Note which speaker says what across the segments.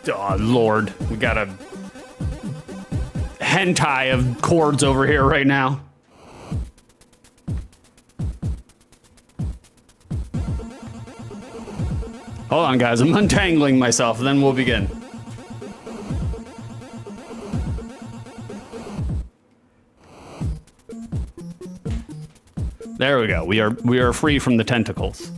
Speaker 1: Oh, Lord. We got a hentai of chords over here right now. Hold on, guys. I'm untangling myself, then we'll begin. There we go. We are free from the tentacles.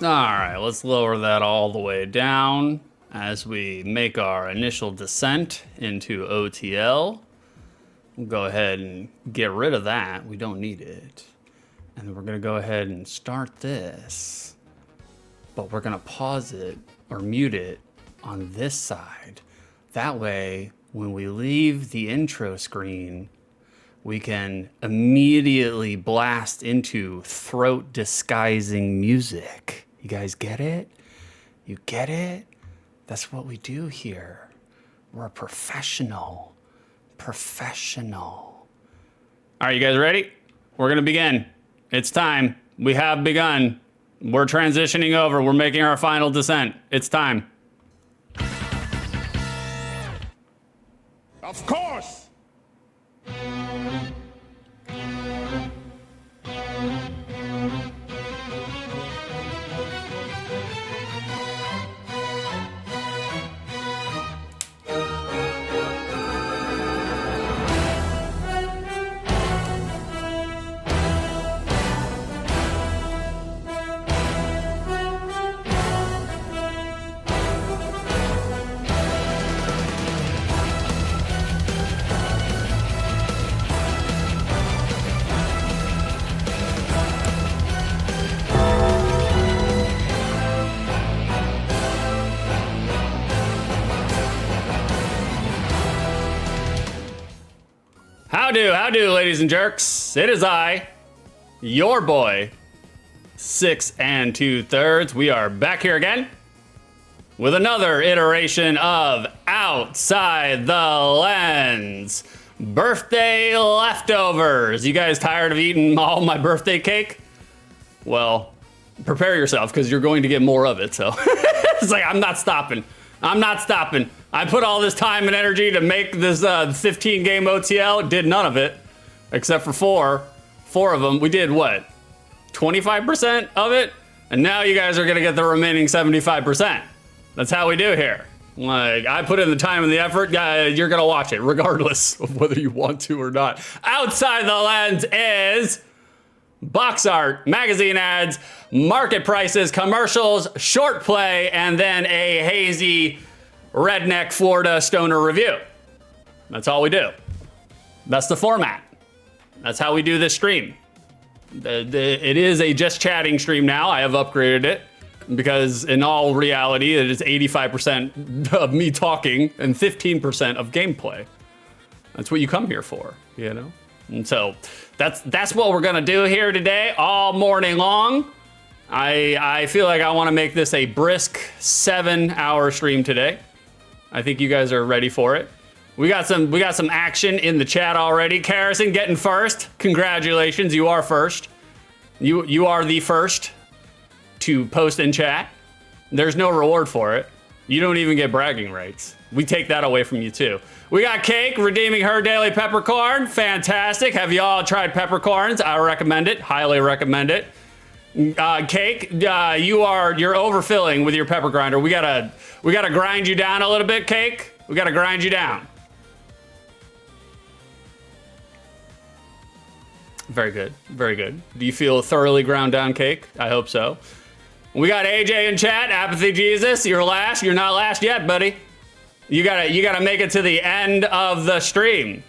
Speaker 1: All right, let's lower that all the way down as we make our initial descent into OTL. We'll go ahead and get rid of that. We don't need it. And we're gonna go ahead and start this, but we're gonna pause it or mute it on this side. That way, when we leave the intro screen, we can immediately blast into throat disguising music. You guys get it? You get it? That's what we do here. We're a professional. Professional. All right, you guys ready? We're gonna begin. It's time. We have begun. We're transitioning over. We're making our final descent. It's time.
Speaker 2: Of course!
Speaker 1: How do, ladies and jerks? It is I, your boy, 6 2/3. We are back here again with another iteration of Outside the Lens. Birthday leftovers. You guys tired of eating all my birthday cake? Well, prepare yourself because you're going to get more of it. So it's like, I'm not stopping. I'm not stopping. I put all this time and energy to make this 15 game OTL, did none of it, except for four of them. We did what? 25% of it? And now you guys are gonna get the remaining 75%. That's how we do here. Like, I put in the time and the effort, you're gonna watch it, regardless of whether you want to or not. Outside the Lens is box art, magazine ads, market prices, commercials, short play, and then a hazy redneck Florida stoner review. That's all we do. That's the format. That's how we do this stream. It is a just chatting stream now. I have upgraded it because in all reality, it is 85% of me talking and 15% of gameplay. That's what you come here for, you know? And so that's what we're gonna do here today, all morning long. I feel like I wanna make this a brisk 7-hour stream today. I think you guys are ready for it. We got some action in the chat already. Carrison getting first. Congratulations, you are first. You are the first to post in chat. There's no reward for it. You don't even get bragging rights. We take that away from you too. We got Cake redeeming her daily peppercorn. Fantastic. Have y'all tried peppercorns? I recommend it. Highly recommend it. Cake, you're overfilling with your pepper grinder. We gotta grind you down a little bit, Cake. We gotta grind you down. Very good, very good. Do you feel thoroughly ground down, Cake? I hope so. We got AJ in chat, Apathy Jesus. You're last. You're not last yet, buddy. You gotta make it to the end of the stream,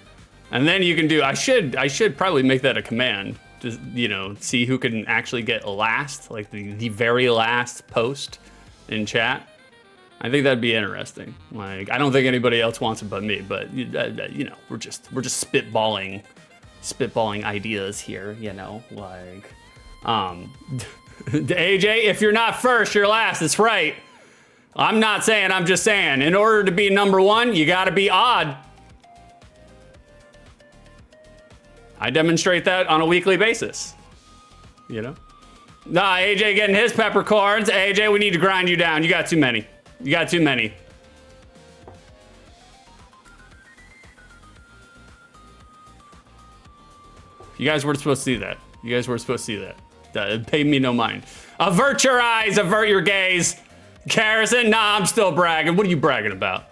Speaker 1: and then you can do. I should probably make that a command. Just, you know, see who can actually get last, like the very last post in chat. I think that'd be interesting. Like, I don't think anybody else wants it but me, but you know, we're just spitballing spitballing ideas here, you know, like, AJ, if you're not first, you're last. That's right. I'm not saying, I'm just saying, in order to be number one, you gotta be odd. I demonstrate that on a weekly basis, you know? Nah, AJ getting his peppercorns. AJ, we need to grind you down. You got too many. You got too many. You guys weren't supposed to see that. You guys weren't supposed to see that. That paid me no mind. Avert your eyes, avert your gaze. Carrison, nah, I'm still bragging. What are you bragging about?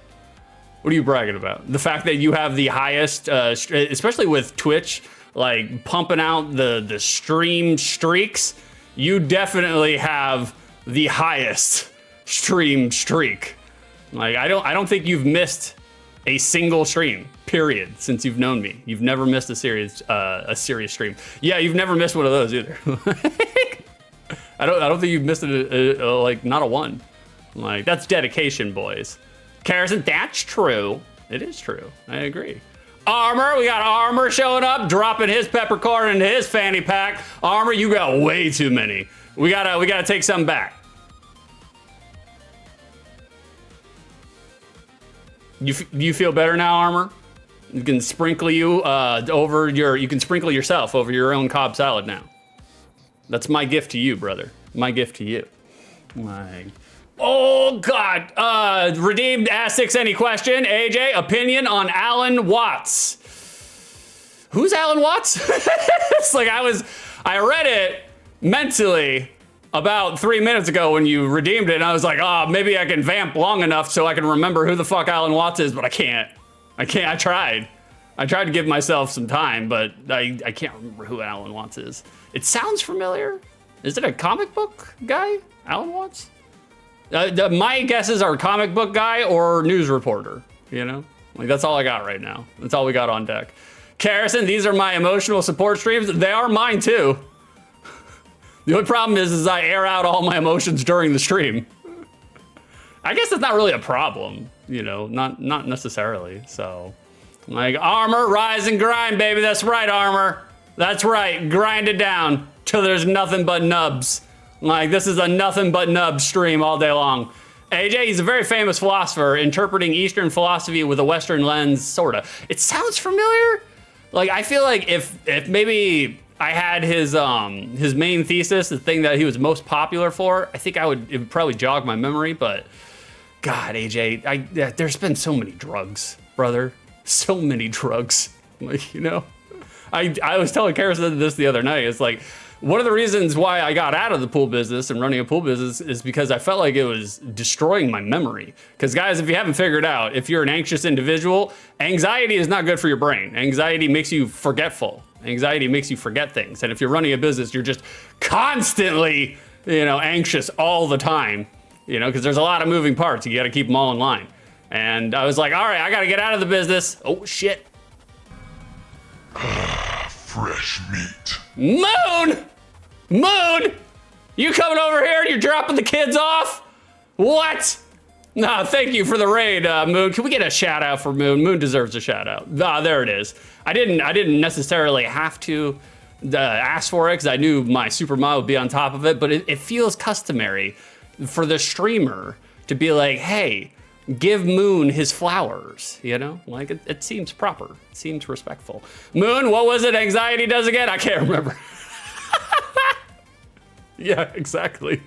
Speaker 1: What are you bragging about? The fact that you have the highest, especially with Twitch, like pumping out the stream streaks, you definitely have the highest stream streak. Like I don't think you've missed a single stream, period, since you've known me. You've never missed a serious stream. Yeah, you've never missed one of those either. I don't think you've missed like not a one. Like that's dedication, boys. Carrison, that's true. It is true. I agree. Armor, we got Armor showing up, dropping his peppercorn into his fanny pack. Armor, you got way too many. We gotta take some back. You feel better now, Armor? You can sprinkle you can sprinkle yourself over your own Cobb salad now. That's my gift to you, brother. My gift to you. Oh God! Redeemed asks any question. AJ, opinion on Alan Watts. Who's Alan Watts? It's like I read it mentally about 3 minutes ago when you redeemed it, and I was like, oh, maybe I can vamp long enough so I can remember who the fuck Alan Watts is, but I can't. I tried to give myself some time, but I can't remember who Alan Watts is. It sounds familiar. Is it a comic book guy, Alan Watts? My guesses are comic book guy or news reporter, you know? Like that's all I got right now. That's all we got on deck. Carrison, these are my emotional support streams. They are mine too. The only problem is I air out all my emotions during the stream. I guess that's not really a problem, you know, not necessarily. So like Armor, rise and grind, baby. That's right, Armor. That's right, grind it down till there's nothing but nubs. Like, this is a nothing but nub stream all day long. AJ, he's a very famous philosopher, interpreting Eastern philosophy with a Western lens, sorta. It sounds familiar. Like, I feel like if maybe I had his main thesis, the thing that he was most popular for, I think it would probably jog my memory, but God, AJ, there's been so many drugs, brother. So many drugs. Like, you know, I was telling Carrison this the other night. It's like, one of the reasons why I got out of the pool business and running a pool business is because I felt like it was destroying my memory. Because guys, if you haven't figured out, if you're an anxious individual, anxiety is not good for your brain. Anxiety makes you forgetful. Anxiety makes you forget things. And if you're running a business, you're just constantly, you know, anxious all the time, you know, because there's a lot of moving parts. You got to keep them all in line. And I was like, all right, I got to get out of the business. Oh, shit.
Speaker 2: Fresh meat.
Speaker 1: Moon! Moon! You coming over here and you're dropping the kids off? What? Nah, thank you for the raid, Moon. Can we get a shout out for Moon? Moon deserves a shout out. Ah, there it is. I didn't necessarily have to ask for it because I knew my super mod would be on top of it, but it feels customary for the streamer to be like, hey, give Moon his flowers, you know? Like, it seems proper. It seems respectful. Moon, what was it anxiety does again? I can't remember. Yeah, exactly.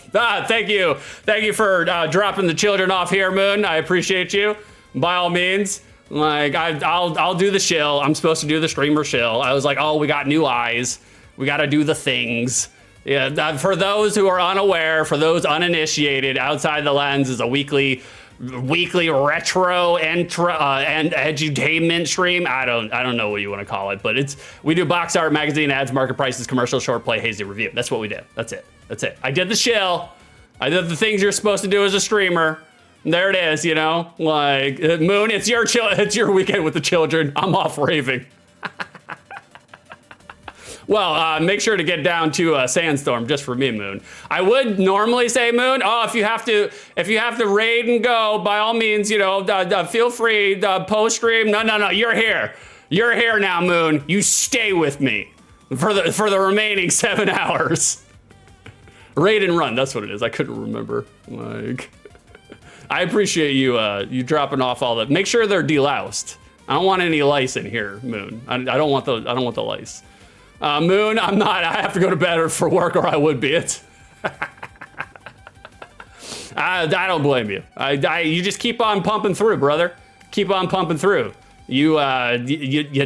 Speaker 1: Thank you. Thank you for dropping the children off here, Moon. I appreciate you. By all means, like, I'll do the shill. I'm supposed to do the streamer shill. I was like, oh, we got new eyes. We got to do the things. Yeah, for those who are unaware, for those uninitiated, Outside the Lens is a weekly retro and edutainment stream. I don't know what you want to call it, but we do box art, magazine ads, market prices, commercial, short play, hazy review. That's what we do. That's it. I did the shill. I did the things you're supposed to do as a streamer. There it is, you know, like Moon. It's your weekend with the children. I'm off raving. Well, make sure to get down to Sandstorm just for me, Moon. I would normally say, Moon, oh, if you have to raid and go, by all means, you know, feel free, post stream. No, you're here. You're here now, Moon. You stay with me for the remaining 7 hours. Raid and run, that's what it is. I couldn't remember. Like, I appreciate you you dropping off all that. Make sure they're deloused. I don't want any lice in here, Moon. I don't want the lice. Moon, I'm not. I have to go to bed for work, or I would be it. I don't blame you. You just keep on pumping through, brother. Keep on pumping through. You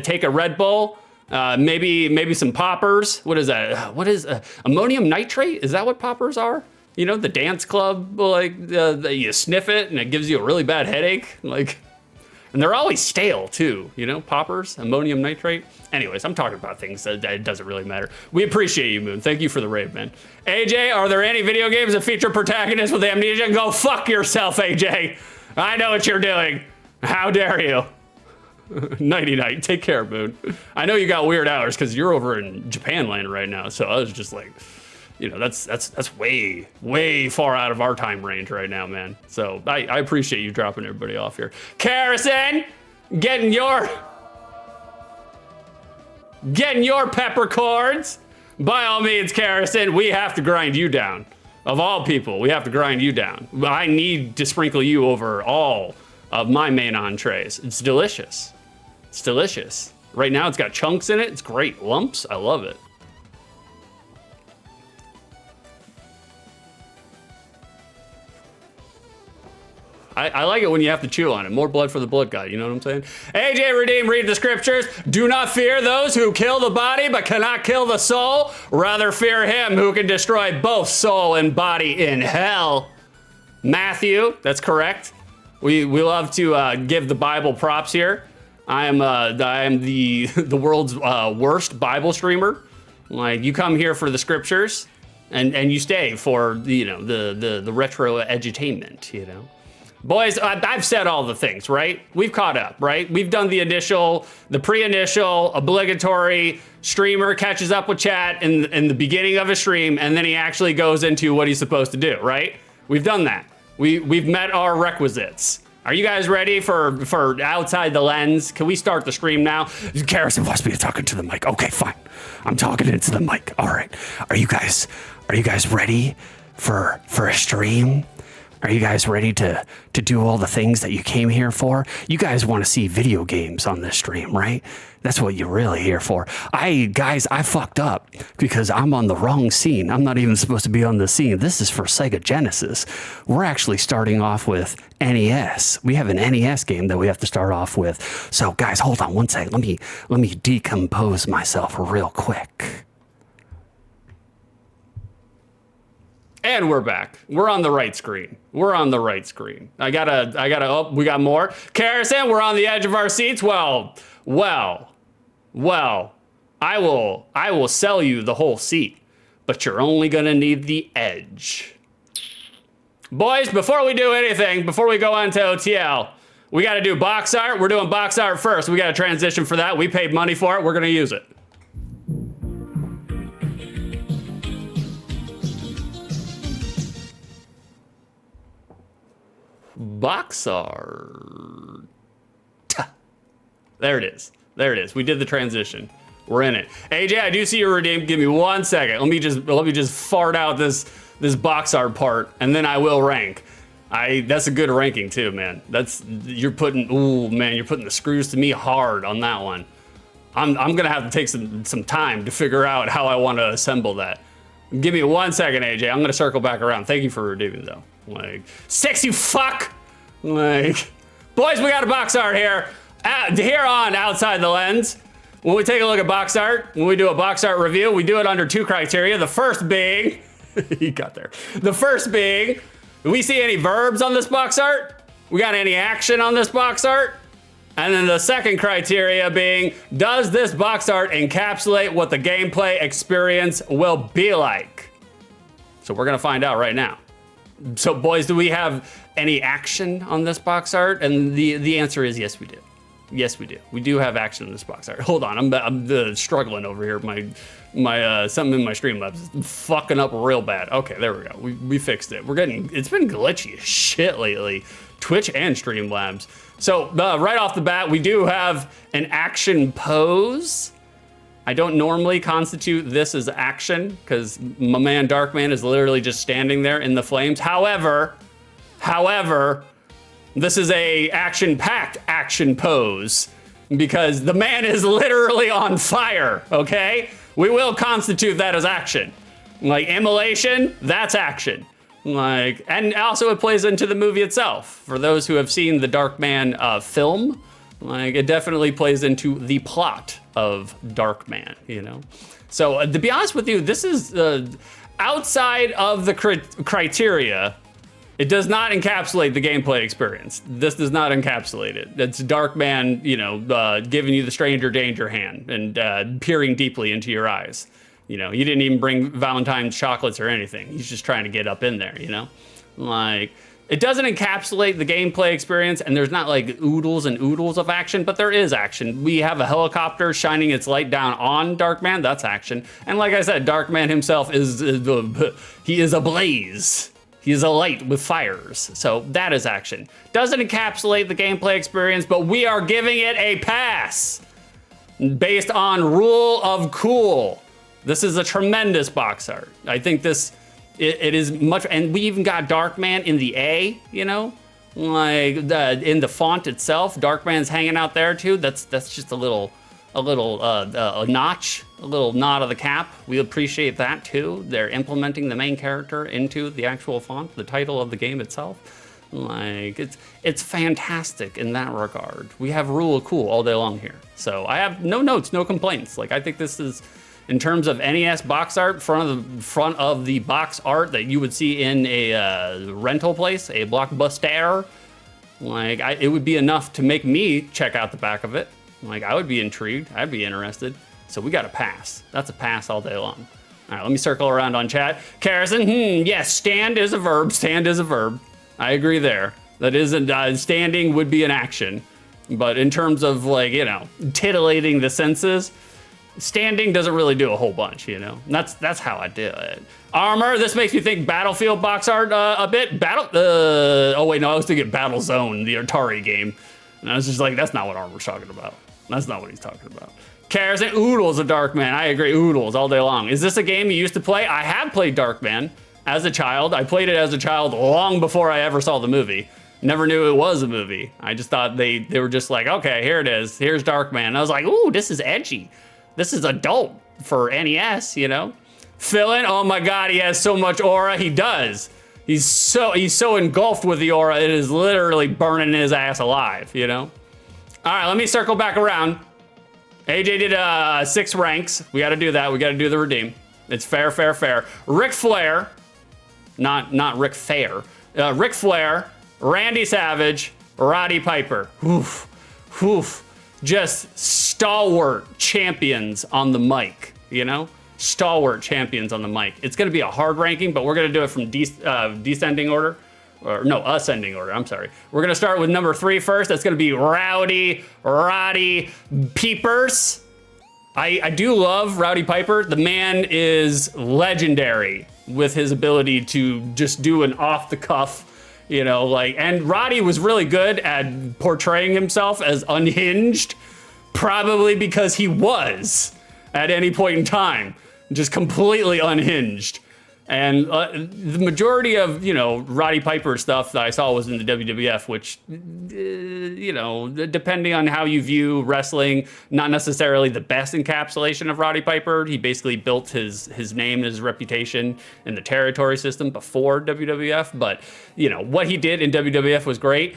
Speaker 1: take a Red Bull, maybe some poppers. What is that? What is ammonium nitrate? Is that what poppers are? You know, the dance club, like you sniff it and it gives you a really bad headache. Like, and they're always stale too. You know, poppers, ammonium nitrate. Anyways, I'm talking about things that it doesn't really matter. We appreciate you, Moon. Thank you for the raid, man. AJ, are there any video games that feature protagonists with amnesia? Go fuck yourself, AJ. I know what you're doing. How dare you? Nighty night. Take care, Moon. I know you got weird hours because you're over in Japan land right now. So I was just like, you know, that's way far out of our time range right now, man. So I appreciate you dropping everybody off here. Carrison, getting your peppercorns. By all means, Carrison, we have to grind you down. Of all people, we have to grind you down. I need to sprinkle you over all of my main entrees. It's delicious. It's delicious. Right now it's got chunks in it. It's great. Lumps, I love it. I like it when you have to chew on it. More blood for the blood god, you know what I'm saying? AJ Redeem, read the scriptures. Do not fear those who kill the body but cannot kill the soul. Rather fear him who can destroy both soul and body in hell. Matthew, that's correct. We love to give the Bible props here. I am the world's worst Bible streamer. Like, you come here for the scriptures and you stay for the retro edutainment, you know. Boys, I've said all the things, right? We've caught up, right? We've done the pre-initial, obligatory, streamer catches up with chat in the beginning of a stream, and then he actually goes into what he's supposed to do, right? We've done that. We've met our requisites. Are you guys ready for outside the lens? Can we start the stream now? Garrison wants me to talk into the mic. Okay, fine. I'm talking into the mic. All right. Are you guys ready for a stream? Are you guys ready to do all the things that you came here for? You guys want to see video games on this stream, right? That's what you're really here for. I fucked up because I'm on the wrong scene. I'm not even supposed to be on the scene. This is for Sega Genesis. We're actually starting off with NES. We have an NES game that we have to start off with. So guys, hold on one second. Let me decompose myself real quick. And we're back. We're on the right screen. We're on the right screen. I gotta, oh, we got more. Carrison, we're on the edge of our seats. Well, I will sell you the whole seat, but you're only gonna need the edge. Boys, before we do anything, before we go on to OTL, we gotta do box art. We're doing box art first. We gotta transition for that. We paid money for it. We're gonna use it. Box art. There it is. There it is. We did the transition. We're in it. AJ, I do see your redeem. Give me 1 second. Let me just fart out this box art part, and then I will rank. That's a good ranking too, man. You're putting the screws to me hard on that one. I'm gonna have to take some time to figure out how I want to assemble that. Give me 1 second, AJ. I'm gonna circle back around. Thank you for redeeming though. Like, 6, you fuck! Like, boys, we got a box art here. Here on Outside the Lens, when we take a look at box art, when we do a box art review, we do it under 2 criteria. The first being, he got there. The first being, do we see any verbs on this box art? We got any action on this box art? And then the second criteria being, does this box art encapsulate what the gameplay experience will be like? So we're gonna find out right now. So boys, do we have any action on this box art? And the answer is yes, we do. Yes, we do. We do have action in this box art. Hold on, I'm struggling over here. My something in my Streamlabs is fucking up real bad. Okay, there we go. We fixed it. It's been glitchy as shit lately. Twitch and Streamlabs. So right off the bat, we do have an action pose. I don't normally constitute this as action because my man Darkman is literally just standing there in the flames. However, this is a action-packed action pose because the man is literally on fire, okay? We will constitute that as action. Like immolation, that's action. Like, and also it plays into the movie itself. For those who have seen the Darkman film, like it definitely plays into the plot of Darkman, you know? So to be honest with you, this is outside of the criteria. It does not encapsulate the gameplay experience. This does not encapsulate it. It's Darkman, you know, giving you the stranger danger hand and peering deeply into your eyes. You know, he didn't even bring Valentine's chocolates or anything. He's just trying to get up in there, you know? Like, it doesn't encapsulate the gameplay experience, and there's not like oodles and oodles of action, but there is action. We have a helicopter shining its light down on Darkman, that's action. And like I said, Darkman himself he is ablaze. He is a light with fires, so that is action. Doesn't encapsulate the gameplay experience, but we are giving it a pass based on rule of cool. This is a tremendous box art. I think this, it is much, and we even got Darkman in the A, you know? Like, in the font itself, Darkman's hanging out there too. That's just a little notch, a little nod of the cap. We appreciate that too. They're implementing the main character into the actual font, the title of the game itself. Like, it's fantastic in that regard. We have rule of cool all day long here. So I have no notes, no complaints. Like, I think this is, in terms of NES box art, front of the box art that you would see in a rental place, a Blockbuster, like it would be enough to make me check out the back of it. Like I would be intrigued, I'd be interested. So we got a pass. That's a pass all day long. All right, let me circle around on chat. Carrison, yes, stand is a verb. Stand is a verb. I agree there. That isn't standing would be an action, but in terms of like titillating the senses. Standing doesn't really do a whole bunch, you know? That's how I do it. Armor, this makes me think Battlefield box art a bit. Oh wait, no, I was thinking Battlezone, the Atari game. And I was just like, that's not what Armor's talking about. That's not what he's talking about. Cares and Oodles of Darkman. I agree, Oodles all day long. Is this a game you used to play? I have played Darkman as a child. I played it as a child long before I ever saw the movie. Never knew it was a movie. I just thought they were just like, okay, here it is. Here's Darkman. And I was like, ooh, this is edgy. This is adult for NES, you know? Philin, oh my God, he has so much aura. He does. He's so engulfed with the aura, it is literally burning his ass alive, you know? All right, let me circle back around. AJ did 6 ranks. We gotta do that, we gotta do the redeem. It's fair, fair, fair. Ric Flair, not Ric Fair. Ric Flair, Randy Savage, Roddy Piper. Oof, oof. Just stalwart champions on the mic, you know? Stalwart champions on the mic. It's gonna be a hard ranking, but we're gonna do it from descending order. Or no, ascending order, I'm sorry. We're gonna start with number 3 first. That's gonna be Roddy Pipers. I do love Roddy Piper. The man is legendary with his ability to just do an off the cuff, you know, like, and Roddy was really good at portraying himself as unhinged, probably because he was at any point in time, just completely unhinged. And the majority of, Roddy Piper stuff that I saw was in the WWF, which, depending on how you view wrestling, not necessarily the best encapsulation of Roddy Piper. He basically built his name and his reputation in the territory system before WWF. But, what he did in WWF was great.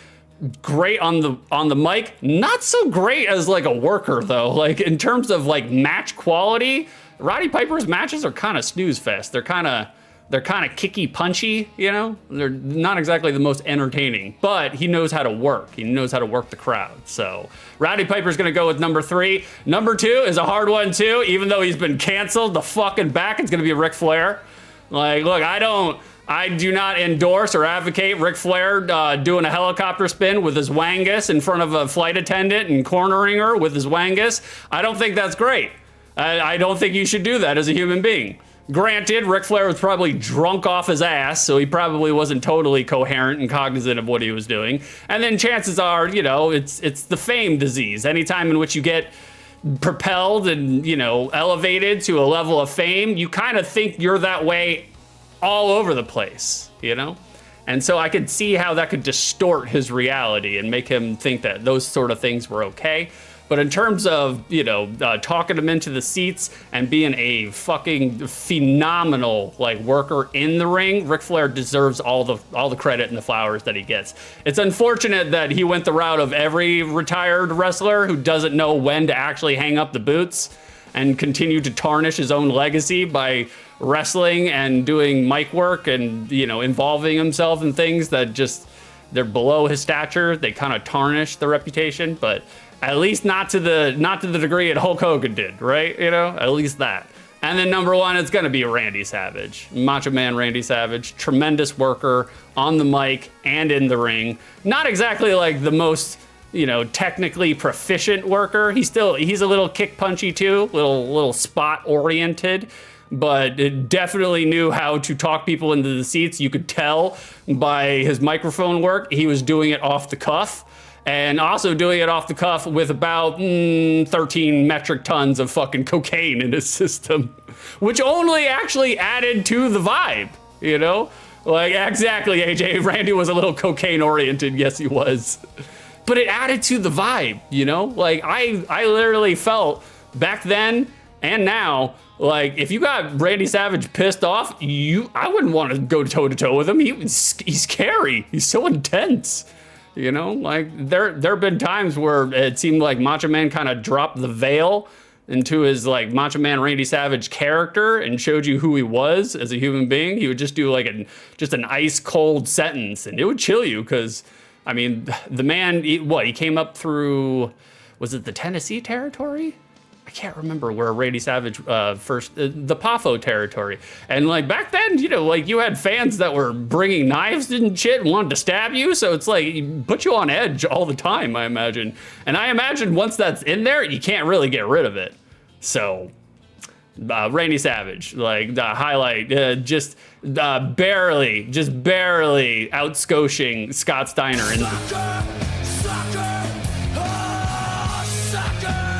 Speaker 1: Great on the mic, not so great as like a worker though. Like in terms of like match quality, Roddy Piper's matches are kind of snooze fest. They're kind of kicky punchy, you know? They're not exactly the most entertaining, but he knows how to work. He knows how to work the crowd. So Roddy Piper's gonna go with number 3. Number 2 is a hard one too, even though he's been canceled the fucking back, it's gonna be Ric Flair. Like, look, I do not endorse or advocate Ric Flair doing a helicopter spin with his wangus in front of a flight attendant and cornering her with his wangus. I don't think that's great. I don't think you should do that as a human being. Granted, Ric Flair was probably drunk off his ass, so he probably wasn't totally coherent and cognizant of what he was doing. And then chances are, you know, it's the fame disease. Anytime in which you get propelled and, you know, elevated to a level of fame, you kind of think you're that way all over the place, you know? And so I could see how that could distort his reality and make him think that those sort of things were okay. But in terms of, you know, talking him into the seats and being a fucking phenomenal like worker in the ring, Ric Flair deserves all the credit and the flowers that he gets. It's unfortunate that he went the route of every retired wrestler who doesn't know when to actually hang up the boots and continue to tarnish his own legacy by wrestling and doing mic work and, you know, involving himself in things that just, they're below his stature. They kind of tarnish the reputation, but at least not to the degree that Hulk Hogan did, right? You know, at least that. And then number one, it's gonna be Randy Savage. Macho Man Randy Savage, tremendous worker on the mic and in the ring. Not exactly like the most, you know, technically proficient worker. He's a little kick punchy too, little spot oriented, but it definitely knew how to talk people into the seats. You could tell by his microphone work, he was doing it off the cuff. And also doing it off the cuff with about 13 metric tons of fucking cocaine in his system, which only actually added to the vibe, you know? Like, exactly, AJ, Randy was a little cocaine oriented, yes he was. But it added to the vibe, you know? Like, I literally felt back then and now, like, if you got Randy Savage pissed off, I wouldn't want to go toe to toe with him. He's scary, he's so intense. You know, like there have been times where it seemed like Macho Man kind of dropped the veil into his like Macho Man Randy Savage character and showed you who he was as a human being. He would just do like an ice cold sentence and it would chill you because, I mean, the man, he came up through, was it the Tennessee territory? I can't remember where Randy Savage first, the Pafo territory. And like back then, you know, like you had fans that were bringing knives and shit and wanted to stab you. So it's like, it put you on edge all the time, I imagine. And I imagine once that's in there, you can't really get rid of it. So Randy Savage, like the highlight, just barely outscoshing Scott Steiner in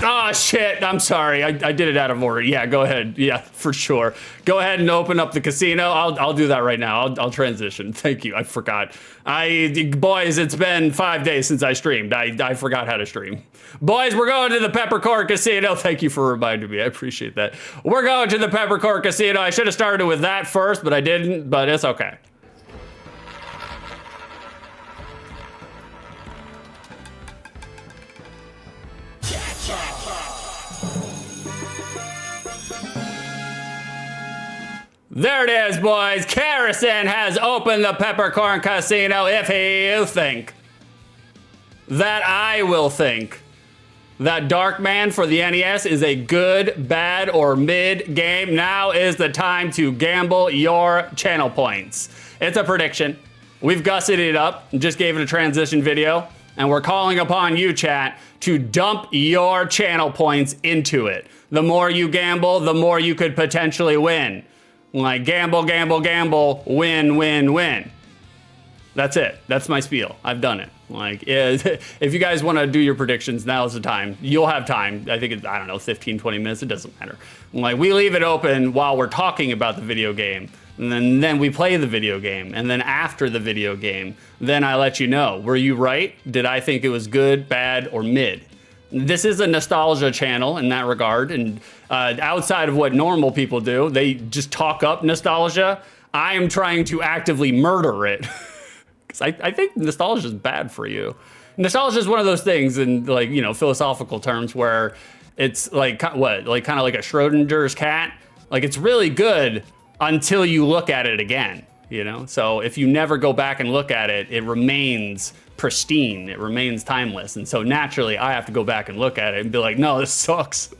Speaker 1: Oh shit, I'm sorry, I did it out of order. Yeah, go ahead, yeah, for sure. Go ahead and open up the casino. I'll do that right now, I'll transition. Thank you, I forgot. Boys, it's been 5 days since I streamed. I forgot how to stream. Boys, we're going to the Peppercorn Casino. Thank you for reminding me, I appreciate that. We're going to the Peppercorn Casino. I should have started with that first, but I didn't, but it's okay. There it is, boys. Kerrison has opened the Peppercorn Casino. If you think that I will think that Darkman for the NES is a good, bad, or mid game, now is the time to gamble your channel points. It's a prediction. We've gusseted it up, just gave it a transition video, and we're calling upon you, chat, to dump your channel points into it. The more you gamble, the more you could potentially win. Like gamble, gamble, gamble, win, win, win. That's it. That's my spiel. I've done it. Like, if you guys want to do your predictions, now's the time. You'll have time. I think it's, I don't know, 15, 20 minutes. It doesn't matter. Like, we leave it open while we're talking about the video game. And then we play the video game. And then after the video game, then I let you know. Were you right? Did I think it was good, bad, or mid? This is a nostalgia channel in that regard, and outside of what normal people do, they just talk up nostalgia. I am trying to actively murder it, because I think nostalgia is bad for you. Nostalgia is one of those things in, like, you know, philosophical terms where it's like, what, like kind of like a Schrodinger's cat? Like, it's really good until you look at it again, you know? So if you never go back and look at it, it remains pristine, it remains timeless. And so naturally I have to go back and look at it and be like, no, this sucks.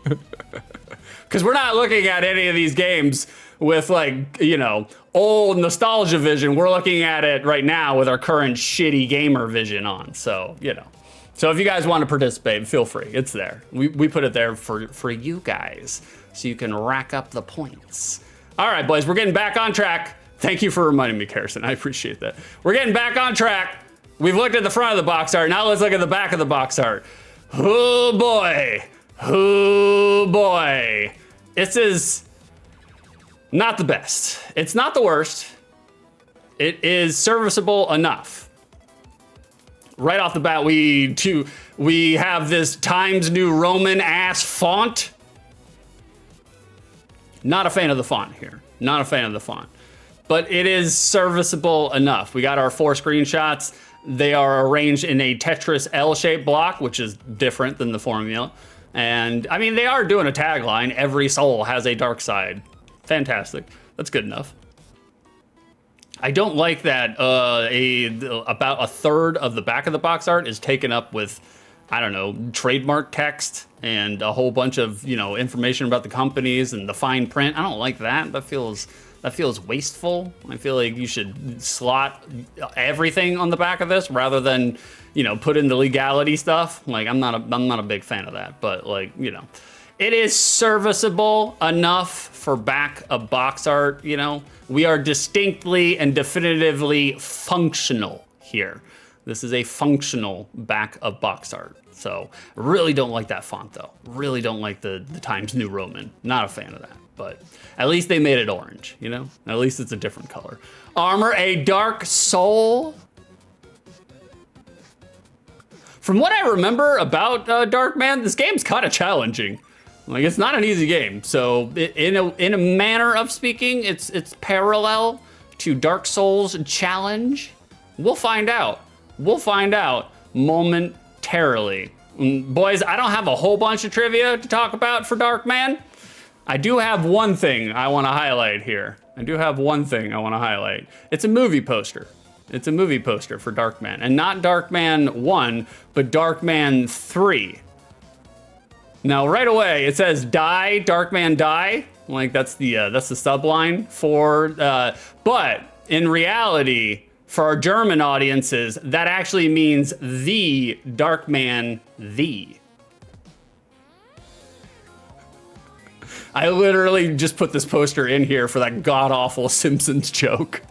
Speaker 1: Because we're not looking at any of these games with, like, you know, old nostalgia vision. We're looking at it right now with our current shitty gamer vision on. So, you know, so if you guys want to participate, feel free, it's there. We put it there for you guys. so you can rack up the points. All right, boys, we're getting back on track. Thank you for reminding me, Carson. I appreciate that. We're getting back on track. We've looked at the front of the box art. Now let's look at the back of the box art. Oh boy. Oh boy. This is not the best. It's not the worst. It is serviceable enough. Right off the bat, we have this Times New Roman ass font. Not a fan of the font here. Not a fan of the font. But it is serviceable enough. We got our 4 screenshots. They are arranged in a Tetris L-shaped block, which is different than the formula. And I mean, they are doing a tagline. Every soul has a dark side. Fantastic. That's good enough. I don't like that about a third of the back of the box art is taken up with, I don't know, trademark text and a whole bunch of, you know, information about the companies and the fine print. I don't like that. That feels wasteful. I feel like you should slot everything on the back of this rather than, you know, put in the legality stuff. Like, I'm not a big fan of that, but like, you know, it is serviceable enough for back of box art. You know, we are distinctly and definitively functional here. This is a functional back of box art. So really don't like that font though. Really don't like the Times New Roman. Not a fan of that. But at least they made it orange, you know? At least it's a different color. Armor, a dark soul. From what I remember about Darkman, this game's kind of challenging. Like, it's not an easy game. So in a manner of speaking, it's parallel to Dark Souls challenge. We'll find out. We'll find out momentarily. Boys, I don't have a whole bunch of trivia to talk about for Darkman. I do have one thing I want to highlight here. It's a movie poster. It's a movie poster for Darkman. And not Darkman 1, but Darkman 3. Now, right away, it says die, Darkman die. Like, that's the subline for, but in reality, for our German audiences, that actually means the Darkman the. I literally just put this poster in here for that god-awful Simpsons joke.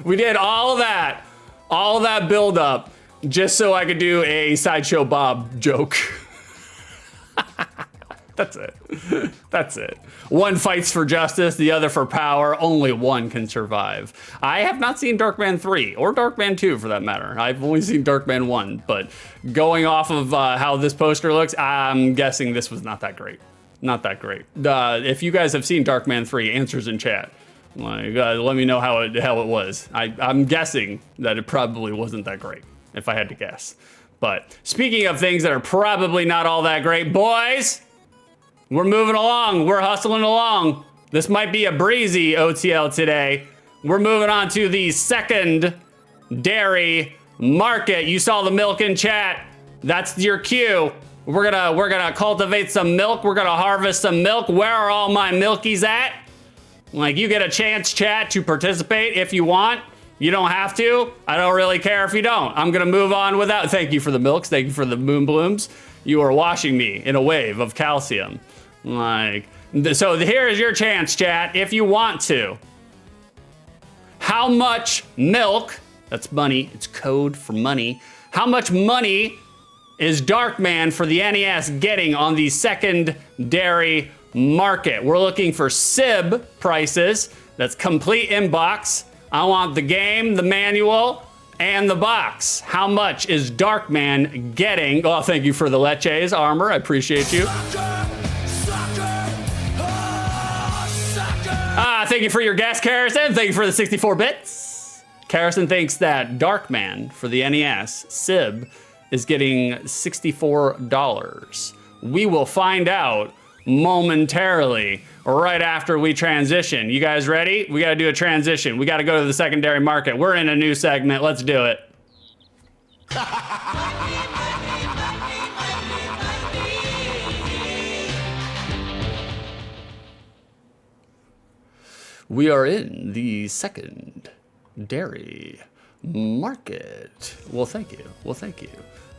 Speaker 1: We did all of that build-up, just so I could do a Sideshow Bob joke. That's it. That's it. One fights for justice, the other for power. Only one can survive. I have not seen Darkman 3 or Darkman 2 for that matter. I've only seen Darkman 1, but going off of how this poster looks, I'm guessing this was not that great. Not that great. If you guys have seen Darkman 3, answers in chat. Like, let me know how it was. I'm guessing that it probably wasn't that great, if I had to guess. But speaking of things that are probably not all that great, boys, we're moving along. We're hustling along. This might be a breezy OTL today. We're moving on to the second dairy market. You saw the milk in chat. That's your cue. We're gonna cultivate some milk. We're gonna harvest some milk. Where are all my milkies at? Like, you get a chance, chat, to participate if you want. You don't have to. I don't really care if you don't. I'm gonna move on without. Thank you for the milks. Thank you for the moon blooms. You are washing me in a wave of calcium. Like, so here is your chance, chat, if you want to. How much milk, that's money, it's code for money. How much money is Darkman for the NES getting on the secondary market? We're looking for SIB prices. That's complete inbox. I want the game, the manual, and the box. How much is Darkman getting? Oh, thank you for the leches, Armor. I appreciate you. Thank you for your guess, Carrison. Thank you for the 64 bits. Carrison thinks that Darkman for the NES, SIB, is getting $64. We will find out momentarily, right after we transition. You guys ready? We gotta do a transition. We gotta go to the secondary market. We're in a new segment. Let's do it. We are in the secondary market. Well, thank you.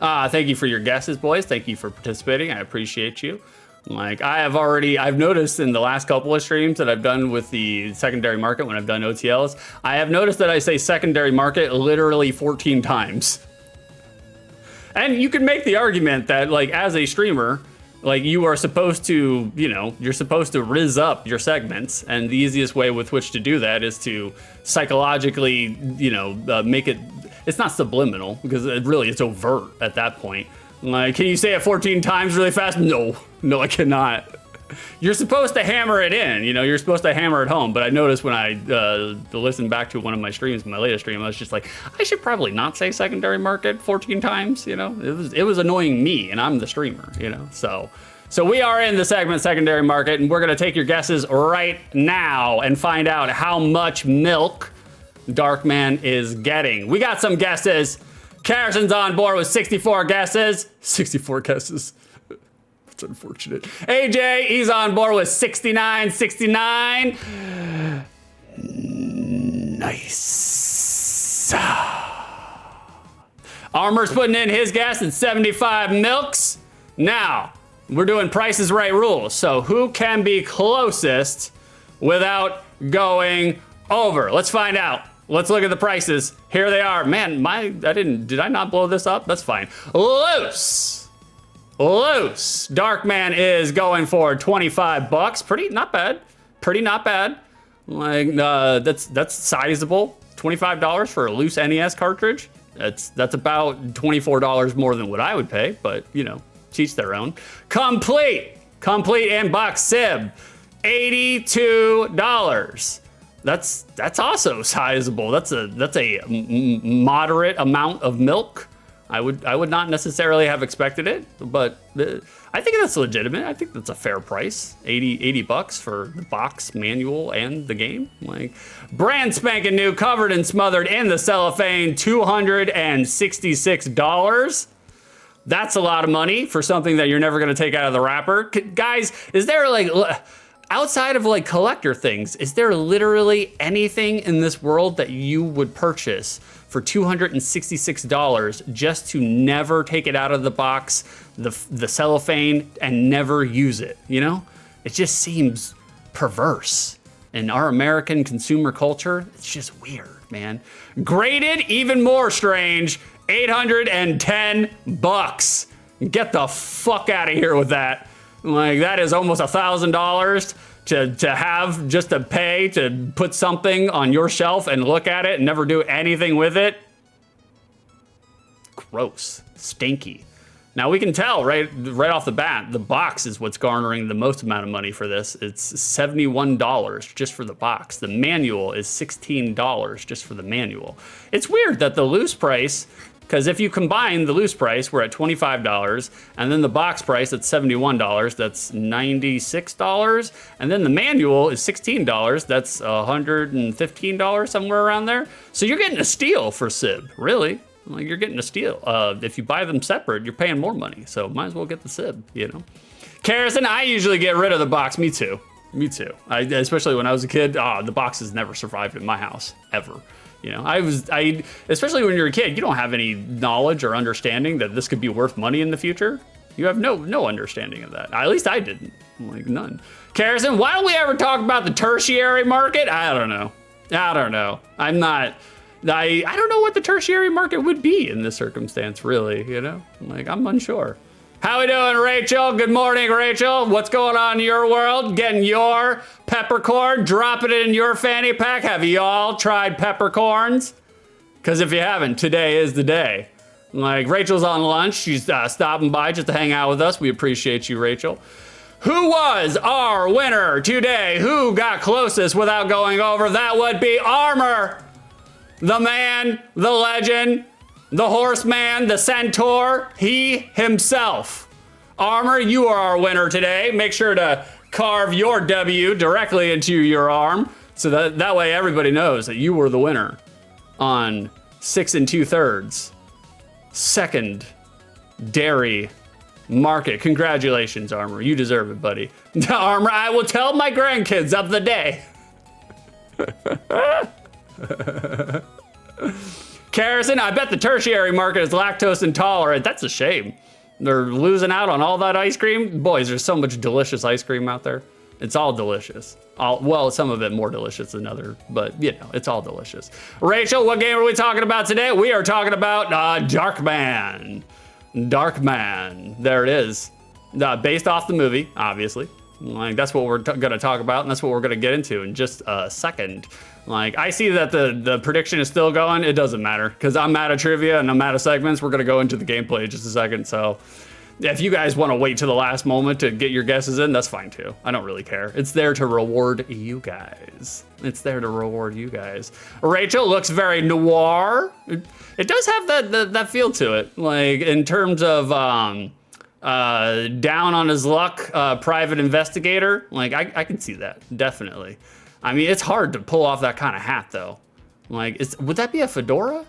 Speaker 1: Thank you for your guesses, boys. Thank you for participating. I appreciate you. Like I've noticed in the last couple of streams that I've done with the secondary market when I've done OTLs, I have noticed that I say secondary market literally 14 times. And you can make the argument that like as a streamer, like you are supposed to, you're supposed to rizz up your segments. And the easiest way with which to do that is to psychologically, make it, it's not subliminal because it's overt at that point. Like, can you say it 14 times really fast? No, I cannot. You're supposed to hammer it in, you're supposed to hammer it home. But I noticed when I listened back to one of my streams, my latest stream, I was just like, I should probably not say secondary market 14 times, it was annoying me and I'm the streamer, so we are in the segment secondary market and we're gonna take your guesses right now and find out how much milk Darkman is getting. We got some guesses. Carrison's on board with 64 guesses. 64 guesses. That's unfortunate. AJ, he's on board with 69. Nice. Armor's putting in his guess at 75 milks. Now, we're doing Price is Right rules. So who can be closest without going over? Let's find out. Let's look at the prices. Here they are. Man, did I not blow this up? That's fine. Loose. Darkman is going for 25 bucks. Pretty not bad. Like that's sizable. $25 for a loose NES cartridge. That's about $24 more than what I would pay, but each their own. Complete inbox sib. $82. That's also sizable. That's a moderate amount of milk. I would not necessarily have expected it, but I think that's legitimate. I think that's a fair price. 80 bucks for the box, manual, and the game. Like brand spanking new, covered and smothered in the cellophane, $266. That's a lot of money for something that you're never gonna take out of the wrapper. Guys, is there like, outside of like collector things, is there literally anything in this world that you would purchase for $266 just to never take it out of the box, the cellophane, and never use it? It just seems perverse. In our American consumer culture, it's just weird, man. Graded, even more strange, 810 bucks. Get the fuck out of here with that. Like, that is almost $1,000 to have just to pay to put something on your shelf and look at it and never do anything with it. Gross, stinky. Now we can tell right off the bat, the box is what's garnering the most amount of money for this. It's $71 just for the box. The manual is $16 just for the manual. It's weird that the loose price, because if you combine the loose price, we're at $25, and then the box price at $71, that's $96, and then the manual is $16, that's $115, somewhere around there. So you're getting a steal for Sib, really. Like, you're getting a steal. If you buy them separate, you're paying more money, so might as well get the Sib, Carrison, I usually get rid of the box. Me too. Especially when I was a kid, the boxes never survived in my house, ever. Especially when you're a kid, you don't have any knowledge or understanding that this could be worth money in the future. You have no understanding of that. At least I didn't. Like, none. Carrison, why don't we ever talk about the tertiary market? I don't know. I don't know what the tertiary market would be in this circumstance, really, Like, I'm unsure. How we doing, Rachel? Good morning, Rachel. What's going on in your world? Getting your peppercorn, dropping it in your fanny pack. Have you all tried peppercorns? Because if you haven't, today is the day. Like, Rachel's on lunch. She's stopping by just to hang out with us. We appreciate you, Rachel. Who was our winner today? Who got closest without going over? That would be Armor. The man, the legend, the horseman, the centaur, he himself. Armor, you are our winner today. Make sure to carve your W directly into your arm so that way everybody knows that you were the winner on 6 2/3 second dairy market. Congratulations, Armor. You deserve it, buddy. Armor, I will tell my grandkids of the day. Carrison, I bet the tertiary market is lactose intolerant. That's a shame. They're losing out on all that ice cream. Boys, there's so much delicious ice cream out there. It's all delicious. Well, some of it more delicious than other, but you know, it's all delicious. Rachel, what game are we talking about today? We are talking about Darkman. Darkman, there it is. Based off the movie, obviously. Like, that's what we're gonna talk about, and that's what we're gonna get into in just a second. Like, I see that the prediction is still going. It doesn't matter, because I'm out of trivia and I'm out of segments. We're gonna go into the gameplay in just a second, so if you guys want to wait to the last moment to get your guesses in, that's fine too. I don't really care. It's there to reward you guys. It's there to reward you guys. Rachel looks very noir. It does have that feel to it. Like, in terms of down on his luck, private investigator. Like, I can see that, definitely. I mean, it's hard to pull off that kind of hat though. Like, would that be a fedora?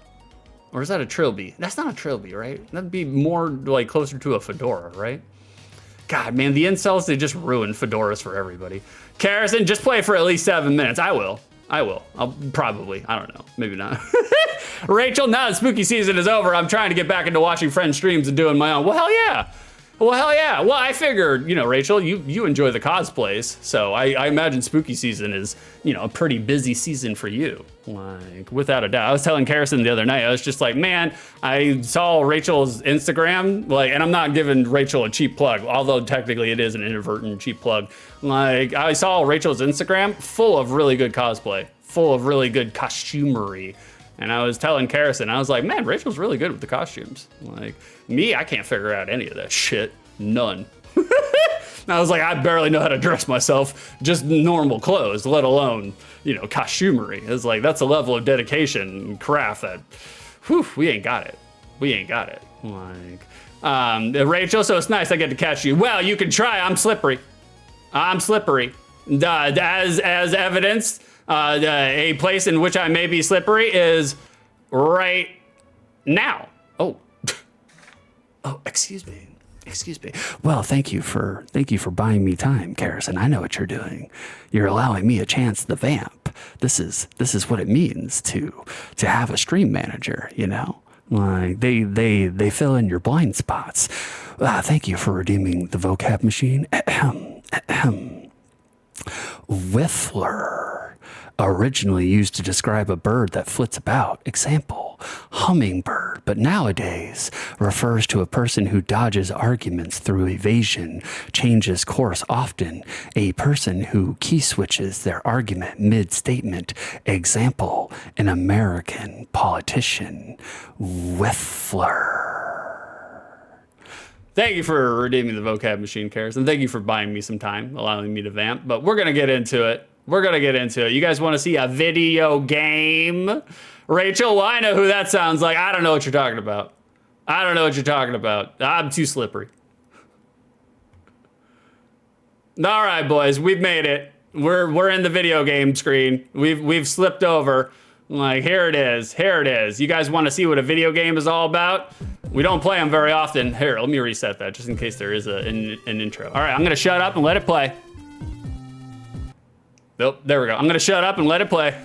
Speaker 1: Or is that a trilby? That's not a trilby, right? That'd be more like closer to a fedora, right? God, man, the incels, they just ruin fedoras for everybody. Carrison, just play for at least 7 minutes. I will. I'll probably, I don't know, maybe not. Rachel, now that spooky season is over, I'm trying to get back into watching friends' streams and doing my own. Well, hell yeah. Well, I figured, you know, Rachel, you enjoy the cosplays, so I imagine spooky season is, you know, a pretty busy season for you, like, without a doubt. I was telling Carrison the other night, I was just like, man, I saw Rachel's Instagram, like, and I'm not giving Rachel a cheap plug, although technically it is an inadvertent cheap plug. Like, I saw Rachel's Instagram full of really good cosplay, full of really good costumery. And I was telling Carrison, I was like, man, Rachel's really good with the costumes. Like, me, I can't figure out any of that shit. None. I was like, I barely know how to dress myself, just normal clothes, let alone, you know, costumery. It's like, that's a level of dedication and craft that, whew, we ain't got it. Like, Rachel, so it's nice I get to catch you. Well, you can try, I'm slippery. As evidenced, a place in which I may be slippery is right now. Oh, excuse me. Well, thank you for buying me time, Carrison. I know what you're doing. You're allowing me a chance to vamp. This is what it means to have a stream manager, you know? Like, they fill in your blind spots. Thank you for redeeming the vocab machine. Whiffler. Originally used to describe a bird that flits about. Example, hummingbird, but nowadays refers to a person who dodges arguments through evasion, changes course often, a person who key switches their argument mid-statement. Example, an American politician. Whiffler. Thank you for redeeming the vocab machine, Karis, and thank you for buying me some time, allowing me to vamp, but we're gonna get into it. You guys want to see a video game? Rachel, well, I know who that sounds like. I don't know what you're talking about. I'm too slippery. All right, boys, we've made it. We're in the video game screen. We've slipped over. Like, here it is. You guys want to see what a video game is all about? We don't play them very often. Here, let me reset that just in case there is an intro. All right, I'm gonna shut up and let it play. Nope, there we go. I'm gonna shut up and let it play.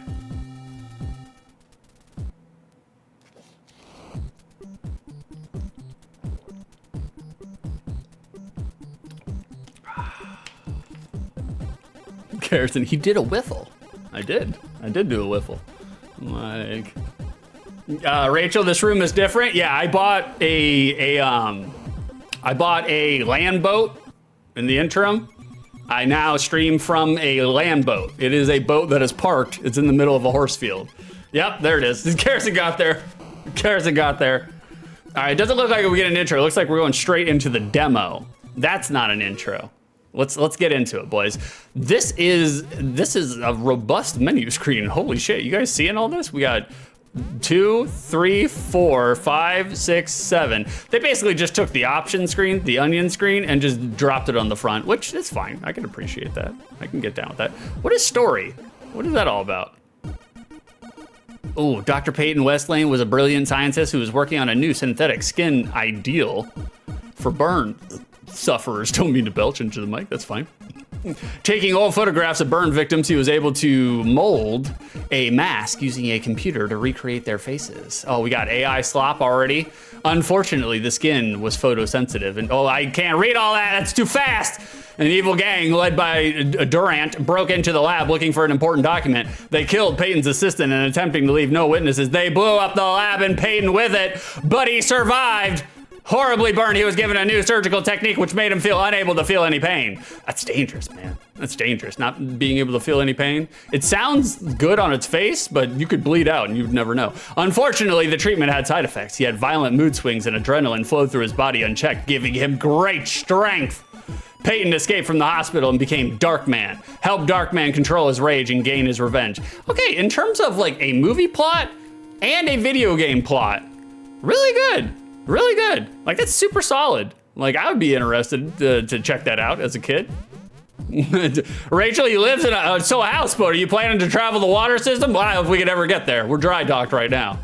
Speaker 1: Garrison, he did a whiffle. I did do a whiffle. Like, Rachel, this room is different. Yeah, I bought a land boat in the interim. I now stream from a land boat. It is a boat that is parked. It's in the middle of a horse field. Yep, there it is. Garrison got there. All right, it doesn't look like we get an intro. It looks like we're going straight into the demo. That's not an intro. Let's get into it, boys. This is a robust menu screen. Holy shit, you guys seeing all this? We got 2, 3, 4, 5, 6, 7. They basically just took the option screen, the onion screen, and just dropped it on the front, which is fine. I can appreciate that. I can get down with that. What is story? What is that all about? Oh, Dr. Peyton Westlane was a brilliant scientist who was working on a new synthetic skin ideal for burn sufferers. Don't mean to belch into the mic, that's fine. Taking old photographs of burn victims, he was able to mold a mask using a computer to recreate their faces. Oh, we got AI slop already. Unfortunately, the skin was photosensitive, and oh, I can't read all that, that's too fast. An evil gang led by Durant broke into the lab looking for an important document. They killed Peyton's assistant and attempting to leave no witnesses. They blew up the lab and Peyton with it, but he survived. Horribly burned, he was given a new surgical technique which made him feel unable to feel any pain. That's dangerous, man. That's dangerous, not being able to feel any pain. It sounds good on its face, but you could bleed out and you'd never know. Unfortunately, the treatment had side effects. He had violent mood swings and adrenaline flowed through his body unchecked, giving him great strength. Peyton escaped from the hospital and became Darkman. Helped Darkman control his rage and gain his revenge. Okay, in terms of like a movie plot and a video game plot, really good. Really good. Like, that's super solid. Like, I would be interested to check that out as a kid. Rachel, you live in a houseboat. Are you planning to travel the water system? Well, if we could ever get there. We're dry docked right now.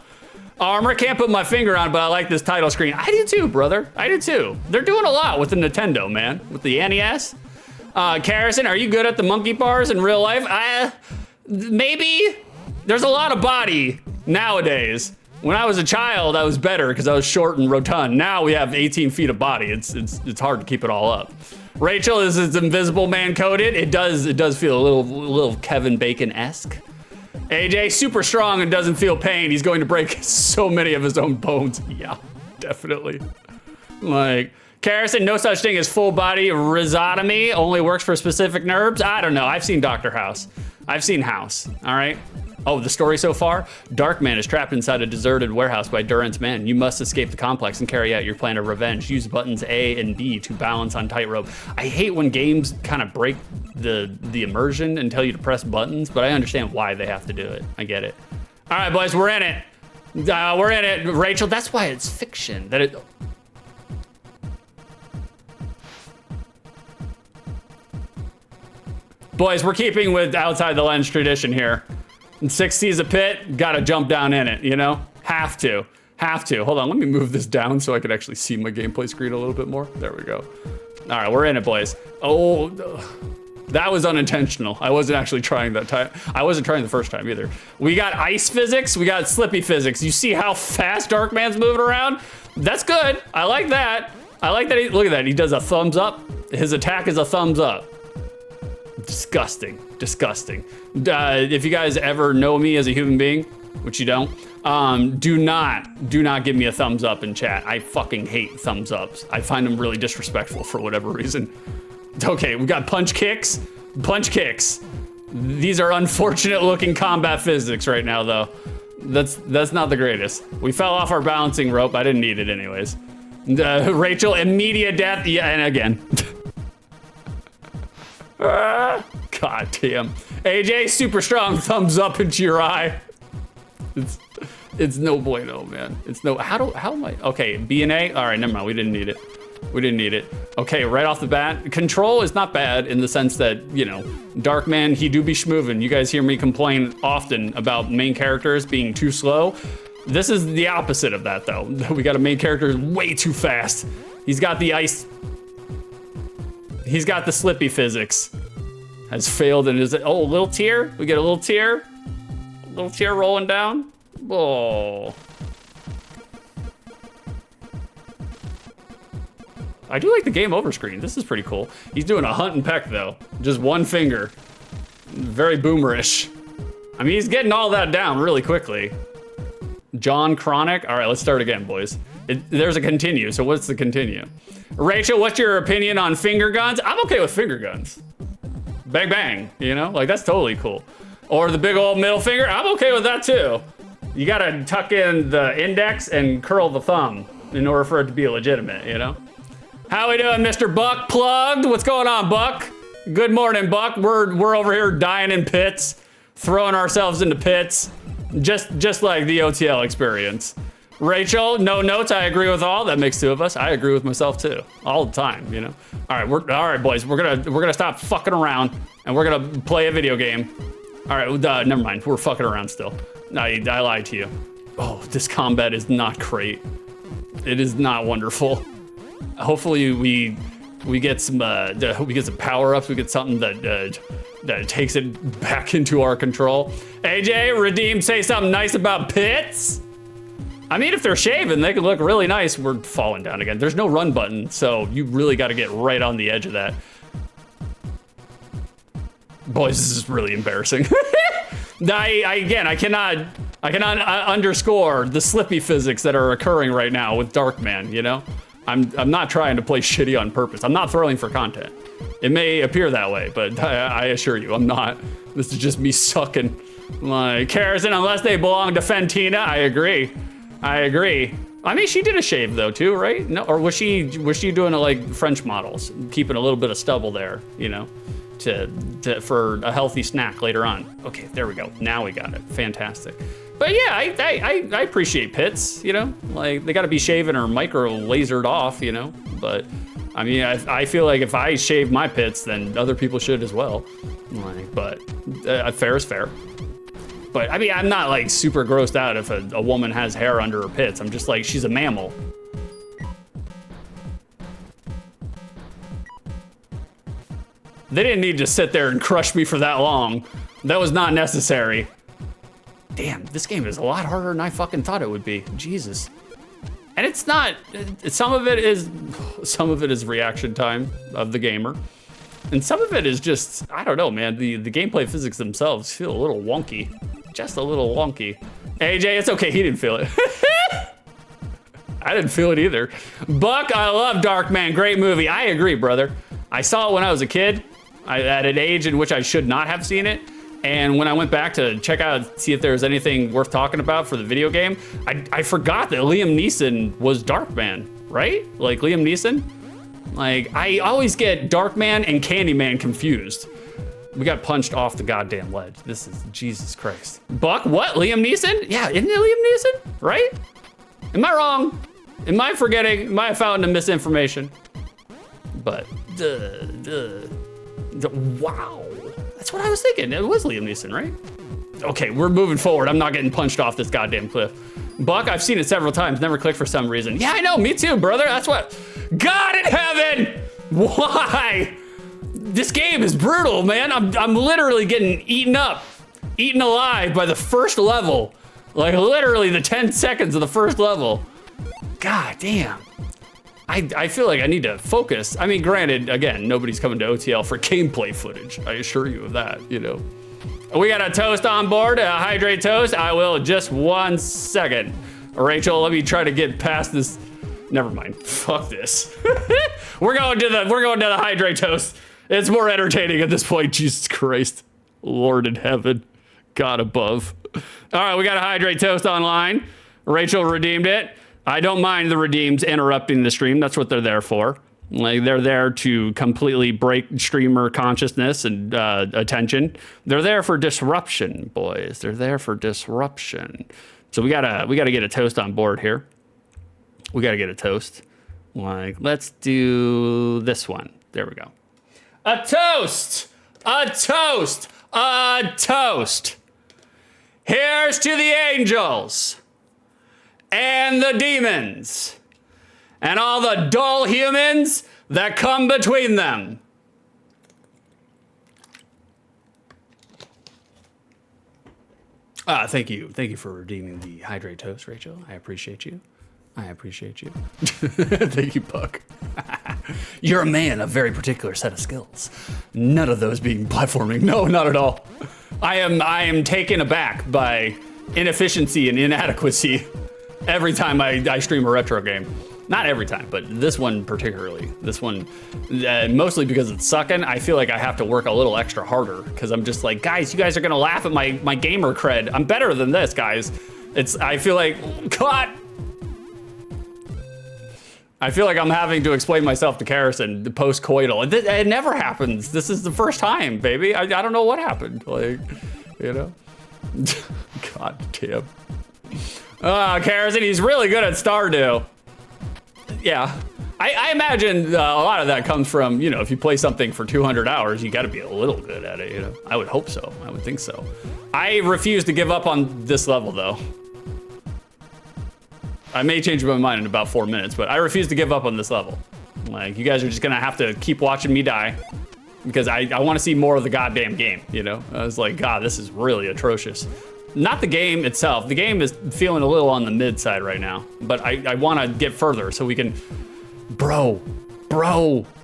Speaker 1: Armor, can't put my finger on, but I like this title screen. I do too, brother. I do too. They're doing a lot with the Nintendo, man. With the NES. Carrison, are you good at the monkey bars in real life? Maybe. There's a lot of body nowadays. When I was a child, I was better because I was short and rotund. Now we have 18 feet of body. It's hard to keep it all up. Rachel, is it Invisible Man coded? It does feel a little Kevin Bacon-esque. AJ, super strong and doesn't feel pain. He's going to break so many of his own bones. Yeah, definitely. Like, Carrison, no such thing as full body rhizotomy. Only works for specific nerves. I don't know. I've seen Dr. House. I've seen House, all right? Oh, the story so far? Darkman is trapped inside a deserted warehouse by Durant's men. You must escape the complex and carry out your plan of revenge. Use buttons A and B to balance on tightrope. I hate when games kind of break the immersion and tell you to press buttons, but I understand why they have to do it. I get it. All right, boys, we're in it. We're in it. Rachel, that's why it's fiction. Boys, we're keeping with outside the lens tradition here. 60's a pit, gotta jump down in it, you know? Have to. Hold on, let me move this down so I can actually see my gameplay screen a little bit more. There we go. All right, we're in it, boys. Oh, that was unintentional. I wasn't actually trying that time. I wasn't trying the first time either. We got ice physics, we got slippy physics. You see how fast Darkman's moving around? That's good, I like that. Look at that, he does a thumbs up. His attack is a thumbs up. Disgusting. If you guys ever know me as a human being, which you don't, do not give me a thumbs up in chat. I fucking hate thumbs ups. I find them really disrespectful for whatever reason. Okay, we got punch kicks. These are unfortunate looking combat physics right now though. That's not the greatest. We fell off our balancing rope. I didn't need it anyways. Rachel, immediate death. Yeah, and again. God damn. AJ, super strong thumbs up into your eye. It's no bueno, man. How am I? Okay, B and A. All right, never mind. We didn't need it. Okay, right off the bat, control is not bad in the sense that, you know, Darkman, he do be schmoovin'. You guys hear me complain often about main characters being too slow. This is the opposite of that though. We got a main character way too fast. He's got the ice. He's got the slippy physics. Has failed and is, oh, a little tear? We get a little tear? A little tear rolling down? Oh. I do like the game over screen. This is pretty cool. He's doing a hunt and peck though. Just one finger. Very boomerish. I mean, he's getting all that down really quickly. John Chronic. All right, let's start again, boys. There's a continue, so what's the continue? Rachel, what's your opinion on finger guns? I'm okay with finger guns. Bang, bang, you know? Like, that's totally cool. Or the big old middle finger, I'm okay with that too. You gotta tuck in the index and curl the thumb in order for it to be legitimate, you know? How we doing, Mr. Buck Plugged? What's going on, Buck? Good morning, Buck. We're over here dying in pits, throwing ourselves into pits, just like the OTL experience. Rachel, no notes, I agree with all. That makes two of us. I agree with myself too, all the time, you know? All right, boys, we're gonna stop fucking around and we're gonna play a video game. All right, never mind, we're fucking around still. I lied to you. Oh, this combat is not great. It is not wonderful. Hopefully we We get some power-ups. We get something that takes it back into our control. AJ, Redeem, say something nice about pits. I mean, if they're shaven, they can look really nice. We're falling down again. There's no run button, so you really got to get right on the edge of that. Boys, this is really embarrassing. I cannot underscore the slippy physics that are occurring right now with Darkman, you know? I'm not trying to play shitty on purpose. I'm not throwing for content. It may appear that way, but I assure you, I'm not. This is just me sucking. Like, Harrison, unless they belong to Fentina, I agree. I mean, she did a shave though too, right? No, or was she doing it like French models, keeping a little bit of stubble there, you know, for a healthy snack later on. Okay, there we go. Now we got it. Fantastic. But yeah, I appreciate pits, you know, like they got to be shaven or micro lasered off, you know. But I mean, I feel like if I shave my pits, then other people should as well. Like, but fair is fair. But I mean, I'm not like super grossed out if a woman has hair under her pits. I'm just like, she's a mammal. They didn't need to sit there and crush me for that long. That was not necessary. Damn, this game is a lot harder than I fucking thought it would be. Jesus. And it's not, some of it is reaction time of the gamer. And some of it is just, I don't know, man, the gameplay physics themselves feel a little wonky. Just a little wonky. AJ, it's okay, he didn't feel it. I didn't feel it either. Buck, I love Darkman, great movie. I agree, brother. I saw it when I was a kid, at an age in which I should not have seen it. And when I went back to check out, see if there was anything worth talking about for the video game, I forgot that Liam Neeson was Darkman, right? Like Liam Neeson? Like, I always get Darkman and Candyman confused. We got punched off the goddamn ledge. This is Jesus Christ. Buck, what? Liam Neeson? Yeah, isn't it Liam Neeson? Right? Am I wrong? Am I forgetting? Am I a fountain of misinformation? But, wow. That's what I was thinking. It was Liam Neeson, right? Okay, we're moving forward. I'm not getting punched off this goddamn cliff. Buck, I've seen it several times, never clicked for some reason. Yeah, I know, me too, brother. That's what, God in heaven! Why? This game is brutal, man. I'm literally getting eaten alive by the first level. Like literally the 10 seconds of the first level. God damn. I feel like I need to focus. I mean, granted, again, nobody's coming to OTL for gameplay footage. I assure you of that, you know. We got a toast on board, a hydrate toast. I will, just 1 second. Rachel, let me try to get past this. Never mind, fuck this. We're going to the hydrate toast. It's more entertaining at this point, Jesus Christ. Lord in heaven, God above. All right, we got a hydrate toast online. Rachel redeemed it. I don't mind the redeems interrupting the stream. That's what they're there for. Like, they're there to completely break streamer consciousness and attention. They're there for disruption, boys. They're there for disruption. So we gotta get a toast on board here. We gotta get a toast. Like, let's do this one. There we go. A toast! A toast! A toast! Here's to the angels and the demons and all the dull humans that come between them. Thank you. Thank you for redeeming the hydrate toast, Rachel. I appreciate you. I appreciate you. Thank you, Puck. You're a man of very particular set of skills. None of those being platforming. No, not at all. I am taken aback by inefficiency and inadequacy every time I stream a retro game. Not every time, but this one particularly. This one, mostly because it's sucking, I feel like I have to work a little extra harder because I'm just like, guys, you guys are gonna laugh at my gamer cred. I'm better than this, guys. I feel like, God. I feel like I'm having to explain myself to Carrison post-coital. It never happens. This is the first time, baby. I don't know what happened. Like, you know? God damn. Carrison, he's really good at Stardew. Yeah. I imagine a lot of that comes from, you know, if you play something for 200 hours, you gotta be a little good at it, you know? I would hope so. I would think so. I refuse to give up on this level, though. I may change my mind in about 4 minutes, but I refuse to give up on this level. Like, you guys are just gonna have to keep watching me die because I want to see more of the goddamn game, you know? I was like, God, this is really atrocious. Not the game itself. The game is feeling a little on the mid side right now, but I want to get further so we can, bro.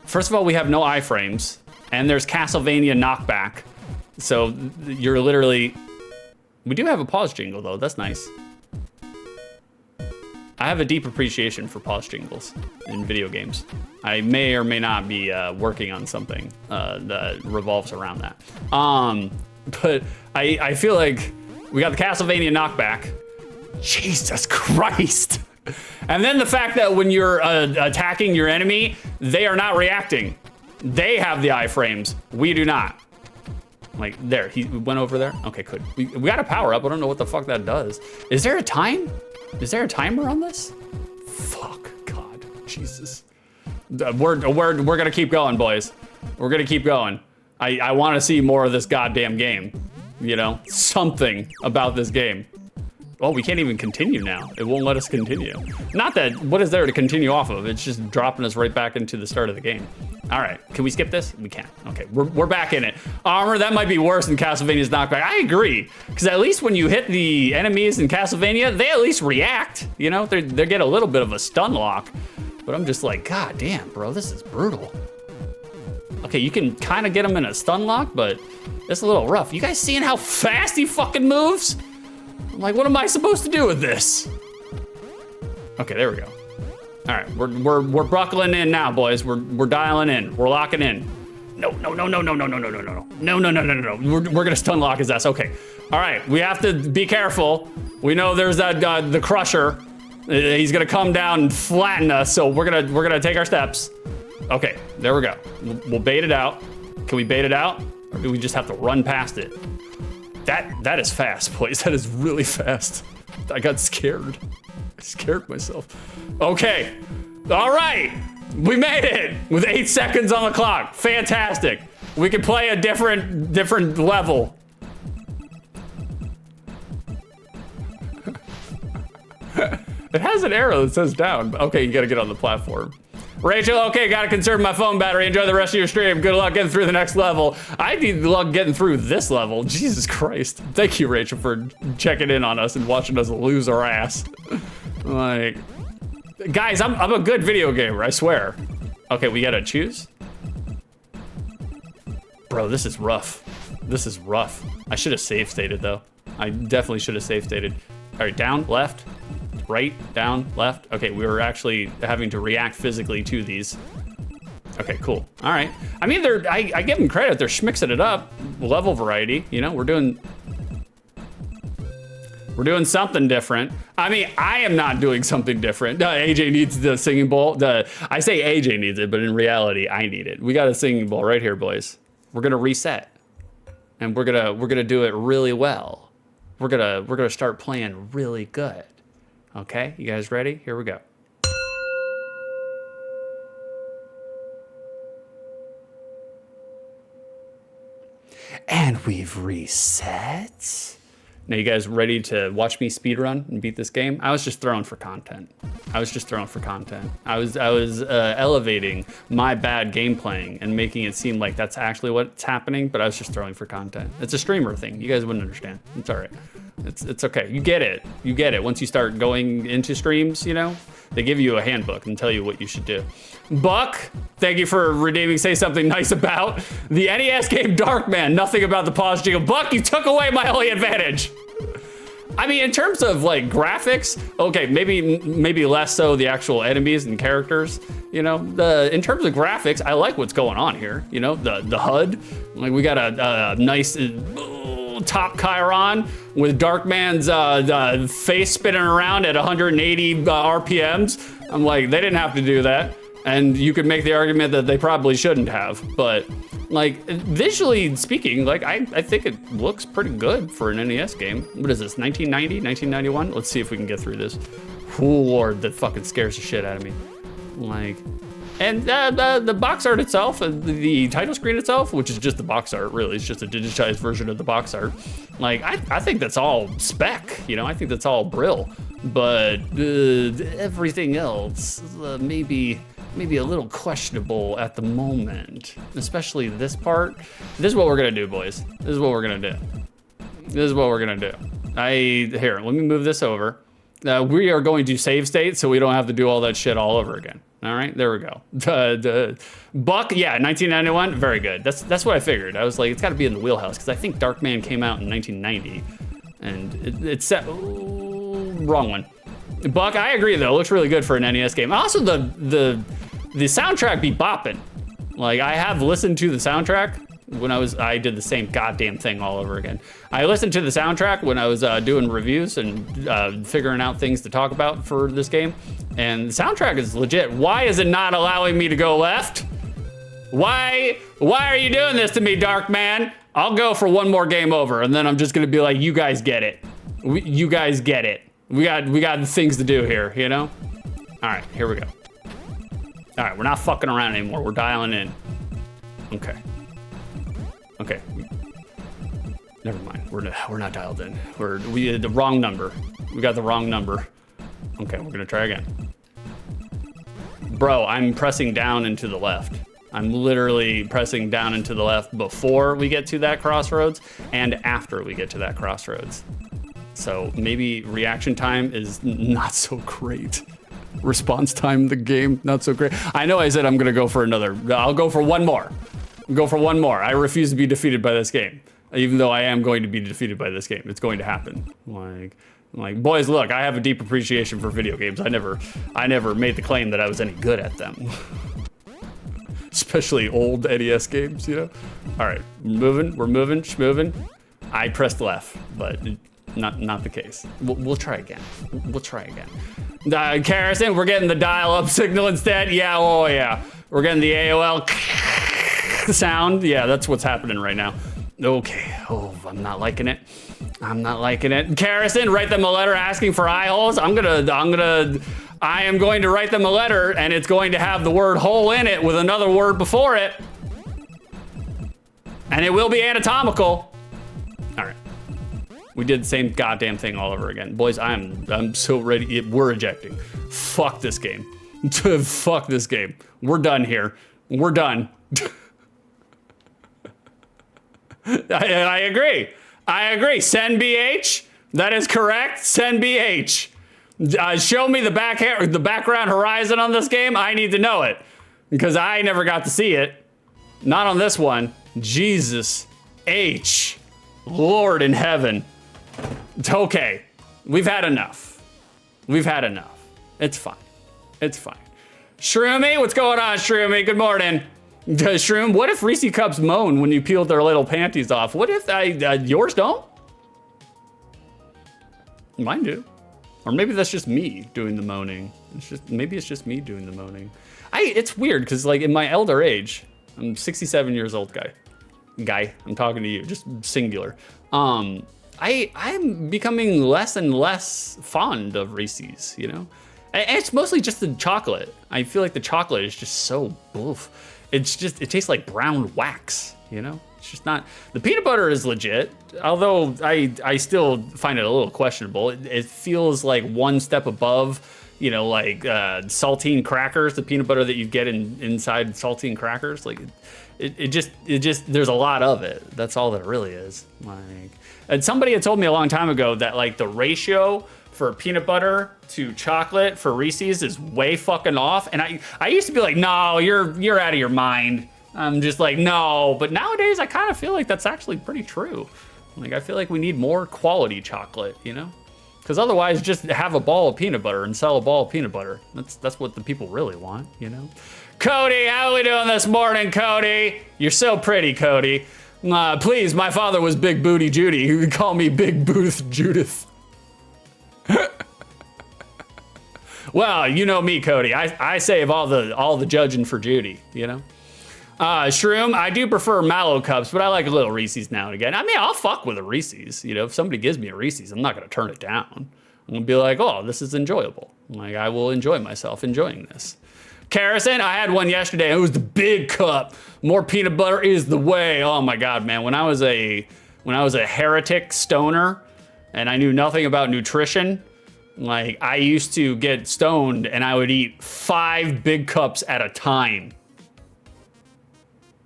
Speaker 1: First of all, we have no iframes and there's Castlevania knockback. So you're literally, we do have a pause jingle though. That's nice. I have a deep appreciation for pause jingles in video games. I may or may not be working on something that revolves around that. But I feel like we got the Castlevania knockback. Jesus Christ. And then the fact that when you're attacking your enemy, they are not reacting. They have the iframes. We do not. Like, there, he went over there. Okay, good. We got a power up. I don't know what the fuck that does. Is there a time? Is there a timer on this? Fuck, God, Jesus. We're gonna keep going, boys. We're gonna keep going. I want to see more of this goddamn game. You know, something about this game. Oh, we can't even continue now. It won't let us continue. Not that, what is there to continue off of? It's just dropping us right back into the start of the game. All right, can we skip this? We can. Okay, we're back in it. Armor, that might be worse than Castlevania's knockback. I agree, because at least when you hit the enemies in Castlevania, they at least react. You know, they get a little bit of a stun lock. But I'm just like, God damn, bro, this is brutal. Okay, you can kind of get him in a stun lock, but it's a little rough. You guys seeing how fast he fucking moves? I'm like, what am I supposed to do with this? Okay, there we go. All right, we're buckling in now, boys. We're dialing in. We're locking in. No. We're gonna stun lock his ass. Okay. All right, we have to be careful. We know there's that the crusher. He's gonna come down and flatten us. So we're gonna take our steps. Okay, there we go. We'll bait it out. Can we bait it out, or do we just have to run past it? That is fast, boys. That is really fast. I got scared. I scared myself. Okay. All right. We made it with 8 seconds on the clock. Fantastic. We can play a different level. It has an arrow that says down. Okay, you gotta get on the platform. Rachel, okay, gotta conserve my phone battery. Enjoy the rest of your stream. Good luck getting through the next level. I need luck getting through this level. Jesus Christ. Thank you, Rachel, for checking in on us and watching us lose our ass. Like, guys, I'm a good video gamer, I swear. Okay, we gotta choose. Bro, this is rough. This is rough. I should have save stated though. I definitely should have save stated. All right, down, left, right, down, left. Okay, we were actually having to react physically to these. Okay, cool. All right. I mean, I give them credit. They're schmixing it up. Level variety, you know, we're doing something different. I mean, I am not doing something different. AJ needs the singing bowl. I say AJ needs it, but in reality, I need it. We got a singing bowl right here, boys. We're gonna reset, and we're gonna do it really well. We're gonna start playing really good. Okay, you guys ready? Here we go. And we've reset. Now you guys ready to watch me speedrun and beat this game? I was just throwing for content. I was elevating my bad game playing and making it seem like that's actually what's happening, but I was just throwing for content. It's a streamer thing. You guys wouldn't understand. It's all right. It's okay. You get it. You get it. Once you start going into streams, you know, they give you a handbook and tell you what you should do. Buck, thank you for redeeming Say Something Nice About the NES game Darkman. Nothing about the pause jingle. Buck, you took away my only advantage. I mean, in terms of like graphics, okay, maybe less so the actual enemies and characters. You know, in terms of graphics, I like what's going on here. You know, the HUD, like we got a nice top Chiron with Darkman's face spinning around at 180 RPMs. I'm like, they didn't have to do that. And you could make the argument that they probably shouldn't have, but like visually speaking, like I think it looks pretty good for an NES game. What is this, 1990, 1991? Let's see if we can get through this. Oh Lord, that fucking scares the shit out of me. Like, and the box art itself, the title screen itself, which is just the box art, really, it's just a digitized version of the box art. Like, I think that's all spec, you know, I think that's all Brill, but everything else, maybe maybe a little questionable at the moment, especially this part. This is what we're gonna do, boys. This is what we're gonna do. This is what we're gonna do. Here, let me move this over. We are going to save state so we don't have to do all that shit all over again. All right, there we go. Buck, yeah, 1991, very good. That's what I figured. I was like, it's got to be in the wheelhouse because I think Darkman came out in 1990, and it's set. Wrong one. Buck, I agree though. It looks really good for an NES game. Also, the soundtrack be bopping. Like I have listened to the soundtrack when I did the same goddamn thing all over again. I listened to the soundtrack when I was doing reviews and figuring out things to talk about for this game, and the soundtrack is legit. Why is it not allowing me to go left? Why are you doing this to me, Darkman? I'll go for one more game over, and then I'm just gonna be like, you guys get it. You guys get it. We got things to do here, you know? All right, here we go. All right, we're not fucking around anymore. We're dialing in. Okay. Okay. Never mind. We're not dialed in. We had the wrong number. We got the wrong number. Okay, we're gonna try again. Bro, I'm pressing down and to the left. I'm literally pressing down and to the left before we get to that crossroads and after we get to that crossroads. So maybe reaction time is not so great. Response time, the game, not so great. I know I said I'm gonna go for another. I'll go for one more. Go for one more. I refuse to be defeated by this game. Even though I am going to be defeated by this game. It's going to happen. Like boys, look, I have a deep appreciation for video games. I never made the claim that I was any good at them. Especially old NES games, you know? All right, we're moving, schmoving. I pressed left, but not the case. We'll try again. We'll try again. Carrison, we're getting the dial-up signal instead. Yeah, oh yeah. We're getting the AOL sound. Yeah, that's what's happening right now. Okay, oh, I'm not liking it. I'm not liking it. Carrison, write them a letter asking for eye holes. I am going to write them a letter, and it's going to have the word hole in it with another word before it. And it will be anatomical. All right. We did the same goddamn thing all over again. Boys, I'm so ready. We're ejecting. Fuck this game. Fuck this game. We're done here. We're done. I agree. I agree. Send BH. That is correct. Send BH. Show me the background horizon on this game. I need to know it because I never got to see it. Not on this one. Jesus H. Lord in heaven. It's okay. We've had enough. We've had enough. It's fine. It's fine. Shroomy, what's going on, Shroomy? Good morning. Shroom, what if Reese Cups moan when you peel their little panties off? What if yours don't? Mine do. Or maybe that's just me doing the moaning. Maybe it's just me doing the moaning. It's weird because like in my elder age, I'm 67 years old guy. I'm talking to you, just singular. I'm becoming less and less fond of Reese's, you know? And it's mostly just the chocolate. I feel like the chocolate is just so oof. It tastes like brown wax, you know? It's just not, the peanut butter is legit, although I still find it a little questionable. It feels like one step above, you know, like saltine crackers, the peanut butter that you get inside saltine crackers. Like it just, there's a lot of it. That's all that it really is. Like, and somebody had told me a long time ago that like the ratio for peanut butter to chocolate for Reese's is way fucking off. And I used to be like, no, you're out of your mind. I'm just like, no. But nowadays I kind of feel like that's actually pretty true. Like I feel like we need more quality chocolate, you know? Because otherwise just have a ball of peanut butter and sell a ball of peanut butter. That's what the people really want, you know? Cody, how are we doing this morning, Cody? You're so pretty, Cody. Please, my father was Big Booty Judy. You could call me Big Booth Judith. Well, you know me, Cody. I save all the judging for Judy, you know? Shroom, I do prefer Mallow Cups, but I like a little Reese's now and again. I mean, I'll fuck with a Reese's. You know, if somebody gives me a Reese's, I'm not gonna turn it down. I'm gonna be like, oh, this is enjoyable. Like, I will enjoy myself enjoying this. Carrison, I had one yesterday. It was the big cup. More peanut butter is the way. Oh my God, man. When I was a heretic stoner and I knew nothing about nutrition, Like, I used to get stoned and I would eat 5 big cups at a time.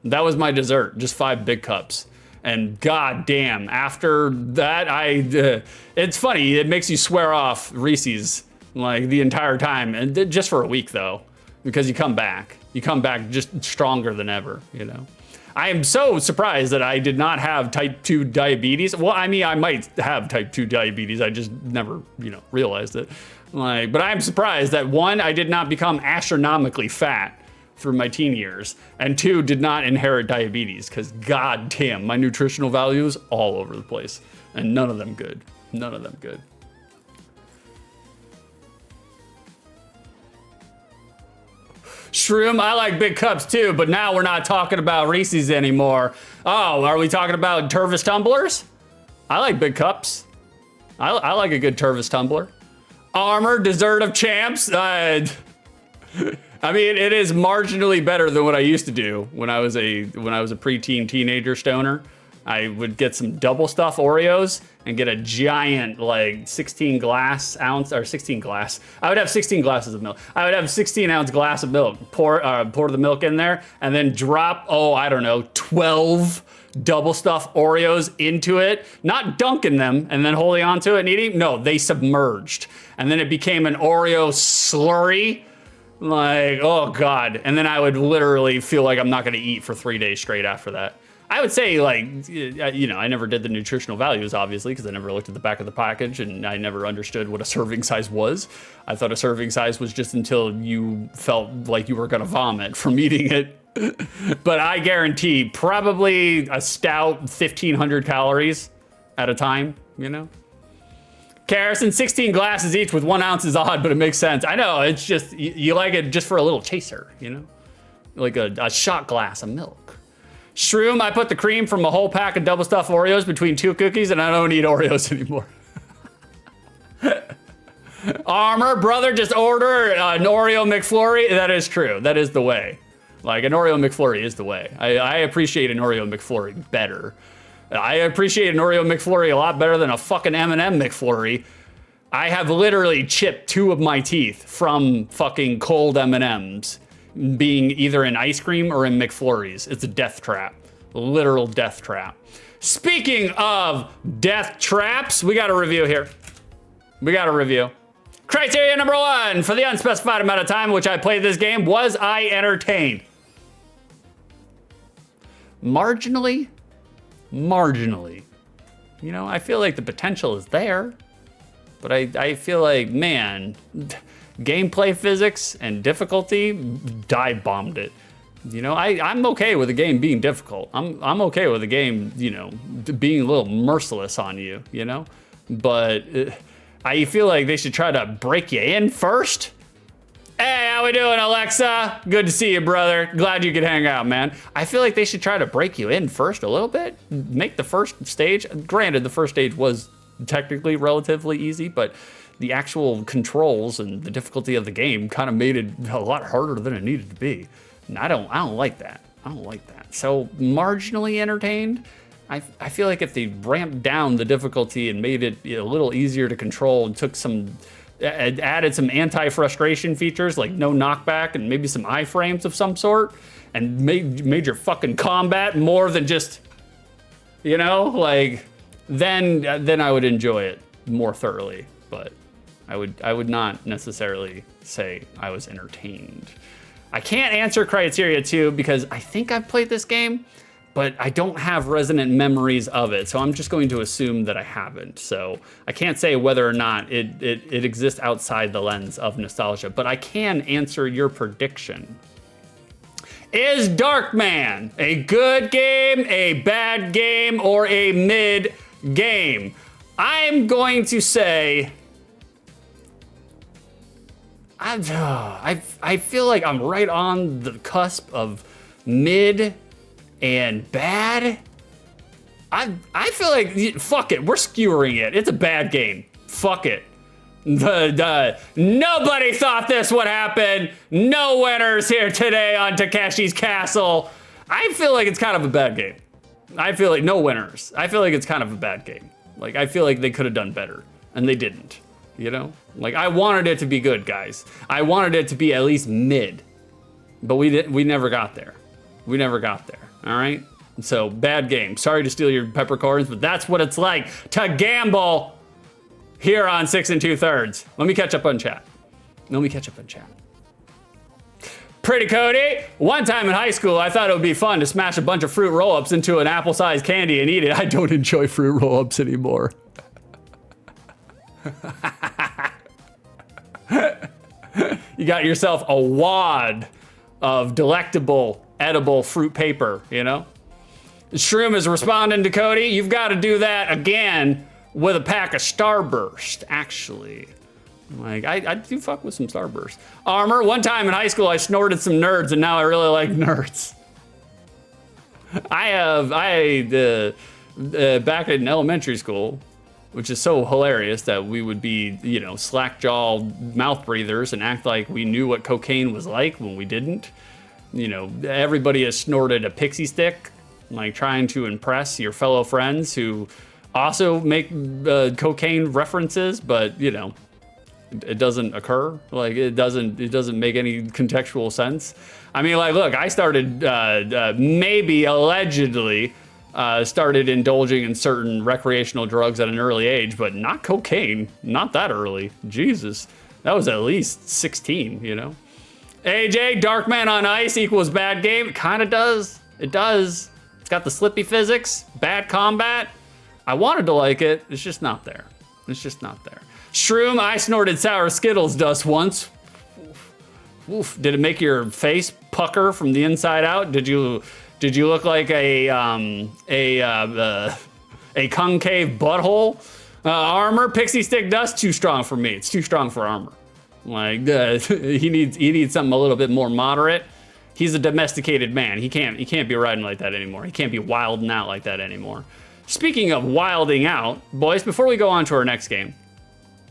Speaker 1: That was my dessert, just 5 big cups. And god damn, after that, it's funny, it makes you swear off Reese's like the entire time, and just for a week though, because you come back just stronger than ever, you know? I am so surprised that I did not have type 2 diabetes. Well, I mean, I might have type 2 diabetes, I just never, realized it. Like, but I'm surprised that 1, I did not become astronomically fat through my teen years, and 2, did not inherit diabetes, because god damn, my nutritional values all over the place, and none of them good. None of them good. Shroom, I like big cups too, but now we're not talking about Reese's anymore. Oh, are we talking about Tervis tumblers? I like big cups. I like a good Tervis tumbler. Armor, dessert of champs. I mean, it is marginally better than what I used to do when I was a preteen teenager stoner. I would get some double stuff Oreos and get a giant like 16 ounce. I would have 16 glasses of milk. I would have 16 ounce glass of milk. Pour the milk in there and then drop, 12 double stuff Oreos into it, not dunking them and then holding onto it and eating. No, they submerged. And then it became an Oreo slurry. Like, oh God. And then I would literally feel like I'm not gonna eat for 3 days straight after that. I would say, like, I never did the nutritional values, obviously, because I never looked at the back of the package and I never understood what a serving size was. I thought a serving size was just until you felt like you were gonna vomit from eating it. But I guarantee probably a stout 1,500 calories at a time, Carrison, 16 glasses each with 1 ounce is odd, but it makes sense. I know, it's just, you like it just for a little chaser, Like a shot glass of milk. Shroom, I put the cream from a whole pack of double stuffed Oreos between 2 cookies and I don't eat Oreos anymore. Armor, brother, just order an Oreo McFlurry. That is true, that is the way. Like, an Oreo McFlurry is the way. I appreciate an Oreo McFlurry better. I appreciate an Oreo McFlurry a lot better than a fucking M&M McFlurry. I have literally chipped 2 of my teeth from fucking cold M&Ms being either in ice cream or in McFlurries. It's a death trap, a literal death trap. Speaking of death traps, we got a review here. Criteria number 1, for the unspecified amount of time in which I played this game, was I entertained? Marginally. I feel like the potential is there, but I feel like, man, gameplay physics and difficulty dive bombed it. I'm okay with a game being difficult. I'm okay with a game, being a little merciless on you, But I feel like they should try to break you in first. Hey, how we doing, Alexa? Good to see you, brother. Glad you could hang out, man. I feel like they should try to break you in first a little bit. Make the first stage. Granted, the first stage was technically relatively easy, but the actual controls and the difficulty of the game kind of made it a lot harder than it needed to be. And I don't like that. So marginally entertained. I feel like if they ramped down the difficulty and made it a little easier to control and added some anti-frustration features like no knockback and maybe some iframes of some sort and made your fucking combat more than just, then I would enjoy it more thoroughly. But I would not necessarily say I was entertained. I can't answer criteria 2 because I think I've played this game, but I don't have resonant memories of it. So I'm just going to assume that I haven't. So I can't say whether or not it exists outside the lens of nostalgia, but I can answer your prediction. Is Darkman a good game, a bad game, or a mid game? I'm going to say, I feel like I'm right on the cusp of mid and bad. I feel like, fuck it, we're skewering it. It's a bad game. Fuck it. Nobody thought this would happen. No winners here today on Takeshi's Castle. I feel like it's kind of a bad game. I feel like no winners. I feel like it's kind of a bad game. Like, I feel like they could have done better, and they didn't. you know? Like, I wanted it to be good, guys. I wanted it to be at least mid, but we never got there. We never got there, all right? So, bad game. Sorry to steal your peppercorns, but that's what it's like to gamble here on 6 2/3. Let me catch up on chat. Pretty Cody, one time in high school, I thought it would be fun to smash a bunch of fruit roll-ups into an apple-sized candy and eat it. I don't enjoy fruit roll-ups anymore. You got yourself a wad of delectable, edible fruit paper, you know? Shroom is responding to Cody. You've got to do that again with a pack of Starburst, actually. Like, I do fuck with some Starburst. Armor, one time in high school, I snorted some nerds, and now I really like nerds. Back in elementary school, which is so hilarious that we would be, you know, slack-jawed mouth breathers and act like we knew what cocaine was like when we didn't. You know, everybody has snorted a pixie stick, like trying to impress your fellow friends who also make cocaine references, but, you know, it doesn't occur. Like, it doesn't make any contextual sense. I mean, like, look, I started maybe allegedly started indulging in certain recreational drugs at an early age, but not cocaine, not that early. Jesus, that was at least 16, you know? AJ, Darkman on ice equals bad game. It kind of does. It does. It's got the slippy physics, bad combat. I wanted to like it. It's just not there. It's just not there. Shroom, I snorted sour Skittles dust once. Oof. Did it make your face pucker from the inside out? Did you look like a concave butthole? Armor, pixie stick dust, too strong for me. It's too strong for Armor. Like, he needs something a little bit more moderate. He's a domesticated man. He can't be riding like that anymore. He can't be wilding out like that anymore. Speaking of wilding out, boys, before we go on to our next game,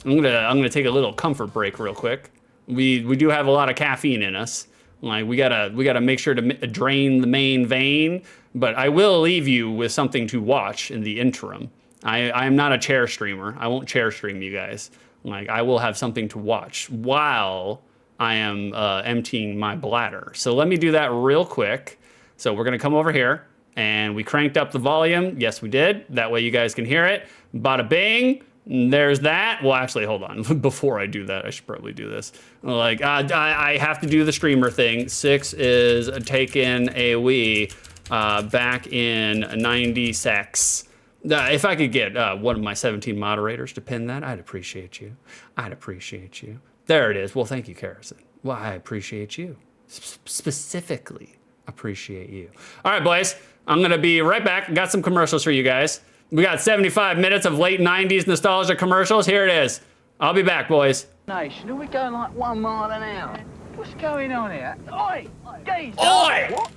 Speaker 1: I'm gonna take a little comfort break real quick. We do have a lot of caffeine in us. Like, we gotta make sure to drain the main vein, but I will leave you with something to watch in the interim. I am not a chair streamer. I won't chair stream you guys. Like, I will have something to watch while I am emptying my bladder. So let me do that real quick. So we're gonna come over here, and we cranked up the volume. Yes, we did. That way you guys can hear it. Bada bing. There's that. Well, actually, hold on. Before I do that, I should probably do this. Like, I have to do the streamer thing. 6 is taking a wee back in 96. If I could get one of my 17 moderators to pin that, I'd appreciate you. I'd appreciate you. There it is. Well, thank you, Karrison. Well, I appreciate you. Specifically appreciate you. All right, boys. I'm going to be right back. Got some commercials for you guys. We got 75 minutes of late 90s nostalgia commercials. Here it is. I'll be back, boys.
Speaker 3: Nation, are we going like 1 mile an hour? What's going on here? Oi! Geez!
Speaker 1: Oi!
Speaker 3: What?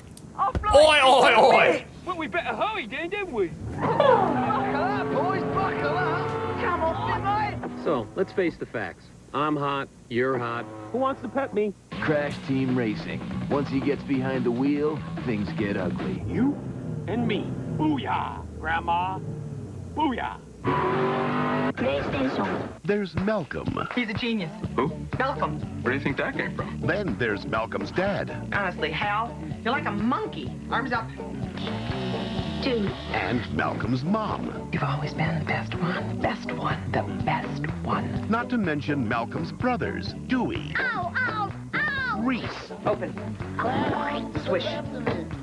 Speaker 1: Oi!
Speaker 3: Well, we better hurry then, didn't we? Buckle up, boys, buckle up! Come on, mate!
Speaker 4: So, let's face the facts. I'm hot, you're hot. Who wants to pet me?
Speaker 5: Crash Team Racing. Once he gets behind the wheel, things get ugly.
Speaker 4: You and me.
Speaker 3: Booyah, Grandma! Booyah!
Speaker 6: PlayStation.
Speaker 2: There's Malcolm.
Speaker 6: He's a genius.
Speaker 2: Who?
Speaker 6: Malcolm.
Speaker 2: Where do you think that came from? Then there's Malcolm's dad.
Speaker 6: Honestly, Hal, you're like a monkey. Arms up. Dude.
Speaker 2: And Malcolm's mom.
Speaker 6: You've always been the best one. Best one. The best one.
Speaker 2: Not to mention Malcolm's brothers, Dewey,
Speaker 6: Ow, ow, ow!
Speaker 2: Reese,
Speaker 6: Open. Swish.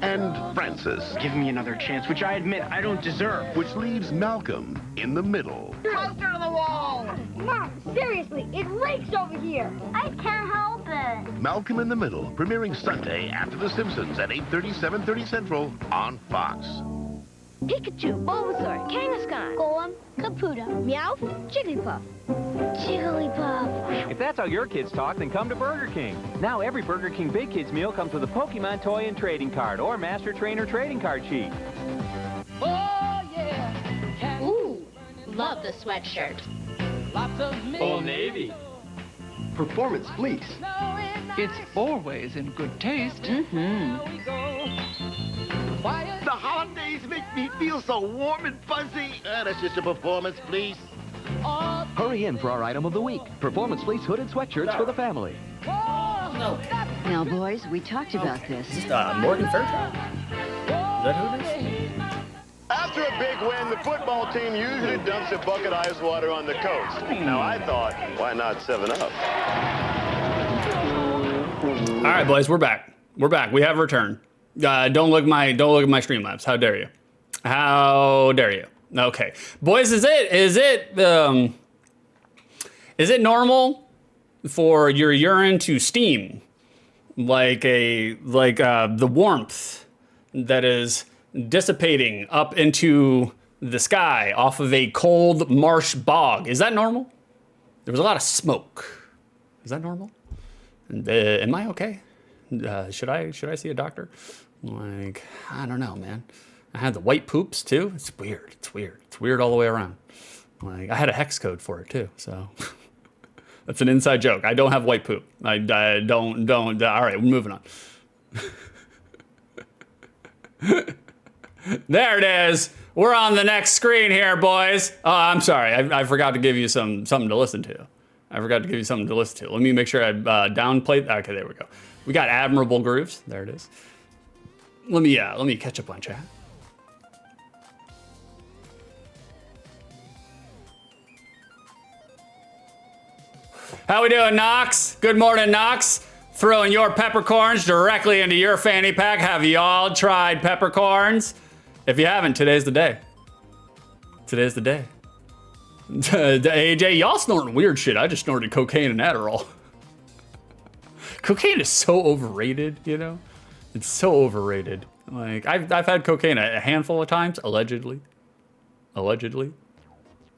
Speaker 2: and Francis,
Speaker 7: Give me another chance, which I admit I don't deserve.
Speaker 2: which leaves Malcolm in the middle.
Speaker 6: Closer to the wall!
Speaker 8: Mom, seriously, it reeks over here. I can't help it.
Speaker 2: Malcolm in the Middle, premiering Sunday after The Simpsons at 8:30, 7:30 Central on Fox.
Speaker 8: Pikachu, Bulbasaur, Kangaskhan, Golem, Caputo, Meowth, Jigglypuff. Jigglypuff.
Speaker 7: If that's how your kids talk, then come to Burger King. Now every Burger King Big Kids meal comes with a Pokemon toy and trading card or Master Trainer trading card sheet.
Speaker 8: Ooh, love the sweatshirt.
Speaker 7: Old Navy.
Speaker 5: Performance fleece.
Speaker 3: It's always in good taste.
Speaker 5: The holidays make me feel so warm and fuzzy.
Speaker 9: That's just a performance, please.
Speaker 5: Hurry in for our item of the week. Performance fleece hooded sweatshirts for the family.
Speaker 9: Now, boys, we talked about this.
Speaker 1: Morgan Fairchild? Is that who it is?
Speaker 10: After a big win, the football team usually dumps a bucket of ice water on the coach. Now I thought, why not 7-Up?
Speaker 1: All right, boys, we're back. We're back. We have returned. Don't look at my Streamlabs. How dare you? How dare you? Okay, boys, is it normal for your urine to steam like the warmth that is dissipating up into the sky off of a cold marsh bog? Is that normal? There was a lot of smoke. Is that normal? Am I okay? Should I see a doctor? Like, I don't know, man. I had the white poops too. It's weird. It's weird all the way around. Like, I had a hex code for it too. So that's an inside joke. I don't have white poop. I don't. All right, we're moving on. There it is. We're on the next screen here, boys. Oh, I'm sorry. I forgot to give you something to listen to. Let me make sure I downplay. Okay, there we go. We got admirable grooves. There it is. Let me catch up on chat. How we doing, Knox? Good morning, Knox. Throwing your peppercorns directly into your fanny pack. Have you all tried peppercorns? If you haven't, today's the day. Today's the day. AJ, y'all snorting weird shit. I just snorted cocaine and Adderall. Cocaine is so overrated, you know? It's so overrated. Like, I've had cocaine a handful of times, allegedly.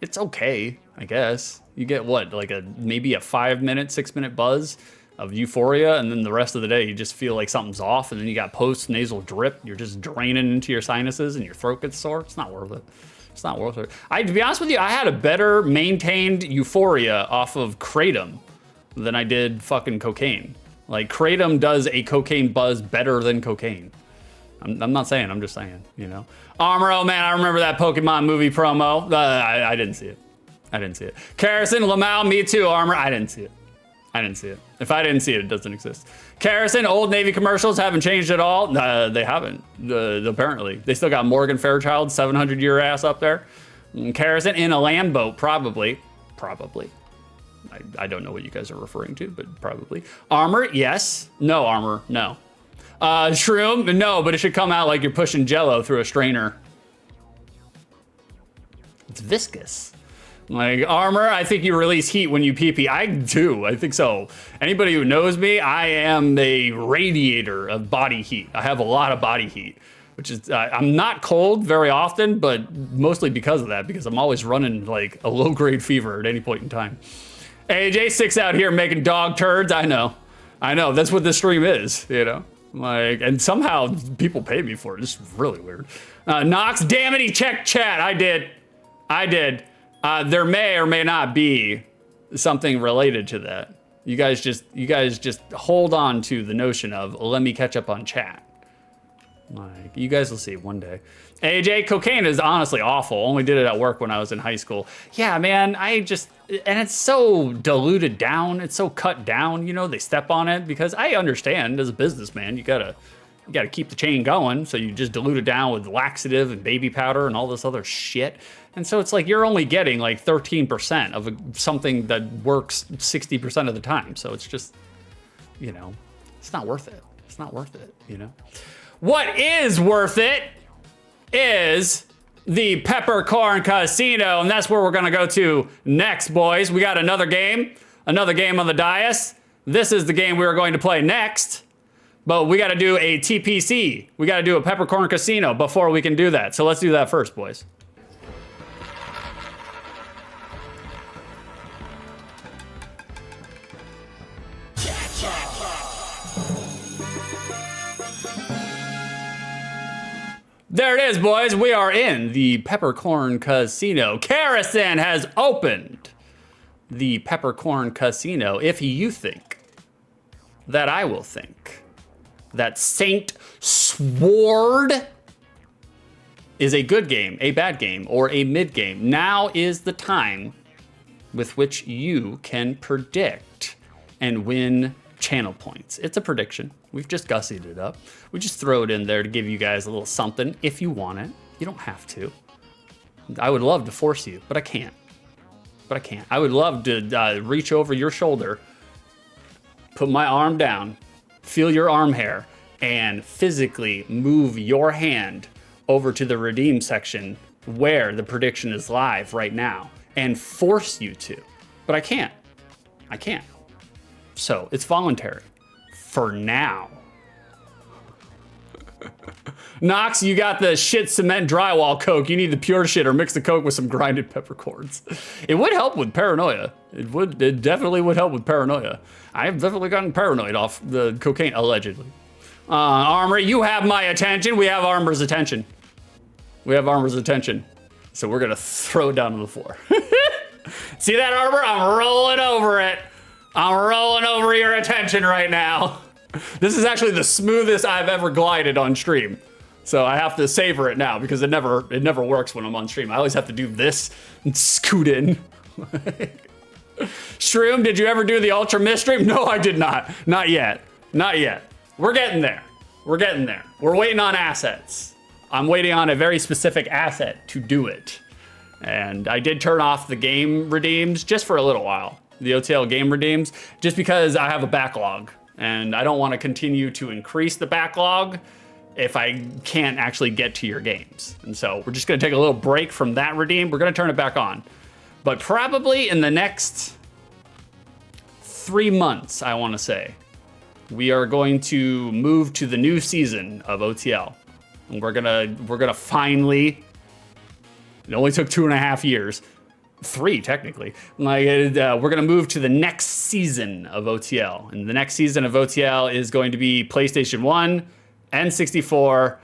Speaker 1: It's okay, I guess. You get what, like maybe a 5-minute, 6-minute buzz of euphoria, and then the rest of the day you just feel like something's off, and then you got post-nasal drip. You're just draining into your sinuses, and your throat gets sore. It's not worth it. It's not worth it. To be honest with you, I had a better maintained euphoria off of Kratom than I did fucking cocaine. Like, Kratom does a cocaine buzz better than cocaine. I'm not saying, I'm just saying, you know. Armor, oh man, I remember that Pokemon movie promo. I didn't see it. Carrison, Lamau, me too, Armor. I didn't see it. If I didn't see it, it doesn't exist. Carrison, Old Navy commercials haven't changed at all. They haven't, apparently. They still got Morgan Fairchild, 700-year ass up there. Carrison, in a land boat, probably. I don't know what you guys are referring to, but probably. Armor, yes. No, Armor, no. Shroom, no, but it should come out like you're pushing Jell-O through a strainer. It's viscous. Like, Armor, I think you release heat when you pee-pee. I do, I think so. Anybody who knows me, I am a radiator of body heat. I have a lot of body heat, which is, I'm not cold very often, but mostly because of that, because I'm always running like a low-grade fever at any point in time. AJ6 out here making dog turds. I know, that's what this stream is, you know? Like, and somehow people pay me for it. It's really weird. Knox, damn it, he checked chat. I did. There may or may not be something related to that. You guys just hold on to the notion of, let me catch up on chat. Like, you guys will see one day. AJ, cocaine is honestly awful. Only did it at work when I was in high school. Yeah, man, and it's so diluted down. It's so cut down, you know, they step on it, because I understand as a businessman, you gotta keep the chain going. So you just dilute it down with laxative and baby powder and all this other shit. And so it's like, you're only getting like 13% of something that works 60% of the time. So it's just, you know, it's not worth it. It's not worth it, you know? What is worth it is the Peppercorn Casino, and that's where we're gonna go to next, boys. We got another game on the dais. This is the game we are going to play next, but we gotta do a TPC. We gotta do a Peppercorn Casino before we can do that. So let's do that first, boys. There it is, boys. We are in the Peppercorn Casino. Carrison has opened the Peppercorn Casino. If you think that I will think that Saint Sword is a good game, a bad game, or a mid game, now is the time with which you can predict and win channel points. It's a prediction. We've just gussied it up. We just throw it in there to give you guys a little something if you want it. You don't have to. I would love to force you, but I can't. I would love to reach over your shoulder, put my arm down, feel your arm hair, and physically move your hand over to the redeem section where the prediction is live right now and force you to. But I can't. So it's voluntary for now. Knox, you got the shit cement drywall Coke. You need the pure shit or mix the Coke with some grinded peppercorns. It would help with paranoia. It definitely would help with paranoia. I have definitely gotten paranoid off the cocaine, allegedly. Armor, you have my attention. We have Armor's attention. So we're gonna throw it down to the floor. See that, Armor? I'm rolling over it. I'm rolling over your attention right now. This is actually the smoothest I've ever glided on stream. So I have to savor it now because it never works when I'm on stream. I always have to do this and scoot in. Shroom, did you ever do the Ultra Mist stream? No, I did not. Not yet. We're getting there. We're waiting on assets. I'm waiting on a very specific asset to do it. And I did turn off the game redeems just for a little while. The OTL game redeems, just because I have a backlog. And I don't want to continue to increase the backlog if I can't actually get to your games. And so we're just going to take a little break from that redeem. We're going to turn it back on. But probably in the next 3 months, I want to say, we are going to move to the new season of OTL. And we're gonna finally, it only took 2.5 years, 3 technically. We're gonna move to the next season of OTL. And the next season of OTL is going to be PlayStation 1, N64,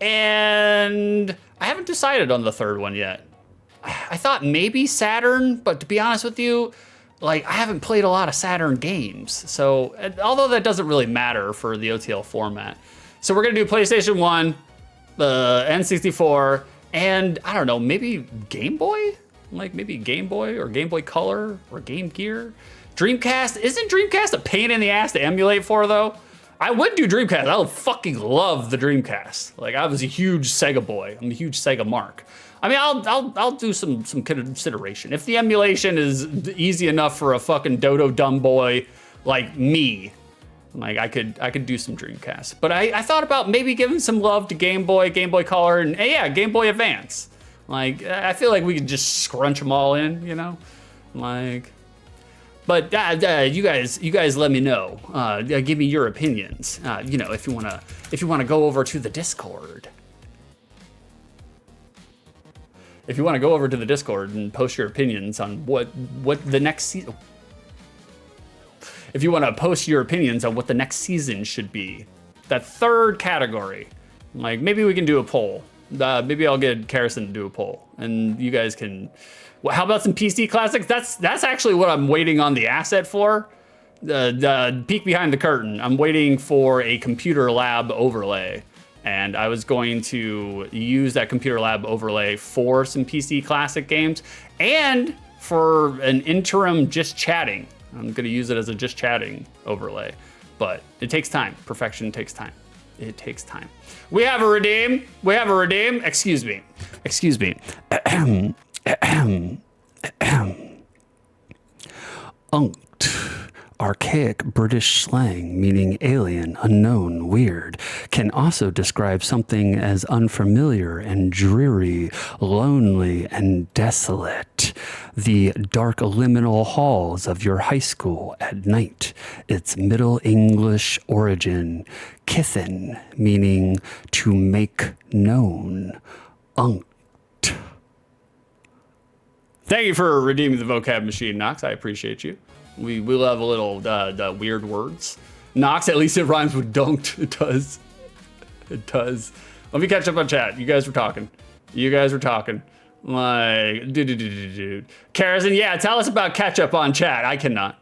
Speaker 1: and I haven't decided on the third one yet. I thought maybe Saturn, but to be honest with you, I haven't played a lot of Saturn games. So, although that doesn't really matter for the OTL format. So we're gonna do PlayStation 1, the N64, and I don't know, maybe Game Boy? Maybe Game Boy or Game Boy Color or Game Gear? Dreamcast? Isn't Dreamcast a pain in the ass to emulate for though? I would do Dreamcast. I would fucking love the Dreamcast. I was a huge Sega boy. I'm a huge Sega mark. I mean, I'll do some consideration. If the emulation is easy enough for a fucking dodo dumb boy like me, I could do some Dreamcast. But I thought about maybe giving some love to Game Boy Color, and yeah, Game Boy Advance. I feel like we could just scrunch them all in, you know? But you guys let me know. Give me your opinions. If you wanna go over to the Discord. If you want to go over to the Discord and post your opinions on what the next season, if you want to post your opinions on what the next season should be, that third category, maybe we can do a poll. Maybe I'll get Karrison to do a poll, and you guys can. Well, how about some PC classics? That's actually what I'm waiting on the asset for. The peek behind the curtain. I'm waiting for a computer lab overlay. And I was going to use that computer lab overlay for some PC classic games and for an interim just chatting. I'm gonna use it as a just chatting overlay, but it takes time. Perfection takes time. It takes time. We have a redeem. Excuse me. Unct. Archaic British slang meaning alien, unknown, weird, can also describe something as unfamiliar and dreary, lonely and desolate. The dark liminal halls of your high school at night. Its Middle English origin, kithen, meaning to make known. Unct. Thank you for redeeming the vocab machine, Knox. I appreciate you. We love a little weird words. Knox, at least it rhymes with dunked. It does. It does. Let me catch up on chat. You guys were talking. Dude. Karrison, yeah, tell us about catch up on chat. I cannot.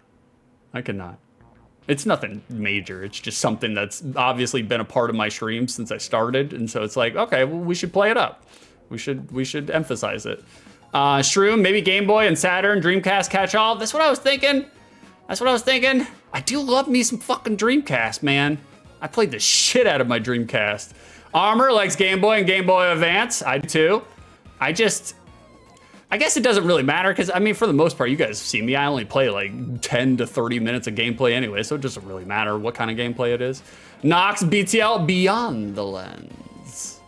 Speaker 1: It's nothing major. It's just something that's obviously been a part of my stream since I started. And so it's okay, well, we should play it up. We should emphasize it. Shroom, maybe Game Boy and Saturn, Dreamcast catch-all. That's what I was thinking. I do love me some fucking Dreamcast, man. I played the shit out of my Dreamcast. Armor likes Game Boy and Game Boy Advance. I do too. I guess it doesn't really matter because, I mean, for the most part, you guys see me. I only play like 10 to 30 minutes of gameplay anyway, so it doesn't really matter what kind of gameplay it is. Nox, BTL, Beyond the Lens.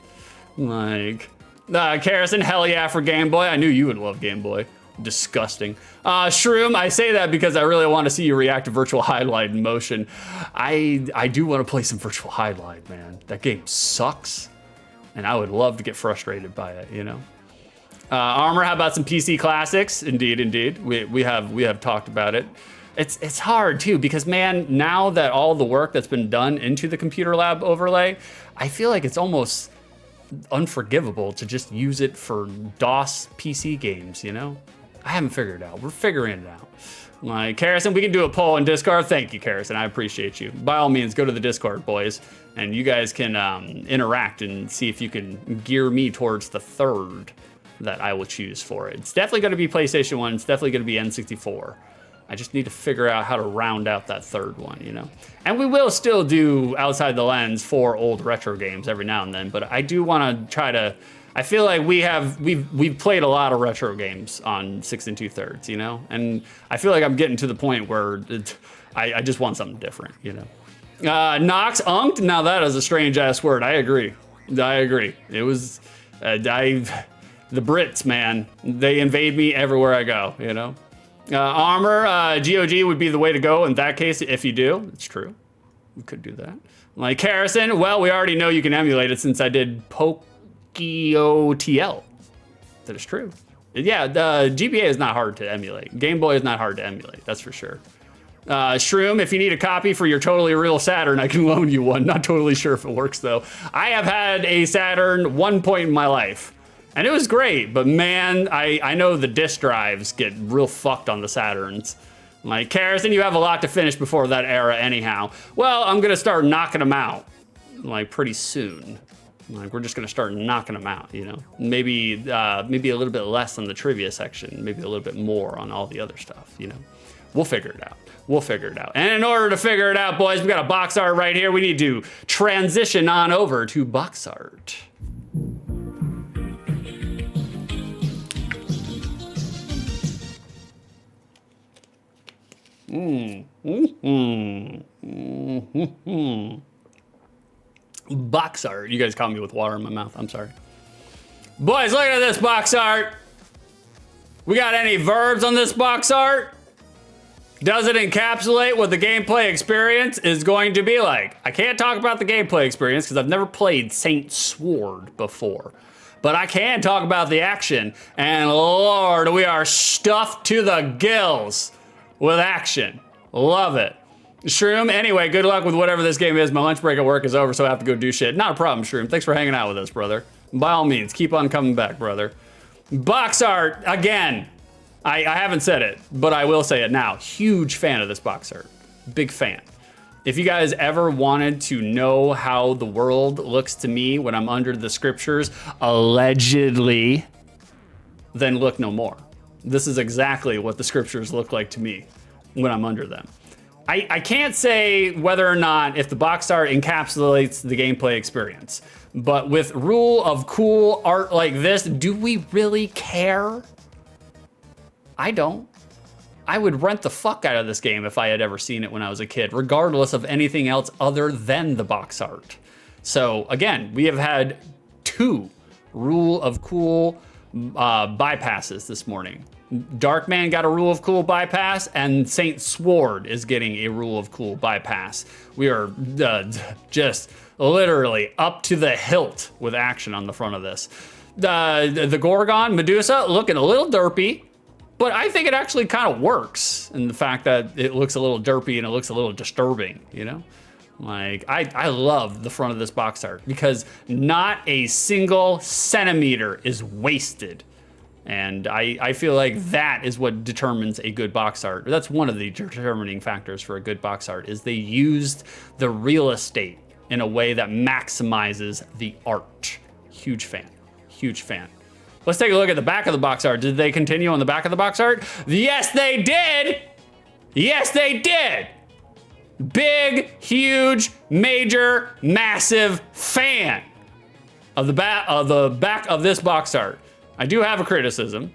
Speaker 1: Like, Karrison, hell yeah for Game Boy. I knew you would love Game Boy. Disgusting. Shroom, I say that because I really want to see you react to Virtual Highlight in motion. I do want to play some Virtual Highlight, man. That game sucks, and I would love to get frustrated by it, you know? Armor, how about some PC classics? Indeed. We have talked about it. It's hard too because, man, now that all the work that's been done into the computer lab overlay, I feel like it's almost unforgivable to just use it for DOS PC games, you know? I haven't figured it out. We're figuring it out. Like, Karrison, we can do a poll in Discord. Thank you, Karrison. I appreciate you. By all means, go to the Discord, boys, and you guys can interact and see if you can gear me towards the third that I will choose for it. It's definitely going to be PlayStation 1. It's definitely going to be N64. I just need to figure out how to round out that third one, you know? And we will still do Outside the Lens for old retro games every now and then, but I do want to try to, I feel like we've played a lot of retro games on 6 2/3, you know? And I feel like I'm getting to the point where I just want something different, you know? Nox, unked? Now that is a strange ass word. I agree. It was, the Brits, man, they invade me everywhere I go, you know? Armor, GOG would be the way to go in that case if you do. It's true. We could do that. Like Karrison, well, we already know you can emulate it since I did PokeOTL. That is true. Yeah, the GBA is not hard to emulate. Game Boy is not hard to emulate, that's for sure. Shroom, if you need a copy for your totally real Saturn, I can loan you one. Not totally sure if it works though. I have had a Saturn one point in my life. And it was great, but man, I know the disk drives get real fucked on the Saturns. Like, Karrison, you have a lot to finish before that era anyhow. Well, I'm gonna start knocking them out, like, pretty soon. Like, we're just gonna start knocking them out, you know? Maybe a little bit less on the trivia section, maybe a little bit more on all the other stuff, you know? We'll figure it out. And in order to figure it out, boys, we got a box art right here. We need to transition on over to box art. Box art. You guys caught me with water in my mouth. I'm sorry. Boys, look at this box art. We got any verbs on this box art? Does it encapsulate what the gameplay experience is going to be like? I can't talk about the gameplay experience because I've never played Saint Sword before. But I can talk about the action. And Lord, we are stuffed to the gills with action. Love it. Shroom, anyway, good luck with whatever this game is. My lunch break at work is over, so I have to go do shit. Not a problem, Shroom. Thanks for hanging out with us, brother. By all means, keep on coming back, brother. Box art, again. I haven't said it, but I will say it now. Huge fan of this box art. Big fan. If you guys ever wanted to know how the world looks to me when I'm under the scriptures, allegedly, then look no more. This is exactly what the scriptures look like to me when I'm under them. I can't say whether or not if the box art encapsulates the gameplay experience, but with rule of cool art like this, do we really care? I don't. I would rent the fuck out of this game if I had ever seen it when I was a kid, regardless of anything else other than the box art. So again, we have had 2 rule of cool bypasses this morning. Darkman got a rule of cool bypass, and Saint Sword is getting a rule of cool bypass. We are just literally up to the hilt with action on the front of this. The Gorgon, Medusa, looking a little derpy, but I think it actually kind of works in the fact that it looks a little derpy and it looks a little disturbing, you know? Like, I love the front of this box art because not a single centimeter is wasted. And I feel like that is what determines a good box art. That's one of the determining factors for a good box art, is they used the real estate in a way that maximizes the art. Huge fan, huge fan. Let's take a look at the back of the box art. Did they continue on the back of the box art? Yes, they did. Yes, they did. Big, huge, major, massive fan of the back of this box art. I do have a criticism.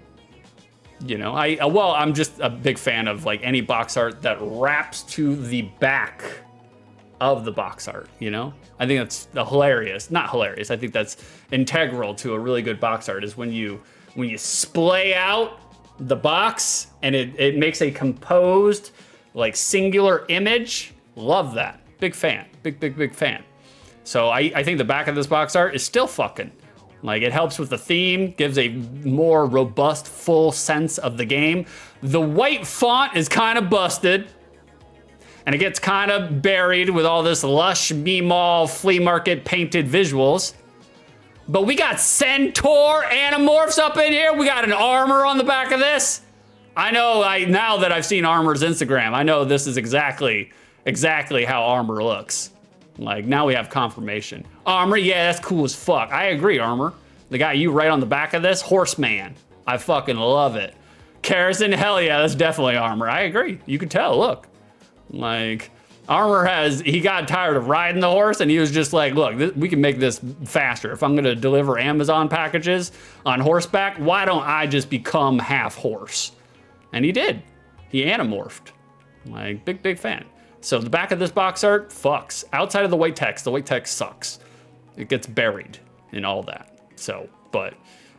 Speaker 1: You know, I'm just a big fan of like any box art that wraps to the back of the box art, you know? I think that's hilarious. Not hilarious. I think that's integral to a really good box art is when you splay out the box and it makes a composed, like singular image. Love that. Big fan. Big fan. So I think the back of this box art is still fucking. Like, it helps with the theme, gives a more robust, full sense of the game. The white font is kind of busted, and it gets kind of buried with all this lush B-Mall flea market painted visuals. But we got Centaur Animorphs up in here. We got an armor on the back of this. I know, now that I've seen Armor's Instagram, I know this is exactly how Armor looks. Like, now we have confirmation. Armor, yeah, that's cool as fuck. I agree, Armor. They got you right on the back of this. Horseman. I fucking love it. Kerosene, hell yeah, that's definitely Armor. I agree. You can tell, look. Like, Armor he got tired of riding the horse, and he was just like, look, we can make this faster. If I'm gonna deliver Amazon packages on horseback, why don't I just become half horse? And he did. He animorphed. Like, big fan. So the back of this box art fucks. Outside of the white text sucks. It gets buried in all that. So, but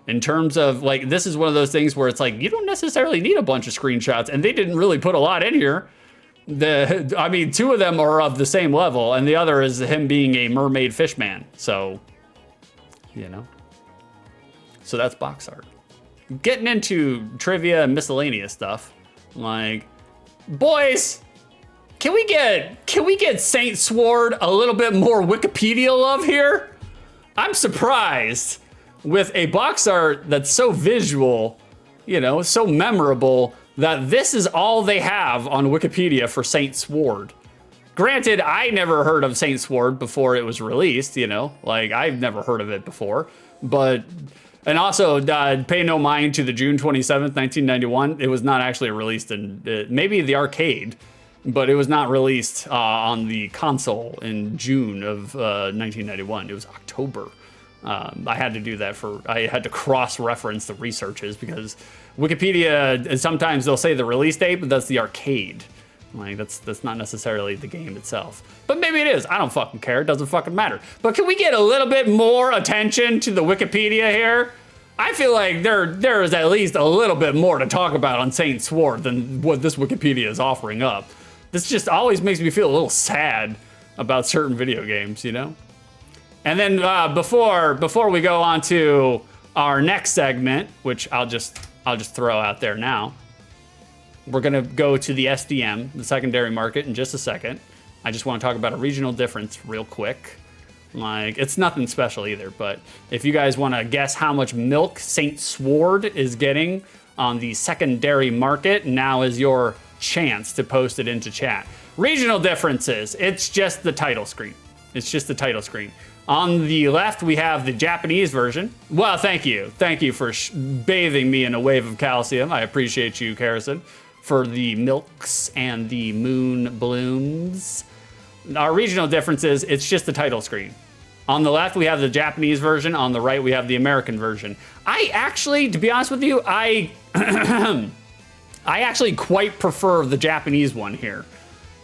Speaker 1: in terms of like, this is one of those things where it's like, you don't necessarily need a bunch of screenshots, and they didn't really put a lot in here. I mean, two of them are of the same level, and the other is him being a mermaid fishman. So, you know, so that's box art. Getting into trivia and miscellaneous stuff, like, boys, Can we get Saint Sword a little bit more Wikipedia love here? I'm surprised with a box art that's so visual, you know, so memorable, that this is all they have on Wikipedia for Saint Sword. Granted, I never heard of Saint Sword before it was released, you know, like I've never heard of it before, but, and also pay no mind to the June 27th, 1991. It was not actually released in, maybe the arcade, but it was not released on the console in June of 1991. It was October. I had to do that I had to cross-reference the researches because Wikipedia, sometimes they'll say the release date, but that's the arcade. Like, that's not necessarily the game itself. But maybe it is. I don't fucking care. It doesn't fucking matter. But can we get a little bit more attention to the Wikipedia here? I feel like there is at least a little bit more to talk about on Saint Sword than what this Wikipedia is offering up. This just always makes me feel a little sad about certain video games, you know? And then before we go on to our next segment, which I'll just throw out there now, we're gonna go to the SDM, the secondary market, in just a second. I just want to talk about a regional difference real quick. Like, it's nothing special either, but if you guys want to guess how much milk Saint Sword is getting on the secondary market, now is your chance to post it into chat. Regional differences, it's just the title screen. It's just the title screen. On the left, we have the Japanese version. Well, thank you. Thank you for bathing me in a wave of calcium. I appreciate you, Carrison, for the milks and the moon blooms. Our regional differences, it's just the title screen. On the left, we have the Japanese version. On the right, we have the American version. I actually, to be honest with you, I actually quite prefer the Japanese one here.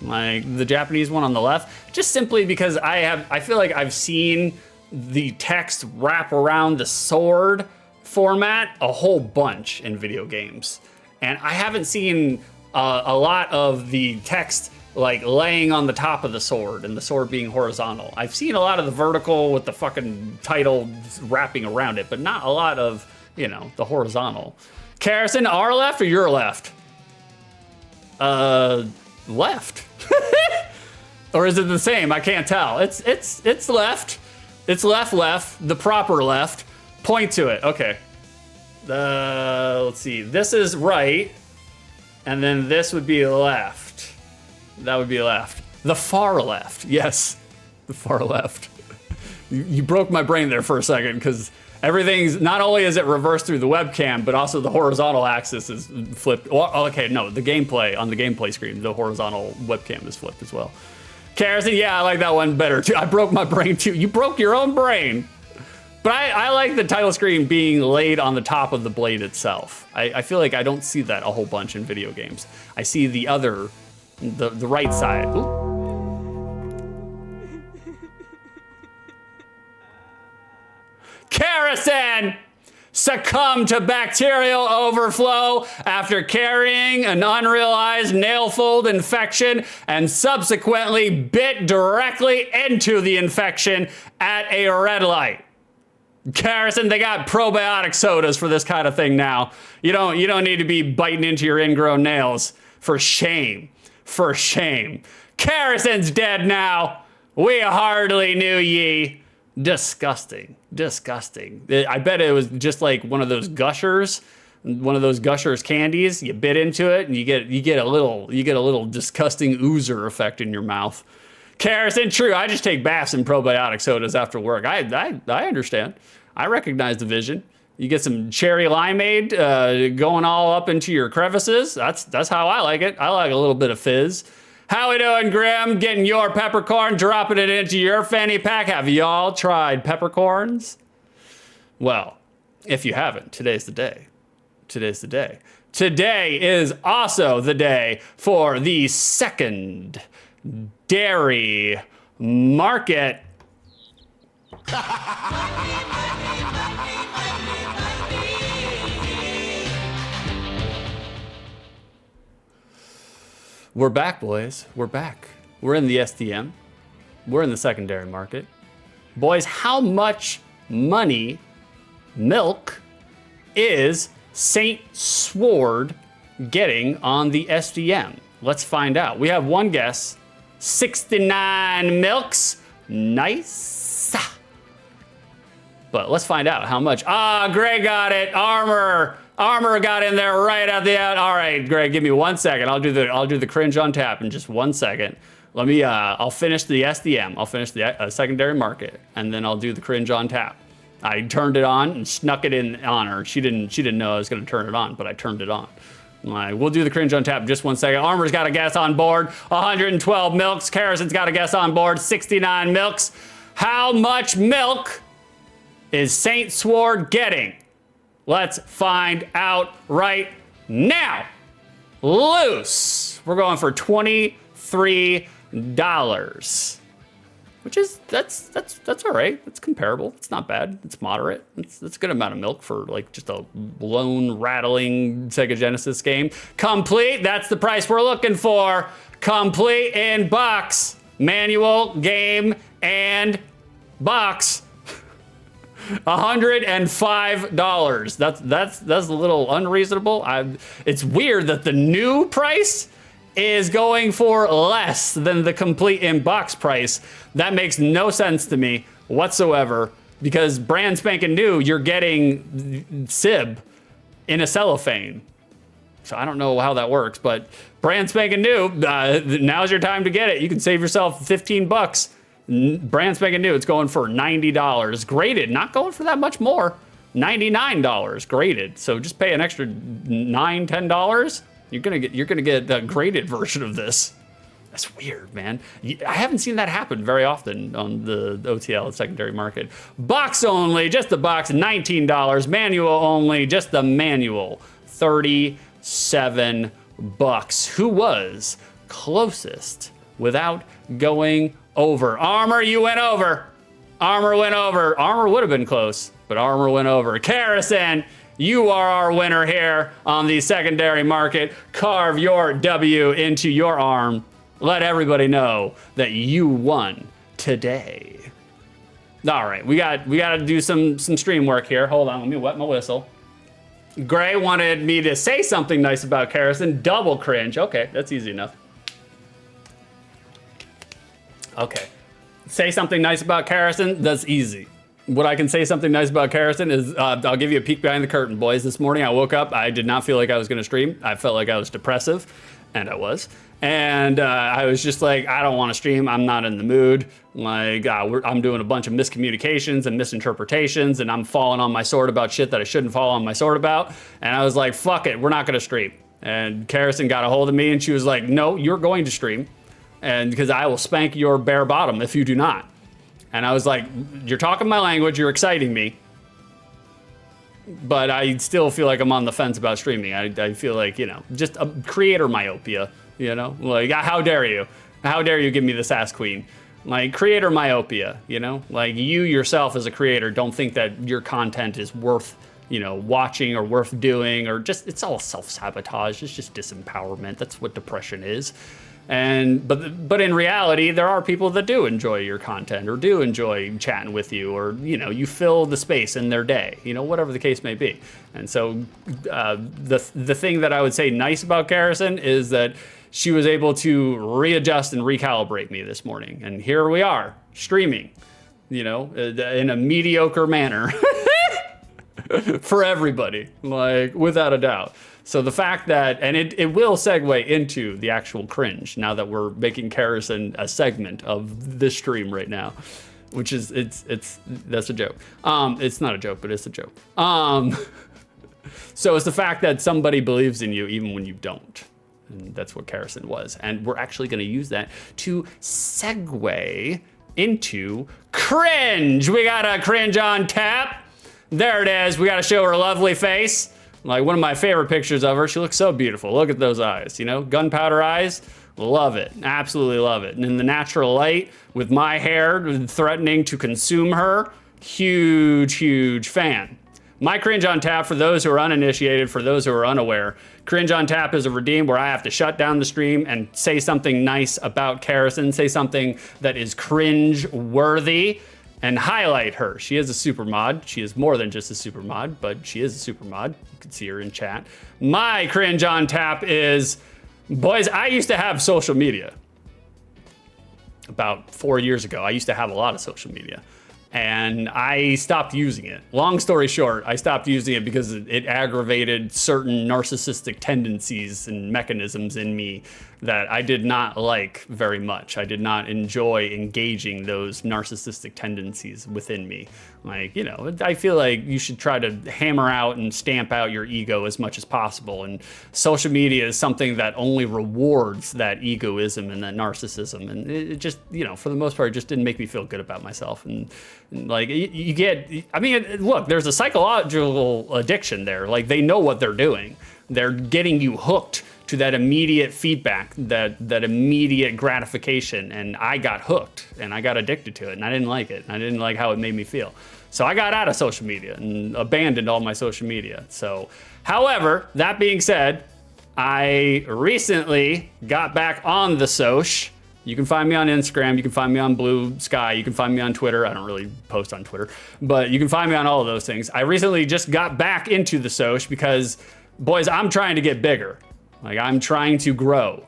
Speaker 1: Like the Japanese one on the left, just simply because I feel like I've seen the text wrap around the sword format a whole bunch in video games. And I haven't seen a lot of the text like laying on the top of the sword and the sword being horizontal. I've seen a lot of the vertical with the fucking title wrapping around it, but not a lot of, you know, the horizontal. Carrison, our left or your left? Left. Or is it the same? I can't tell. It's left. It's left, the proper left. Point to it. Okay. Let's see. This is right, and then this would be left. That would be left. The far left. Yes, the far left. You broke my brain there for a second because Everything's, not only is it reversed through the webcam, but also the horizontal axis is flipped. Okay, no, the gameplay, on the gameplay screen, the horizontal webcam is flipped as well. Kerosene, yeah, I like that one better too. I broke my brain too. You broke your own brain. But I like the title screen being laid on the top of the blade itself. I feel like I don't see that a whole bunch in video games. I see the other, the right side. Ooh. Kerosene succumbed to bacterial overflow after carrying an unrealized nail fold infection and subsequently bit directly into the infection at a red light. Kerosene, they got probiotic sodas for this kind of thing now. You don't need to be biting into your ingrown nails. For shame. For shame. Kerosene's dead now. We hardly knew ye. Disgusting. Disgusting. I bet it was just like one of those gushers candies. You bit into it and you get a little disgusting oozer effect in your mouth. Kerosene, true. I just take baths in probiotic sodas after work. I understand. I recognize the vision. You get some cherry limeade going all up into your crevices. That's how I like it. I like a little bit of fizz. How we doing, Grim? Getting your peppercorn, dropping it into your fanny pack. Have y'all tried peppercorns? Well, if you haven't, today's the day. Today's the day. Today is also the day for the second dairy market. We're back, boys. We're back. We're in the SDM. We're in the secondary market. Boys, how much money, milk, is Saint Sword getting on the SDM? Let's find out. We have one guess. 69 milks. Nice. But let's find out how much. Greg got it. Armor got in there right at the end. All right, Greg, give me 1 second. I'll do the cringe on tap in just 1 second. Let me. I'll finish the SDM. I'll finish the secondary market, and then I'll do the cringe on tap. I turned it on and snuck it in on her. She didn't know I was going to turn it on, but I turned it on. We'll do the cringe on tap in just 1 second. Armor's got a guess on board. 112 milks. Kerosene's got a guess on board. 69 milks. How much milk is Saint Sword getting? Let's find out right now. Loose. We're going for $23, which is that's all right. It's comparable. It's not bad. It's moderate. It's a good amount of milk for like just a lone rattling Sega Genesis game. Complete. That's the price we're looking for. Complete in box, manual, game, and box. $105. That's a little unreasonable. It's weird that the new price is going for less than the complete in box price. That makes no sense to me whatsoever, because brand spanking new, you're getting Sib in a cellophane. So I don't know how that works, but brand spanking new, now's your time to get it. You can save yourself 15 bucks. Brand spanking new, it's going for $90. Graded, not going for that much more. $99 graded. So just pay an extra $9, $10. You're gonna get the graded version of this. That's weird, man. I haven't seen that happen very often on the OTL secondary market. Box only, just the box, $19. Manual only, just the manual, $37. Who was closest without going over? Armor, you went over. Armor went over. Armor would have been close, but Armor went over. Kerosene, you are our winner here on the secondary market. Carve your W into your arm. Let everybody know that you won today. All right, we got to do some stream work here. Hold on, let me wet my whistle. Gray wanted me to say something nice about Kerosene. Double cringe. Okay, that's easy enough. Okay. Say something nice about Kerosene, that's easy. what I can say something nice about Karrison is, I'll give you a peek behind the curtain, boys. This morning I woke up, I did not feel like I was gonna stream. I felt like I was depressive, and I was. And I was just like, I don't wanna stream, I'm not in the mood. Like, I'm doing a bunch of miscommunications and misinterpretations, and I'm falling on my sword about shit that I shouldn't fall on my sword about. And I was like, fuck it, we're not gonna stream. And Karrison got a hold of me and she was like, no, you're going to stream. And because I will spank your bare bottom if you do not. And I was like, you're talking my language, you're exciting me. But I still feel like I'm on the fence about streaming. I feel like, you know, just a creator myopia, you know? Like, how dare you? How dare you give me this ass queen? Like, creator myopia, you know? Like, you yourself as a creator don't think that your content is worth, you know, watching or worth doing, or just, it's all self-sabotage. It's just disempowerment. That's what depression is. And but in reality, there are people that do enjoy your content or do enjoy chatting with you, or, you know, you fill the space in their day, you know, whatever the case may be. And so the thing that I would say nice about Karrison is that she was able to readjust and recalibrate me this morning. And here we are, streaming, you know, in a mediocre manner for everybody, like, without a doubt. So the fact that, and it will segue into the actual cringe now that we're making Karrison a segment of this stream right now, which is, that's a joke. It's not a joke, but it's a joke. So it's the fact that somebody believes in you even when you don't. And that's what Karrison was. And we're actually gonna use that to segue into cringe. We got a cringe on tap. There it is, we gotta show her lovely face. Like, one of my favorite pictures of her. She looks so beautiful. Look at those eyes, you know? Gunpowder eyes, love it, absolutely love it. And in the natural light, with my hair threatening to consume her, huge, huge fan. My cringe on tap, for those who are uninitiated, for those who are unaware, cringe on tap is a redeem where I have to shut down the stream and say something nice about Karrison, say something that is cringe worthy, and highlight her. She is a super mod. She is more than just a super mod, but she is a super mod. You can see her in chat. My cringe on tap is, boys, I used to have social media. About 4 years ago, I used to have a lot of social media. And I stopped using it. Long story short, I stopped using it because it aggravated certain narcissistic tendencies and mechanisms in me that I did not like very much. I did not enjoy engaging those narcissistic tendencies within me. Like, you know, I feel like you should try to hammer out and stamp out your ego as much as possible. And social media is something that only rewards that egoism and that narcissism. And it just, you know, for the most part, it just didn't make me feel good about myself. And like, you get, I mean, look, there's a psychological addiction there. Like, they know what they're doing. They're getting you hooked to that immediate feedback, that immediate gratification. And I got hooked and I got addicted to it, and I didn't like it. I didn't like how it made me feel. So I got out of social media and abandoned all my social media. So, however, that being said, I recently got back on the soch. You can find me on Instagram, you can find me on Blue Sky, you can find me on Twitter. I don't really post on Twitter, but you can find me on all of those things. I recently just got back into the soch because, boys, I'm trying to get bigger. Like, I'm trying to grow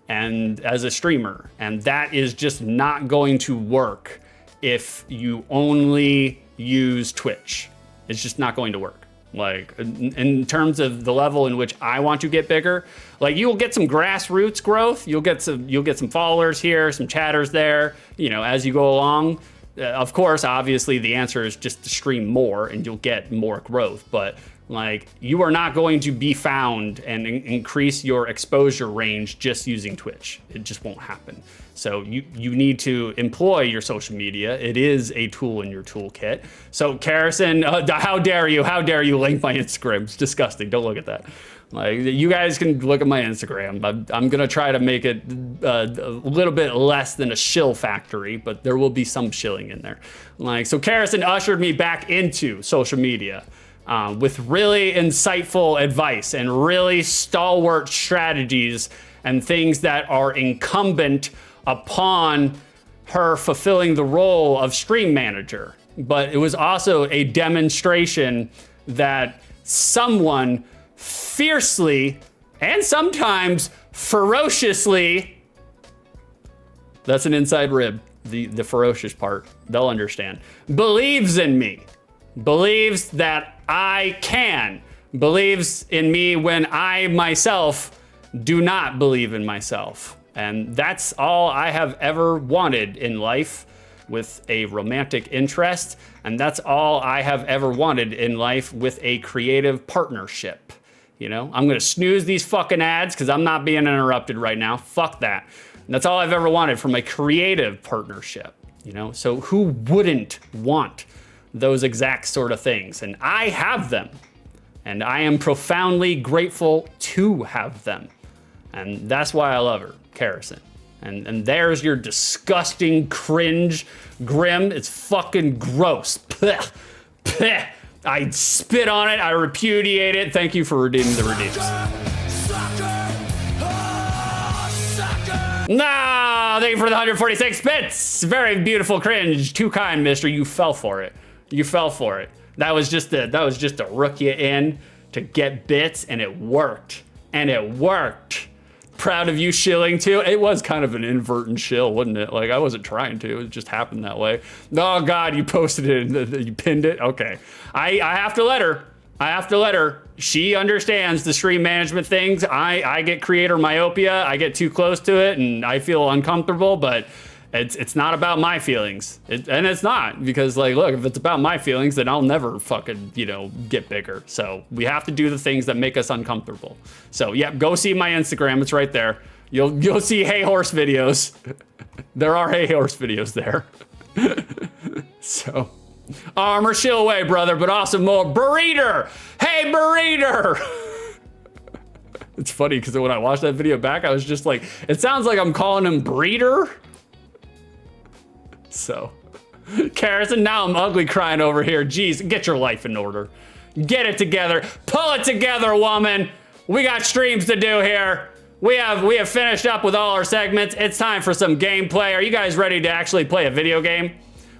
Speaker 1: and as a streamer, and that is just not going to work if you only use Twitch. It's just not going to work. Like, in terms of the level in which I want to get bigger, like, you'll get some grassroots growth. You'll get some followers here, some chatters there, you know, as you go along. Of course, obviously, the answer is just to stream more and you'll get more growth. But, like, you are not going to be found and increase your exposure range just using Twitch. It just won't happen. So you need to employ your social media. It is a tool in your toolkit. So Karrison, how dare you link my Instagram? It's disgusting. Don't look at that. Like, you guys can look at my Instagram. I'm gonna try to make it a little bit less than a shill factory, but there will be some shilling in there. Like, so Karrison ushered me back into social media with really insightful advice and really stalwart strategies and things that are incumbent upon her fulfilling the role of stream manager. But it was also a demonstration that someone fiercely and sometimes ferociously, that's an inside rib, the ferocious part, they'll understand. Believes in me. Believes that I can. Believes in me when I myself do not believe in myself. And that's all I have ever wanted in life with a romantic interest. And that's all I have ever wanted in life with a creative partnership. You know, I'm gonna snooze these fucking ads because I'm not being interrupted right now. Fuck that. And that's all I've ever wanted from a creative partnership, you know? So who wouldn't want those exact sort of things? And I have them. And I am profoundly grateful to have them. And that's why I love her, Karison. And there's your disgusting, cringe, grim. It's fucking gross. Blech. Blech. I spit on it. I repudiate it. Thank you for redeeming the redeems. No, thank you for the 146 bits. Very beautiful cringe. Too kind, mister. You fell for it. You fell for it. That was just a rook you in to get bits, and it worked. And it worked. Proud of you shilling too. It was kind of an inadvertent shill, wasn't it? Like I wasn't trying to, it just happened that way. Oh God, you posted it, you pinned it. Okay, I have to let her. I have to let her. She understands the stream management things. I get creator myopia. I get too close to it and I feel uncomfortable, but it's not about my feelings. And it's not, because like, look, if it's about my feelings, then I'll never fucking, you know, get bigger. So we have to do the things that make us uncomfortable. So yeah, go see my Instagram. It's right there. You'll see Hey Horse videos. There are Hey Horse videos there. So armor shill away, brother, but also more breeder. Hey, breeder. It's funny because when I watched that video back, I was just like, it sounds like I'm calling him breeder. So, Karison, now I'm ugly crying over here. Jeez, get your life in order. Get it together. Pull it together, woman. We got streams to do here. We have finished up with all our segments. It's time for some gameplay. Are you guys ready to actually play a video game?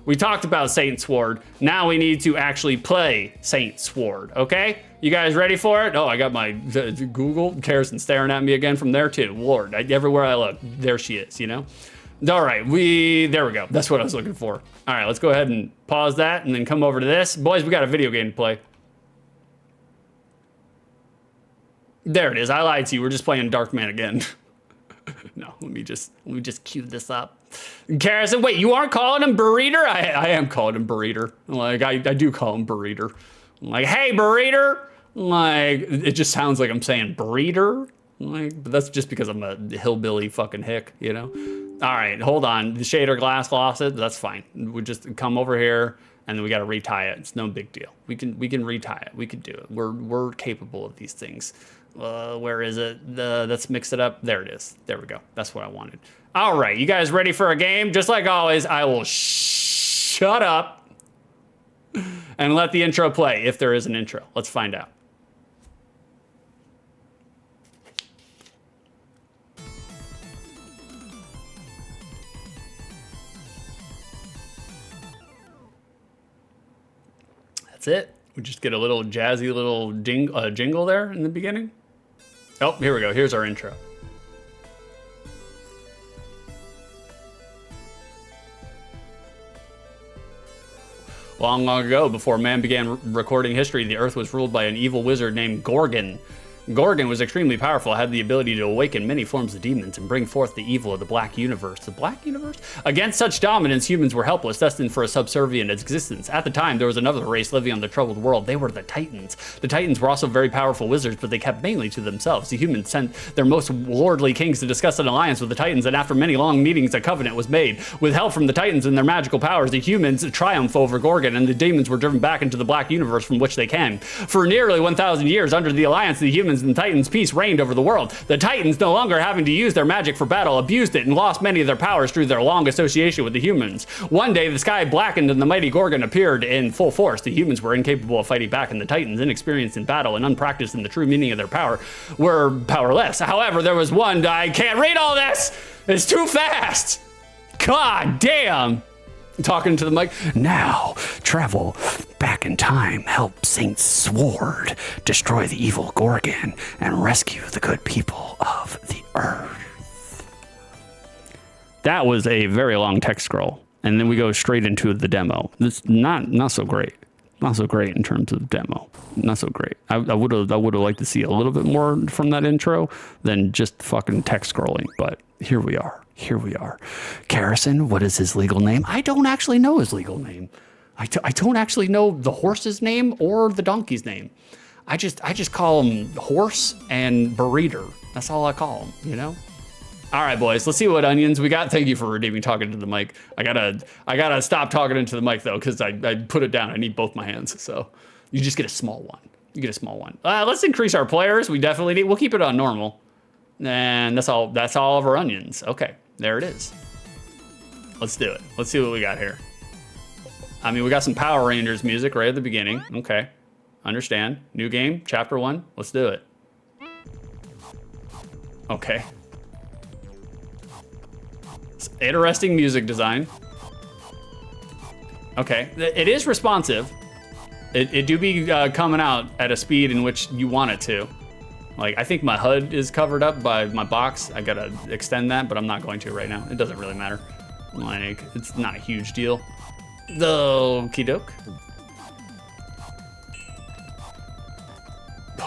Speaker 1: We talked about Saint Sword. Now we need to actually play Saint Sword, okay? You guys ready for it? Oh, I got my Google. Karison staring at me again from there too. Lord, everywhere I look, there she is, you know? All right, there we go. That's what I was looking for. All right, let's go ahead and pause that and then come over to this. Boys, we got a video game to play. There it is. I lied to you. We're just playing Darkman again. No, let me just cue this up. Karison, wait, you aren't calling him Breeder? I am calling him Breeder. Like, I do call him Breeder. I'm like, hey, Breeder. Like, it just sounds like I'm saying breeder. Like, but that's just because I'm a hillbilly fucking hick, you know? All right, hold on. The shader glass lost it. That's fine. We just come over here and then we got to retie it. It's no big deal. We can retie it. We can do it. We're capable of these things. Where is it? Let's mix it up. There it is. There we go. That's what I wanted. All right, you guys ready for a game? Just like always, I will shut up and let the intro play if there is an intro. Let's find out. That's it. We just get a little jazzy little jingle there in the beginning. Oh, here we go. Here's our intro. Long, long ago, before man began recording history, the earth was ruled by an evil wizard named Gorgon. Gorgon was extremely powerful, had the ability to awaken many forms of demons and bring forth the evil of the Black Universe. The Black Universe? Against such dominance, humans were helpless, destined for a subservient existence. At the time, there was another race living on the troubled world. They were the Titans. The Titans were also very powerful wizards, but they kept mainly to themselves. The humans sent their most lordly kings to discuss an alliance with the Titans, and after many long meetings, a covenant was made. With help from the Titans and their magical powers, the humans triumphed over Gorgon, and the demons were driven back into the Black Universe from which they came. For nearly 1,000 years, under the alliance, the humans and Titans' peace reigned over the world. The Titans, no longer having to use their magic for battle, abused it and lost many of their powers through their long association with the humans. One day, the sky blackened and the mighty Gorgon appeared in full force. The humans were incapable of fighting back, and the Titans, inexperienced in battle and unpracticed in the true meaning of their power, were powerless. However, there was one. I can't read all this! It's too fast! God damn! Talking to the mic. Now, travel back in time, help Saint Sword destroy the evil Gorgon and rescue the good people of the earth. That was a very long text scroll. And then we go straight into the demo. It's not so great. Not so great in terms of demo. Not so great. I would have liked to see a little bit more from that intro than just fucking text scrolling. But here we are. Here we are. Garrison, what is his legal name? I don't actually know his legal name. I don't actually know the horse's name or the donkey's name. I just call him Horse and Breeder. That's all I call him, you know? All right, boys, let's see what onions we got. Thank you for redeeming talking to the mic. I gotta stop talking into the mic though, because I put it down. I need both my hands. So you just get a small one. You get a small one. Let's increase our players. We definitely need, we'll keep it on normal. And that's all of our onions. Okay, there it is. Let's do it. Let's see what we got here. I mean, we got some Power Rangers music right at the beginning. Okay, understand. New game, chapter 1. Let's do it. Okay. Interesting music design. Okay, it is responsive. It do be coming out at a speed in which you want it to. Like, I think my HUD is covered up by my box. I gotta extend that, but I'm not going to right now. It doesn't really matter. Like, it's not a huge deal. Okie doke.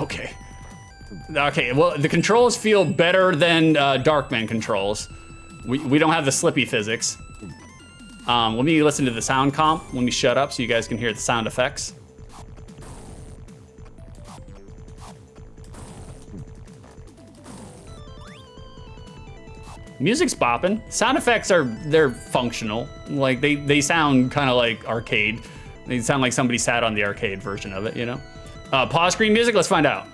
Speaker 1: Okay. Okay, well, the controls feel better than Darkman controls. We don't have the slippy physics. Let me listen to the sound comp. Let me shut up so you guys can hear the sound effects. Music's bopping. Sound effects they're functional. Like they sound kind of like arcade. They sound like somebody sat on the arcade version of it, you know? Pause screen music, let's find out.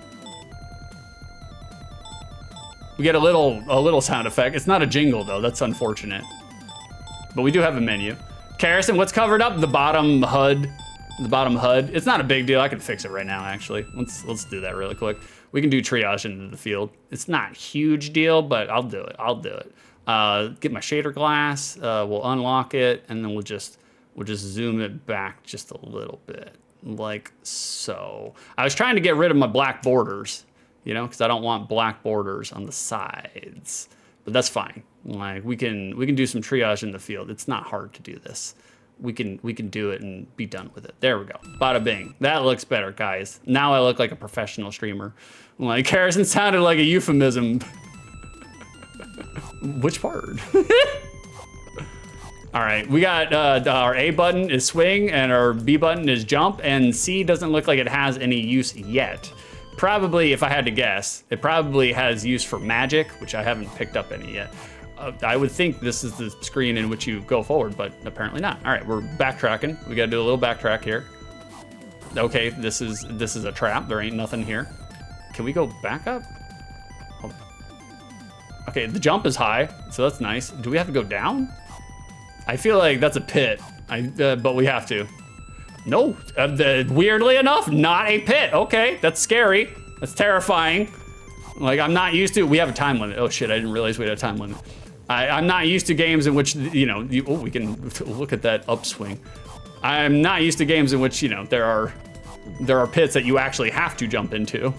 Speaker 1: We get a little sound effect. It's not a jingle though, that's unfortunate. But we do have a menu. Garrison, what's covered up? The bottom HUD. The bottom HUD. It's not a big deal. I can fix it right now, actually. Let's do that really quick. We can do triage into the field. It's not a huge deal, but I'll do it. I'll do it. Get my shader glass. We'll unlock it, and then we'll just zoom it back just a little bit, like so. I was trying to get rid of my black borders, you know, because I don't want black borders on the sides. But that's fine. Like we can do some triage in the field. It's not hard to do this. We can do it and be done with it. There we go. Bada bing. That looks better, guys. Now I look like a professional streamer. Like Harrison sounded like a euphemism. Which part? All right, we got our A button is swing and our B button is jump, and C doesn't look like it has any use yet. Probably, if I had to guess, it probably has use for magic, which I haven't picked up any yet. I would think this is the screen in which you go forward, but apparently not. All right, we're backtracking. We gotta do a little backtrack here. Okay, this is a trap. There ain't nothing here. Can we go back up? Oh. Okay, the jump is high, so that's nice. Do we have to go down? I feel like that's a pit, but we have to. No, weirdly enough, not a pit. Okay, that's scary. That's terrifying. Like, I'm not used to, we have a time limit. Oh shit, I didn't realize we had a time limit. I'm not used to games in which, you know, we can look at that upswing. I'm not used to games in which, you know, there are pits that you actually have to jump into.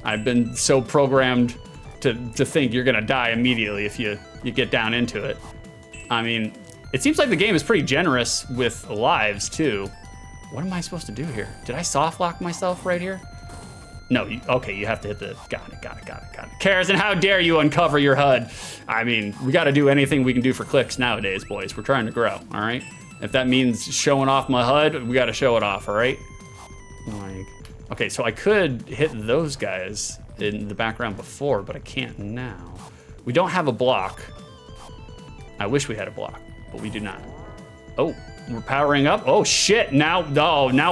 Speaker 1: I've been so programmed to think you're gonna die immediately if you get down into it. I mean, it seems like the game is pretty generous with lives too. What am I supposed to do here? Did I soft lock myself right here? No, okay, you have to hit the, got it. Garrison, how dare you uncover your HUD? I mean, we gotta do anything we can do for clicks nowadays, boys. We're trying to grow, all right? If that means showing off my HUD, we gotta show it off, all right? Like, okay, so I could hit those guys in the background before, but I can't now. We don't have a block. I wish we had a block, but we do not. Oh, we're powering up. Oh shit, now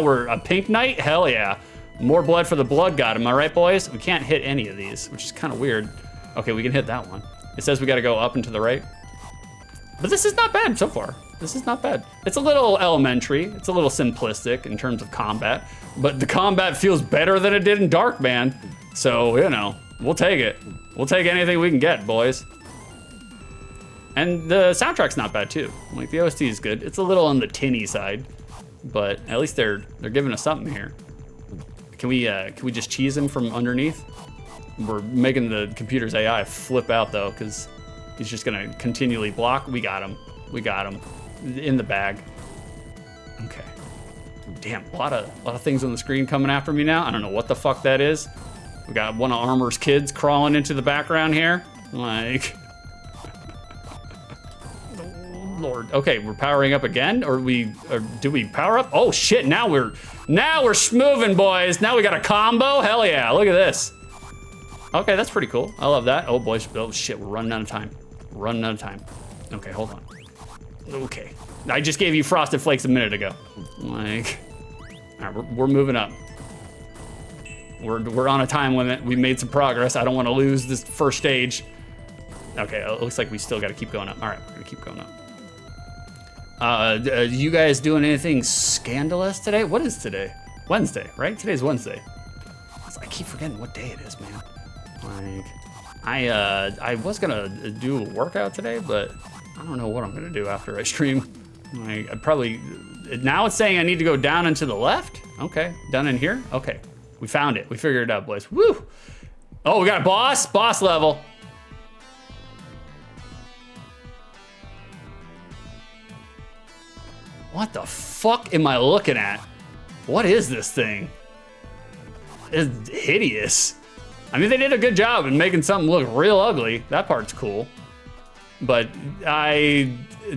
Speaker 1: we're a pink knight? Hell yeah. More blood for the blood god, am I right, boys? We can't hit any of these, which is kind of weird. Okay, we can hit that one. It says we gotta go up and to the right. But this is not bad so far. This is not bad. It's a little elementary. It's a little simplistic in terms of combat, but the combat feels better than it did in Darkman. So, you know, we'll take it. We'll take anything we can get, boys. And the soundtrack's not bad too. Like, the OST is good. It's a little on the tinny side, but at least they're giving us something here. Can we just cheese him from underneath? We're making the computer's AI flip out though, because He's just gonna continually block. We got him. We got him. In the bag. Okay. Damn, a lot of things on the screen coming after me now. I don't know what the fuck that is. We got one of Armor's kids crawling into the background here. Like, Lord. Okay, we're powering up again, or do we power up? Oh shit! Now we're schmoving, boys. Now we got a combo. Hell yeah! Look at this. Okay, that's pretty cool. I love that. Oh boys. Oh shit! We're running out of time. Running out of time. Okay, hold on. Okay. I just gave you Frosted Flakes a minute ago. Like, all right, we're moving up. We're on a time limit. We made some progress. I don't want to lose this first stage. Okay, it looks like we still got to keep going up. All right, we're gonna keep going up. You guys doing anything scandalous today? What is today? Wednesday, right? Today's Wednesday. I keep forgetting what day it is, man. Like, I was gonna do a workout today, but I don't know what I'm gonna do after I stream. Like, I probably, now it's saying I need to go down and to the left. Okay, down in here. Okay, we found it. We figured it out, boys. Woo! Oh, we got a boss level. What the fuck am I looking at? What is this thing? It's hideous. I mean, they did a good job in making something look real ugly. That part's cool. But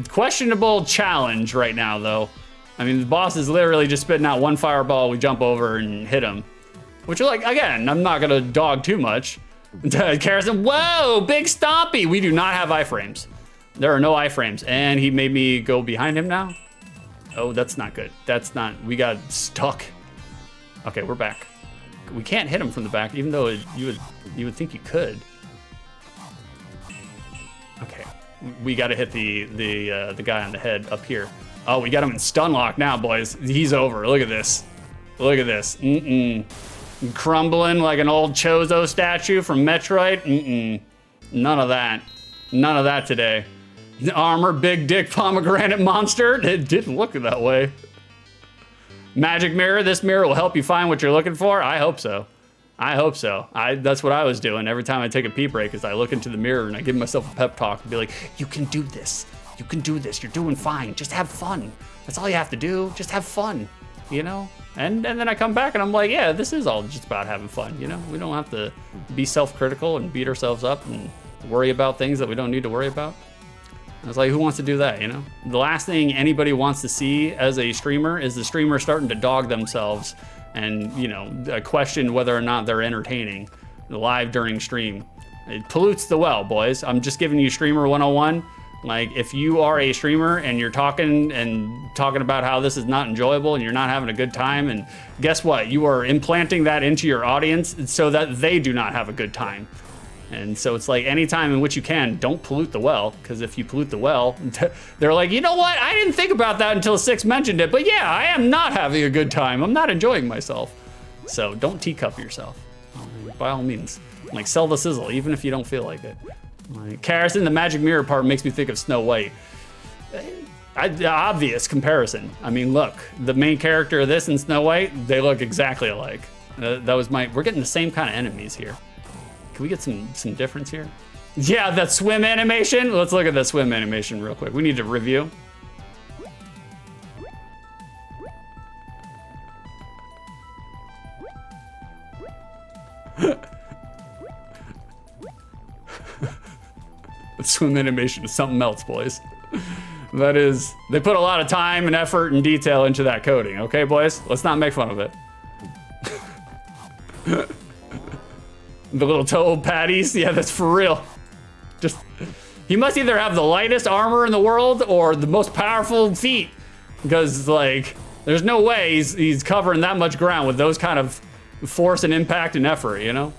Speaker 1: questionable challenge right now, though. I mean, the boss is literally just spitting out one fireball. We jump over and hit him. Which, like, again, I'm not gonna dog too much. Carrison, whoa, big stompy. We do not have iframes. There are no iframes. And he made me go behind him now. Oh, that's not good. That's not, we got stuck. Okay, we're back. We can't hit him from the back, even though you would think you could. Okay, we got to hit the guy on the head up here. Oh, we got him in stun lock now, boys. He's over. Look at this. Look at this. Crumbling like an old Chozo statue from Metroid. None of that. None of that today. Armor, big dick pomegranate monster. It didn't look that way. Magic mirror. This mirror will help you find what you're looking for. I hope so. I hope so. That's what I was doing every time I take a pee break is I look into the mirror and I give myself a pep talk and be like, you can do this. You can do this. You're doing fine. Just have fun. That's all you have to do. Just have fun, you know? And then I come back and I'm like, yeah, this is all just about having fun, you know? We don't have to be self-critical and beat ourselves up and worry about things that we don't need to worry about. It's like, who wants to do that, you know? The last thing anybody wants to see as a streamer is the streamer starting to dog themselves and, you know, question whether or not they're entertaining live during stream. It pollutes the well, boys. I'm just giving you streamer 101. Like, if you are a streamer and you're talking about how this is not enjoyable and you're not having a good time, and guess what? You are implanting that into your audience so that they do not have a good time. And so it's like any time in which you can, don't pollute the well, because if you pollute the well, they're like, you know what? I didn't think about that until Six mentioned it, but yeah, I am not having a good time. I'm not enjoying myself. So don't teacup yourself, by all means. Like, sell the sizzle, even if you don't feel like it. Like, Carrison, the magic mirror part makes me think of Snow White. Obvious comparison. I mean, look, the main character of this and Snow White, they look exactly alike. We're getting the same kind of enemies here. Can we get some difference here? Yeah, that swim animation. Let's look at that swim animation real quick. We need to review. The swim animation is something else, boys. That is, they put a lot of time and effort and detail into that coding, okay, boys? Let's not make fun of it. The little toe patties, yeah, that's for real. Just, he must either have the lightest armor in the world or the most powerful feet, because like, there's no way he's covering that much ground with those kind of force and impact and effort, you know?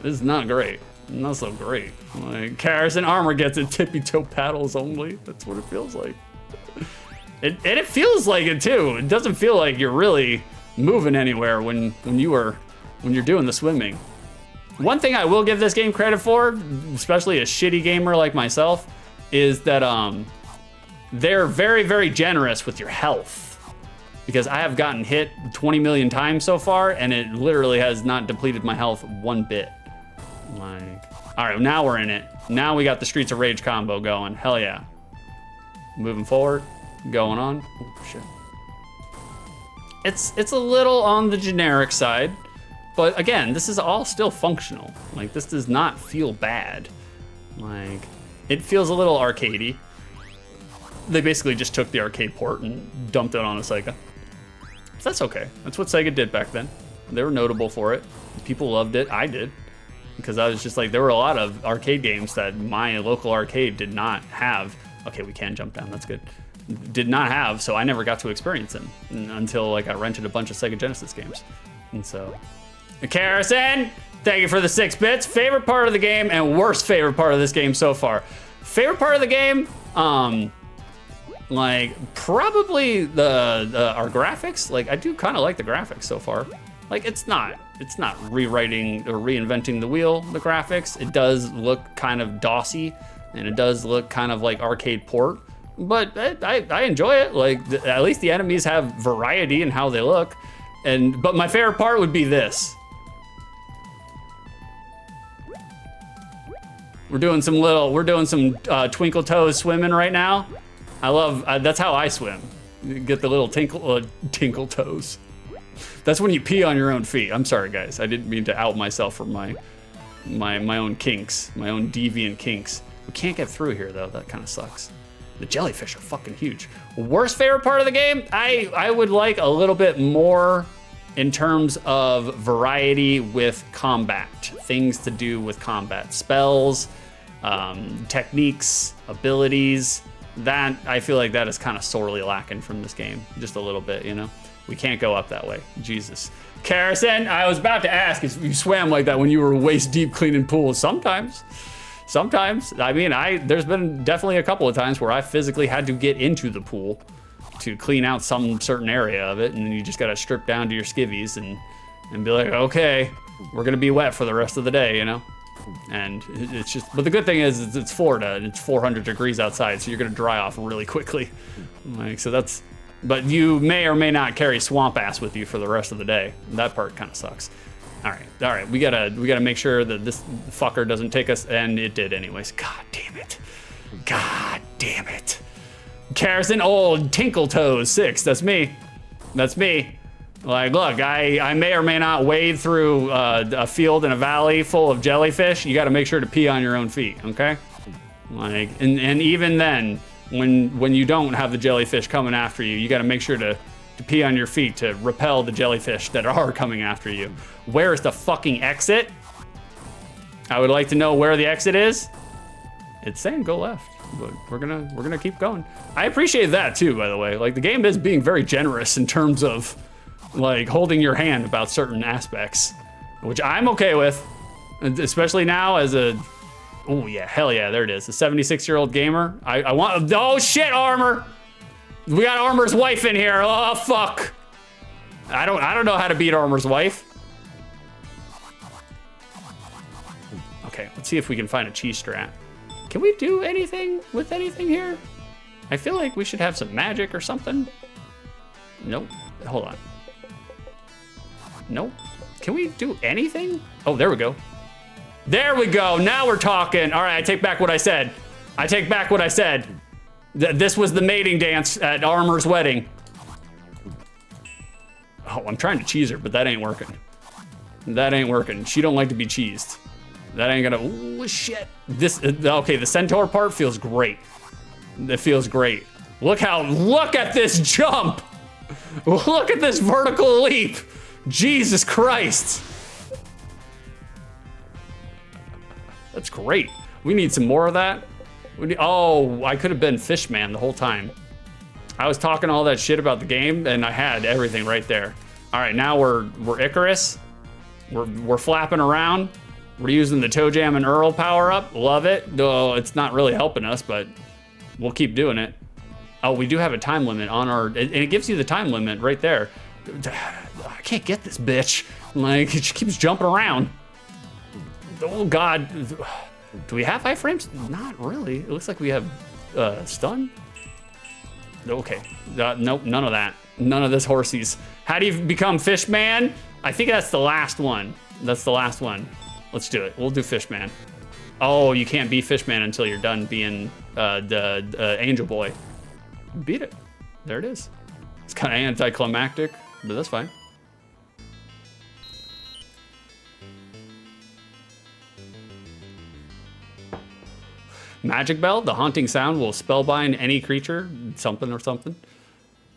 Speaker 1: This is not great, not so great. Like, Carrison armor gets it, tippy toe paddles only. That's what it feels like. And it feels like it too. It doesn't feel like you're really moving anywhere when you're doing the swimming. One thing I will give this game credit for, especially a shitty gamer like myself, is that they're very, very generous with your health. Because I have gotten hit 20 million times so far, and it literally has not depleted my health one bit. Like, all right, now we're in it. Now we got the Streets of Rage combo going. Hell yeah. Moving forward, going on. Oh, shit. It's a little on the generic side, but again, this is all still functional. Like, this does not feel bad. Like, it feels a little arcadey. They basically just took the arcade port and dumped it on a Sega. So that's okay. That's what Sega did back then. They were notable for it. People loved it. I did. Because I was just like, there were a lot of arcade games that my local arcade did not have. Okay, we can jump down. That's good. Did not have, so I never got to experience them until like I rented a bunch of Sega Genesis games. And so, Carrison, thank you for the 6 bits. Favorite part of the game and worst favorite part of this game so far. Favorite part of the game, like probably our graphics. Like I do kind of like the graphics so far. Like it's not rewriting or reinventing the wheel, the graphics. It does look kind of DOSy and it does look kind of like arcade port. But I enjoy it. Like at least the enemies have variety in how they look. But my favorite part would be this. We're doing some twinkle toes swimming right now. I love that's how I swim. You get the little tinkle toes. That's when you pee on your own feet. I'm sorry guys. I didn't mean to out myself for my own kinks, my own deviant kinks. We can't get through here though. That kind of sucks. The jellyfish are fucking huge. Worst favorite part of the game? I would like a little bit more in terms of variety with combat. Things to do with combat. Spells, techniques, abilities. That, I feel like that is kind of sorely lacking from this game. Just a little bit, you know? We can't go up that way. Jesus. Carrison, I was about to ask if you swam like that when you were waist deep cleaning pools. Sometimes. I mean, there's been definitely a couple of times where I physically had to get into the pool to clean out some certain area of it, and then you just gotta strip down to your skivvies and be like, okay, we're gonna be wet for the rest of the day, you know? And it's just, but the good thing is it's Florida and it's 400 degrees outside, so you're gonna dry off really quickly. Like, so that's, but you may or may not carry swamp ass with you for the rest of the day. That part kind of sucks. All right, we gotta make sure that this fucker doesn't take us, and it did anyways. God damn it. Carrison, old Tinkle Toes 6, that's me. Like, look, I may or may not wade through a field in a valley full of jellyfish. You gotta make sure to pee on your own feet, okay? Like, and even then, when you don't have the jellyfish coming after you, you gotta make sure to pee on your feet to repel the jellyfish that are coming after you. Where is the fucking exit? I would like to know where the exit is. It's saying go left, but we're gonna keep going. I appreciate that too, by the way. Like the game is being very generous in terms of like holding your hand about certain aspects, which I'm okay with, especially now as a, oh yeah, hell yeah, there it is, a 76-year-old gamer. I want, oh shit, Armor. We got Armor's wife in here. Oh fuck. I don't know how to beat Armor's wife. Okay, let's see if we can find a cheese strat. Can we do anything with anything here? I feel like we should have some magic or something. Nope. Hold on. Nope. Can we do anything? Oh, there we go. There we go. Now we're talking. All right, I take back what I said. This was the mating dance at Armor's wedding. Oh, I'm trying to cheese her, but that ain't working. She don't like to be cheesed. That ain't gonna, oh shit. Okay, the centaur part feels great. It feels great. Look at this jump. Look at this vertical leap. Jesus Christ. That's great. We need some more of that. Oh, I could have been Fishman the whole time. I was talking all that shit about the game and I had everything right there. All right, now we're Icarus. We're flapping around. We're using the Toe Jam and Earl power up. Love it. Though it's not really helping us, but we'll keep doing it. Oh, we do have a time limit on our, and it gives you the time limit right there. I can't get this bitch. Like, it keeps jumping around. Oh God. Do we have iframes? Not really. It looks like we have stun. Okay. Nope, none of that. None of this horsies. How do you become Fishman? I think that's the last one. Let's do it. We'll do Fishman. Oh, you can't be Fishman until you're done being the Angel Boy. Beat it. There it is. It's kind of anticlimactic, but that's fine. Magic Bell, the haunting sound will spellbind any creature, something or something.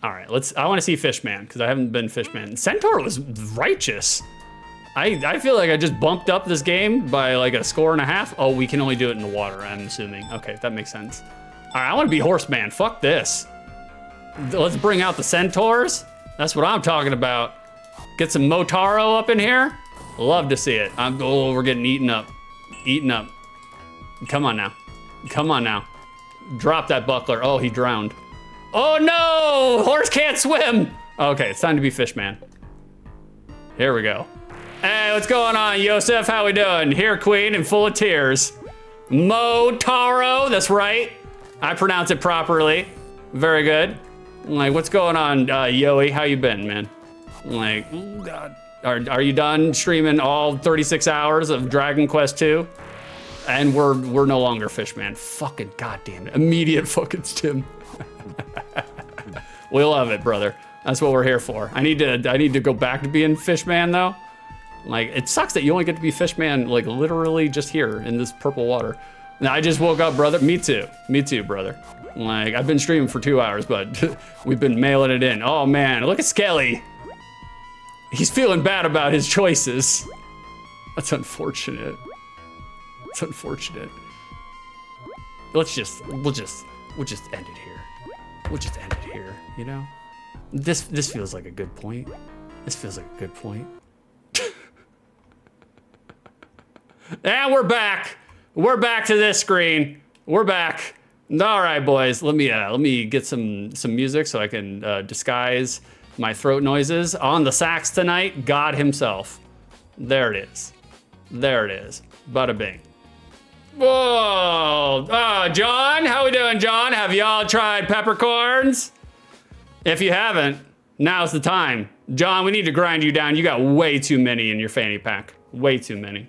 Speaker 1: All right, I want to see Fishman, because I haven't been Fishman. Centaur was righteous. I feel like I just bumped up this game by like a score and a half. Oh, we can only do it in the water, I'm assuming. Okay, that makes sense. All right, I want to be Horseman. Fuck this. Let's bring out the Centaurs. That's what I'm talking about. Get some Motaro up in here. Love to see it. Oh, we're getting eaten up. Eaten up. Come on now. Come on now. Drop that buckler. Oh, he drowned. Oh no! Horse can't swim! Okay, it's time to be Fishman. Here we go. Hey, what's going on, Yosef? How we doing? Here, Queen, and full of tears. Motaro, that's right. I pronounce it properly. Very good. Like, what's going on, Yoey? How you been, man? Like, oh God. Are you done streaming all 36 hours of Dragon Quest 2? And we're no longer Fishman. Fucking goddamn it. Immediate fucking stim. We love it, brother. That's what we're here for. I need to go back to being Fishman though. Like, it sucks that you only get to be Fishman like literally just here in this purple water. Now, I just woke up, brother. Me too, brother. Like, I've been streaming for 2 hours, but we've been mailing it in. Oh man, look at Skelly. He's feeling bad about his choices. That's unfortunate. It's unfortunate. We'll just end it here. We'll just end it here, you know? This feels like a good point. This feels like a good point. And we're back. We're back to this screen. We're back. All right, boys. Let me get some music so I can disguise my throat noises. On the sax tonight, God himself. There it is. There it is. Bada bing. Whoa! John, how we doing, John? Have y'all tried peppercorns? If you haven't, now's the time. John, we need to grind you down. You got way too many in your fanny pack. Way too many.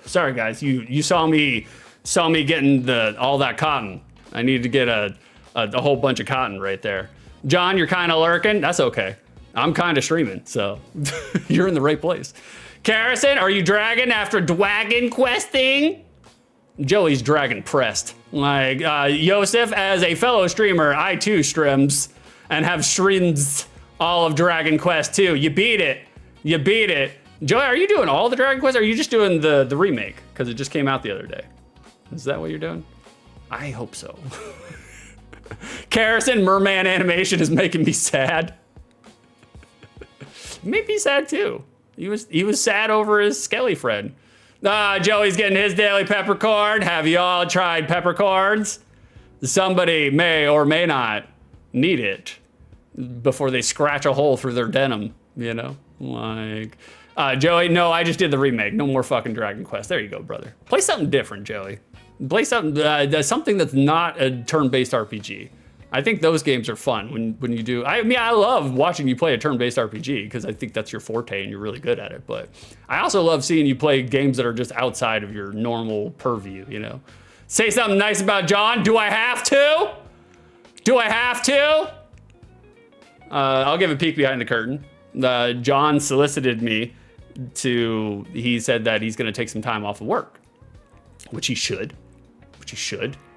Speaker 1: Sorry, guys. You saw me getting all that cotton. I need to get a whole bunch of cotton right there. John, you're kind of lurking. That's okay. I'm kind of streaming, so you're in the right place. Carrison, are you dragon after dwagon questing? Joey's dragon pressed. Like, Yosef, as a fellow streamer, I too streams and have streamed all of Dragon Quest 2. You beat it. You beat it. Joey, are you doing all the Dragon Quest, or are you just doing the remake? Because it just came out the other day. Is that what you're doing? I hope so. Carrison, merman animation is making me sad. Made me sad too. He was sad over his Skelly friend. Joey's getting his daily peppercorn. Have you all tried peppercorns? Somebody may or may not need it before they scratch a hole through their denim, you know? Like, Joey, no, I just did the remake. No more fucking Dragon Quest. There you go, brother. Play something different, Joey. Play something that's not a turn-based RPG. I think those games are fun when you do. I mean, I love watching you play a turn-based RPG because I think that's your forte and you're really good at it. But I also love seeing you play games that are just outside of your normal purview, you know? Say something nice about John. Do I have to? Do I have to? I'll give a peek behind the curtain. John solicited me to, he said that he's going to take some time off of work, which he should.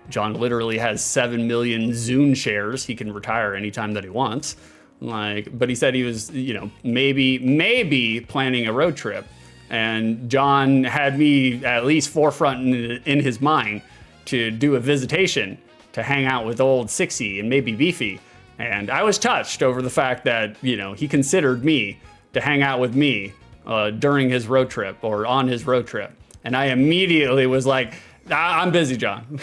Speaker 1: John literally has 7 million Zune shares. He can retire anytime that he wants. Like, but he said he was, you know, maybe planning a road trip. And John had me at least forefront in his mind to do a visitation to hang out with old Sixy and maybe Beefy. And I was touched over the fact that, you know, he considered me to hang out with me during his road trip or on his road trip. And I immediately was like, I'm busy, John.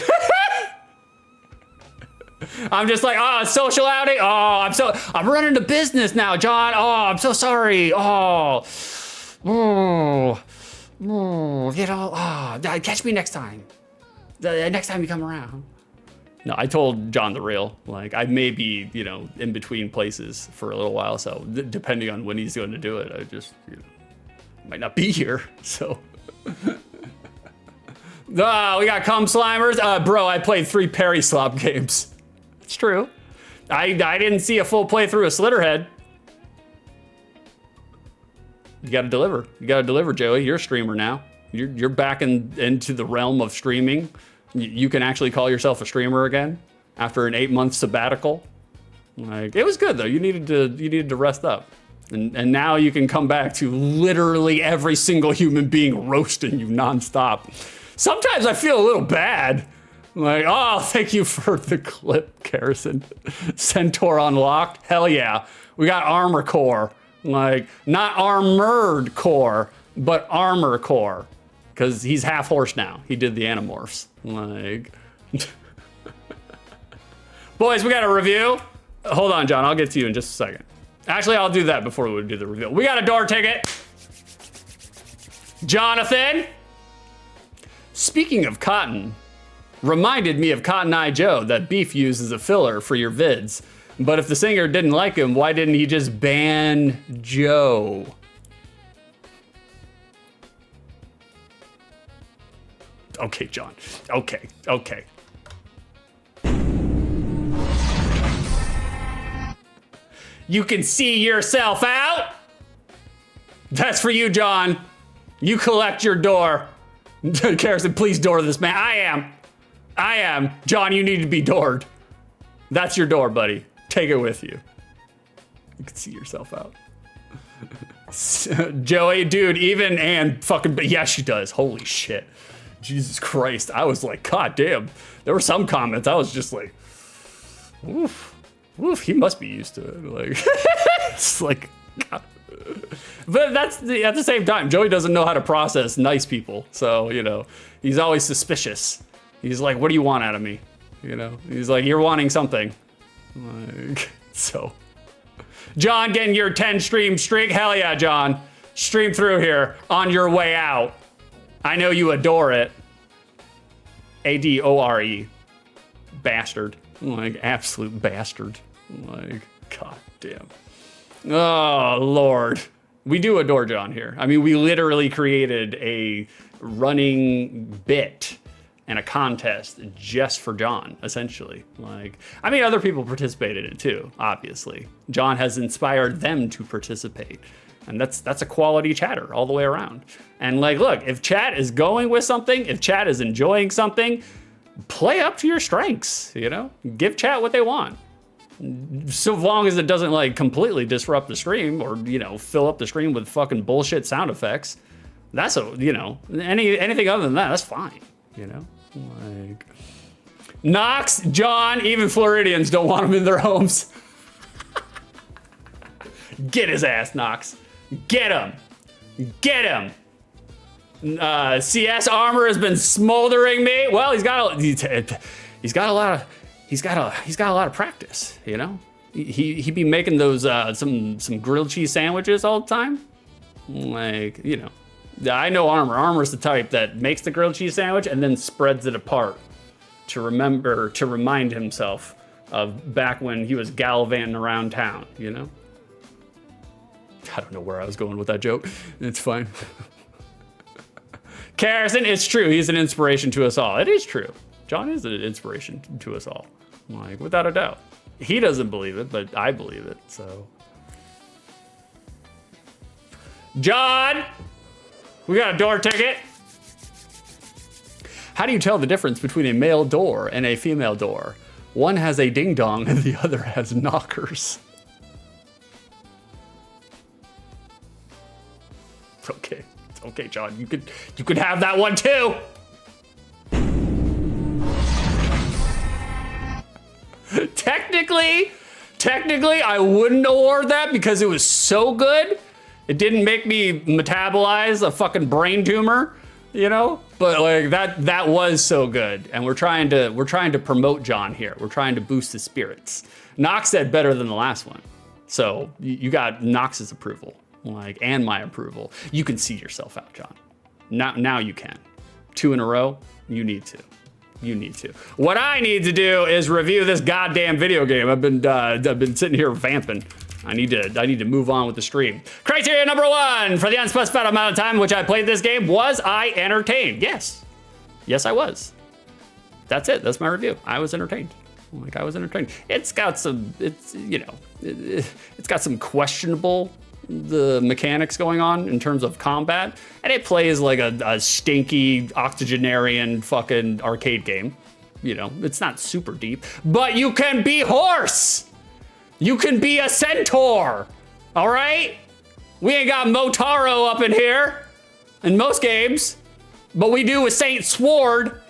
Speaker 1: I'm just like, oh, social outing. Oh, I'm running a business now, John. Oh, I'm so sorry. You know, catch me next time. The next time you come around. No, I told John the real. Like, I may be, you know, in between places for a little while, so depending on when he's going to do it, I just, you know, might not be here, so. We got cum slimers. Bro, I played 3 Perry Slop games. It's true. I didn't see a full playthrough of Slitterhead. You gotta deliver. You gotta deliver, Joey. You're a streamer now. You're back into the realm of streaming. You can actually call yourself a streamer again after an 8-month sabbatical. Like, it was good though. You needed to rest up. And now you can come back to literally every single human being roasting you nonstop. Sometimes I feel a little bad. Like, oh, thank you for the clip, Garrison. Centaur unlocked. Hell yeah. We got armor core. Like, not armored core, but armor core. Because he's half horse now. He did the Animorphs. Like, boys, we got a review. Hold on, John. I'll get to you in just a second. Actually, I'll do that before we do the review. We got a door ticket. Jonathan. Speaking of cotton, reminded me of Cotton Eye Joe that Beef used as a filler for your vids. But if the singer didn't like him, why didn't he just ban Joe? Okay, John. Okay. You can see yourself out? That's for you, John. You collect your door. Garrison, please door this man. I am. John, you need to be doored. That's your door, buddy. Take it with you. You can see yourself out. Joey, dude, even Ann fucking, yeah, she does. Holy shit. Jesus Christ. I was like, God damn. There were some comments. I was just like, oof, he must be used to it. Like, it's like, God. But at the same time, Joey doesn't know how to process nice people. So, you know, he's always suspicious. He's like, what do you want out of me? You know, he's like, you're wanting something. Like, so. John getting your 10 stream streak. Hell yeah, John. Stream through here on your way out. I know you adore it. ADORE. Bastard. Like, absolute bastard. Like, God damn. Oh, Lord. We do adore John here. I mean, we literally created a running bit and a contest just for John, essentially. Like, I mean, other people participated in it too, obviously. John has inspired them to participate. And that's a quality chatter all the way around. And like, look, if chat is going with something, if chat is enjoying something, play up to your strengths, you know? Give chat what they want. So long as it doesn't like completely disrupt the stream or, you know, fill up the stream with fucking bullshit sound effects. That's a, you know, anything other than that, that's fine, you know? Like, Knox, John, even Floridians don't want him in their homes. Get his ass, Knox. Get him. Get him. CS armor has been smoldering me. Well, he's got a lot of practice, you know? He be making those some grilled cheese sandwiches all the time. Like, you know. I know Armor. Armor's the type that makes the grilled cheese sandwich and then spreads it apart to remind himself of back when he was gallivanting around town, you know? I don't know where I was going with that joke. It's fine. Carrison, it's true. He's an inspiration to us all. It is true. John is an inspiration to us all. Like, without a doubt. He doesn't believe it, but I believe it, so. John! We got a door ticket. How do you tell the difference between a male door and a female door? One has a ding dong and the other has knockers. Okay, it's okay, John. You could have that one too. Technically, I wouldn't award that because it was so good. It didn't make me metabolize a fucking brain tumor, you know? But like that was so good. And we're trying to promote John here. We're trying to boost his spirits. Knox said better than the last one. So you got Knox's approval, like, and my approval. You can see yourself out, John. Now you can. 2 in a row, you need to. You need to. What I need to do is review this goddamn video game. I've been sitting here vamping. I need to move on with the stream. Criteria number 1 for the unspecified amount of time in which I played this game: was I entertained? Yes. Yes, I was. That's it. That's my review. I was entertained. Like, I was entertained. It's got some, it's got some questionable the mechanics going on in terms of combat, and it plays like a stinky octogenarian fucking arcade game. You know, it's not super deep, but you can be horse. You can be a centaur. All right? We ain't got Motaro up in here in most games, but we do with Saint Sword.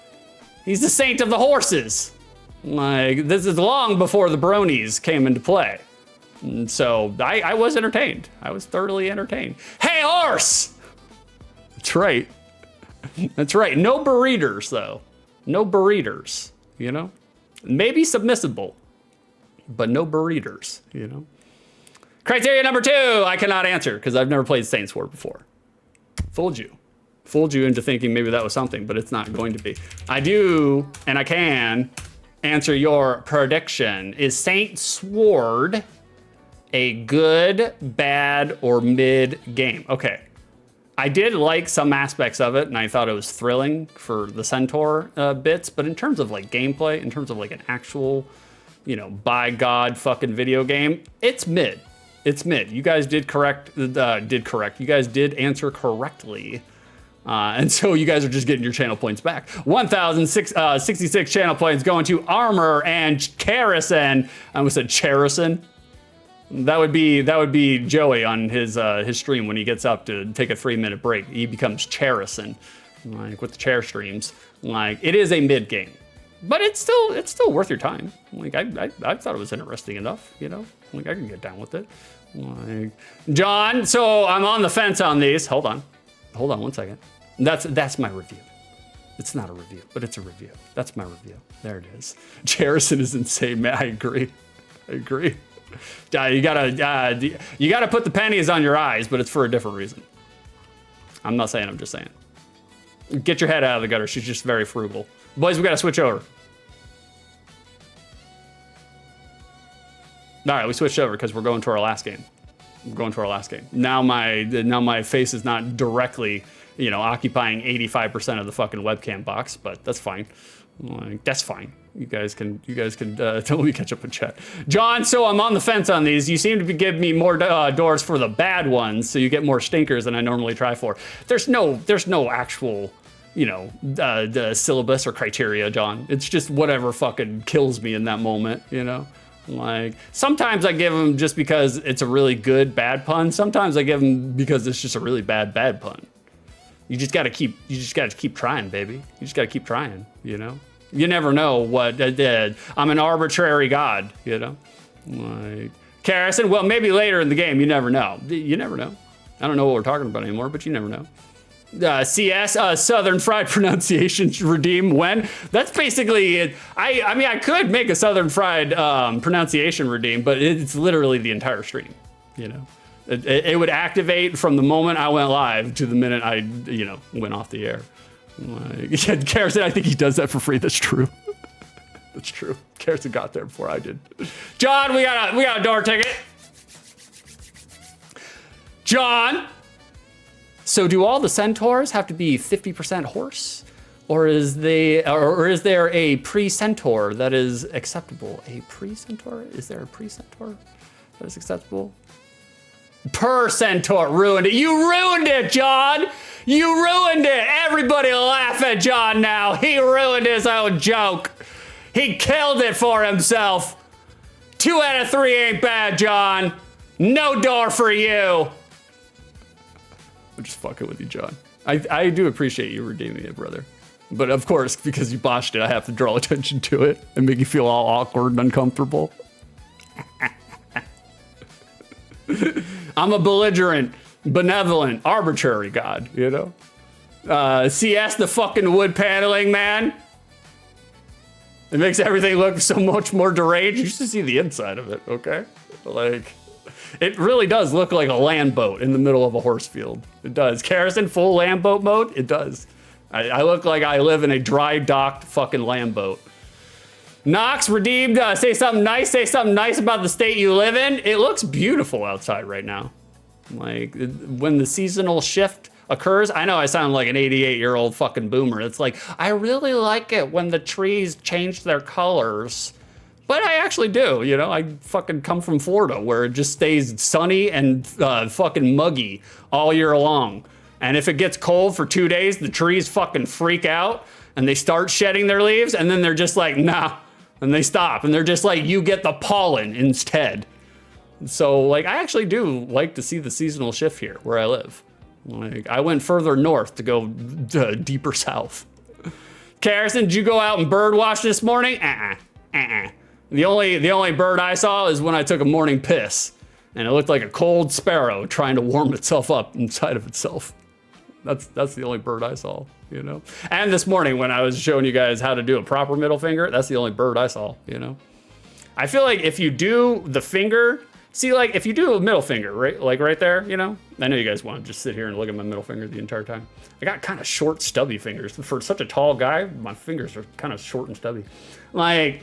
Speaker 1: He's the saint of the horses. Like, this is long before the bronies came into play. And so I was entertained. I was thoroughly entertained. Hey, horse! That's right. That's right. No burritos, though. No burritos, you know? Maybe submissible, but no burritos, you know? Criteria number 2, I cannot answer because I've never played Saints War before. Fooled you. Fooled you into thinking maybe that was something, but it's not going to be. I do, and I can answer your prediction. Is Saint Sword a good, bad, or mid game? Okay. I did like some aspects of it, and I thought it was thrilling for the Centaur bits, but in terms of like gameplay, in terms of like an actual, you know, by God fucking video game, it's mid. It's mid. You guys did correct. You guys did answer correctly. And so you guys are just getting your channel points back. 1,066 channel points going to Armor and Kerrison. I almost said Cherison. That would be Joey on his stream when he gets up to take a 3-minute break. He becomes Cherison, like with the chair streams. Like, it is a mid game, but it's still worth your time. Like, I thought it was interesting enough, you know. Like, I can get down with it. Like, John, so I'm on the fence on these. Hold on 1 second. That's my review. It's not a review, but it's a review. That's my review. There it is. Cherison is insane, man. I agree. You gotta put the pennies on your eyes, but it's for a different reason. I'm not saying. I'm just saying. Get your head out of the gutter. She's just very frugal. Boys, we gotta switch over. All right, we switched over because we're going to our last game. Now my face is not directly, you know, occupying 85% of the fucking webcam box, but that's fine. Like, that's fine. You guys can tell me catch up in chat. John, so I'm on the fence on these. You seem to be giving me more doors for the bad ones, so you get more stinkers than I normally try for. There's no actual, you know, the syllabus or criteria, John. It's just whatever fucking kills me in that moment, you know? Like, sometimes I give them just because it's a really good bad pun. Sometimes I give them because it's just a really bad pun. You just gotta keep trying, baby. You just gotta keep trying, you know? You never know what I did. I'm an arbitrary god, you know? Like, Carrison, well, maybe later in the game, you never know. You never know. I don't know what we're talking about anymore, but you never know. CS, Southern Fried Pronunciation redeem when? That's basically it. I mean, I could make a Southern Fried pronunciation redeem, but it's literally the entire stream, you know? It would activate from the moment I went live to the minute I, you know, went off the air. Like, yeah, Carrison, I think he does that for free. That's true. That's true. Carrison got there before I did. John, we got a door ticket. John. So do all the centaurs have to be 50% horse? Or is there a pre-centaur that is acceptable? A pre-centaur? Is there a pre-centaur that is acceptable? Per centaur ruined it. You ruined it, John. You ruined it. Everybody laugh at John now. He ruined his own joke. He killed it for himself. 2 out of 3 ain't bad, John. No door for you. I'm just fucking with you, John. I do appreciate you redeeming it, brother. But of course, because you botched it, I have to draw attention to it and make you feel all awkward and uncomfortable. I'm a belligerent, benevolent, arbitrary god, you know? CS, the fucking wood paneling, man. It makes everything look so much more deranged. You should see the inside of it, okay? Like, it really does look like a land boat in the middle of a horse field. It does. Carrison, full land boat mode? It does. I look like I live in a dry docked fucking lamb boat. Knox redeemed, say something nice about the state you live in. It looks beautiful outside right now. Like, when the seasonal shift occurs, I know I sound like an 88-year-old fucking boomer. It's like, I really like it when the trees change their colors. But I actually do, you know? I fucking come from Florida where it just stays sunny and fucking muggy all year long. And if it gets cold for 2 days, the trees fucking freak out and they start shedding their leaves, and then they're just like, nah. And they stop, and they're just like, you get the pollen instead. So, like, I actually do like to see the seasonal shift here where I live. Like, I went further north to go deeper south. Carrison, did you go out and bird watch this morning? The only bird I saw is when I took a morning piss, and it looked like a cold sparrow trying to warm itself up inside of itself. That's the only bird I saw, you know? And this morning when I was showing you guys how to do a proper middle finger, that's the only bird I saw, you know? I feel like if you do the finger, see, like, if you do a middle finger, right, like right there, you know? I know you guys want to just sit here and look at my middle finger the entire time. I got kind of short, stubby fingers. For such a tall guy, my fingers are kind of short and stubby. Like,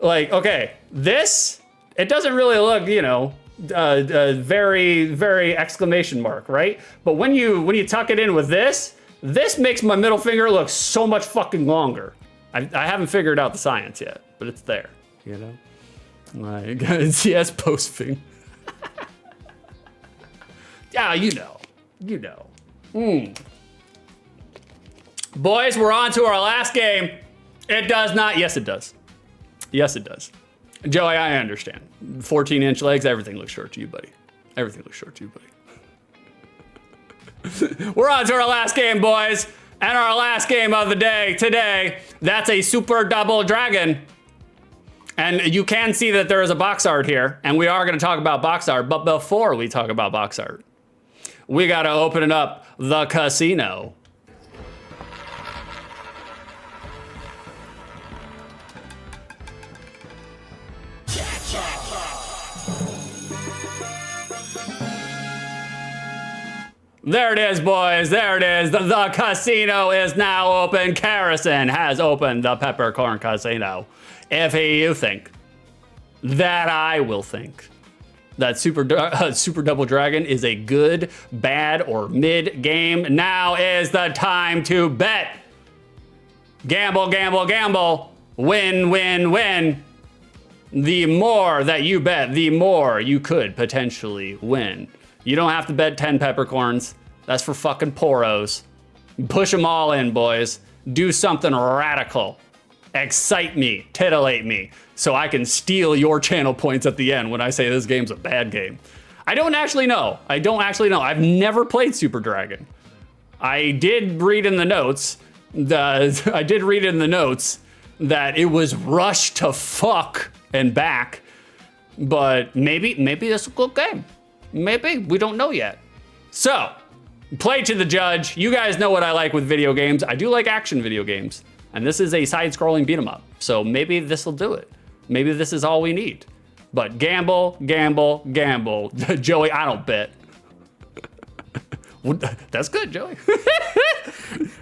Speaker 1: okay, this, it doesn't really look, you know, very, very exclamation mark, right? But when you tuck it in with this makes my middle finger look so much fucking longer. I haven't figured out the science yet, but it's there, you know? Like, yes, post-fing. Yeah, you know. Boys, we're on to our last game. It does not, yes it does. Yes it does. Joey, I understand. 14-inch legs, everything looks short to you, buddy. Everything looks short to you, buddy. We're on to our last game, boys. And our last game of the day today, that's a Super Double Dragon. And you can see that there is a box art here, and we are gonna talk about box art, but before we talk about box art, we gotta open up the casino. There it is, boys. There it is. The casino is now open. Carrison has opened the Peppercorn Casino. If you think that I will think that Super Double Dragon is a good, bad, or mid game, now is the time to bet. Gamble, gamble, gamble. Win, win, win. The more that you bet, the more you could potentially win. You don't have to bet 10 peppercorns. That's for fucking poros. Push them all in, boys. Do something radical. Excite me, titillate me, so I can steal your channel points at the end when I say this game's a bad game. I don't actually know. I've never played Super Dragon. I did read in the notes, that it was rushed to fuck and back, but maybe it's a good game. Maybe, we don't know yet. So, play to the judge. You guys know what I like with video games. I do like action video games. And this is a side-scrolling beat 'em up. So maybe this will do it. Maybe this is all we need. But gamble, gamble, gamble. Joey, I don't bet. Well, that's good, Joey.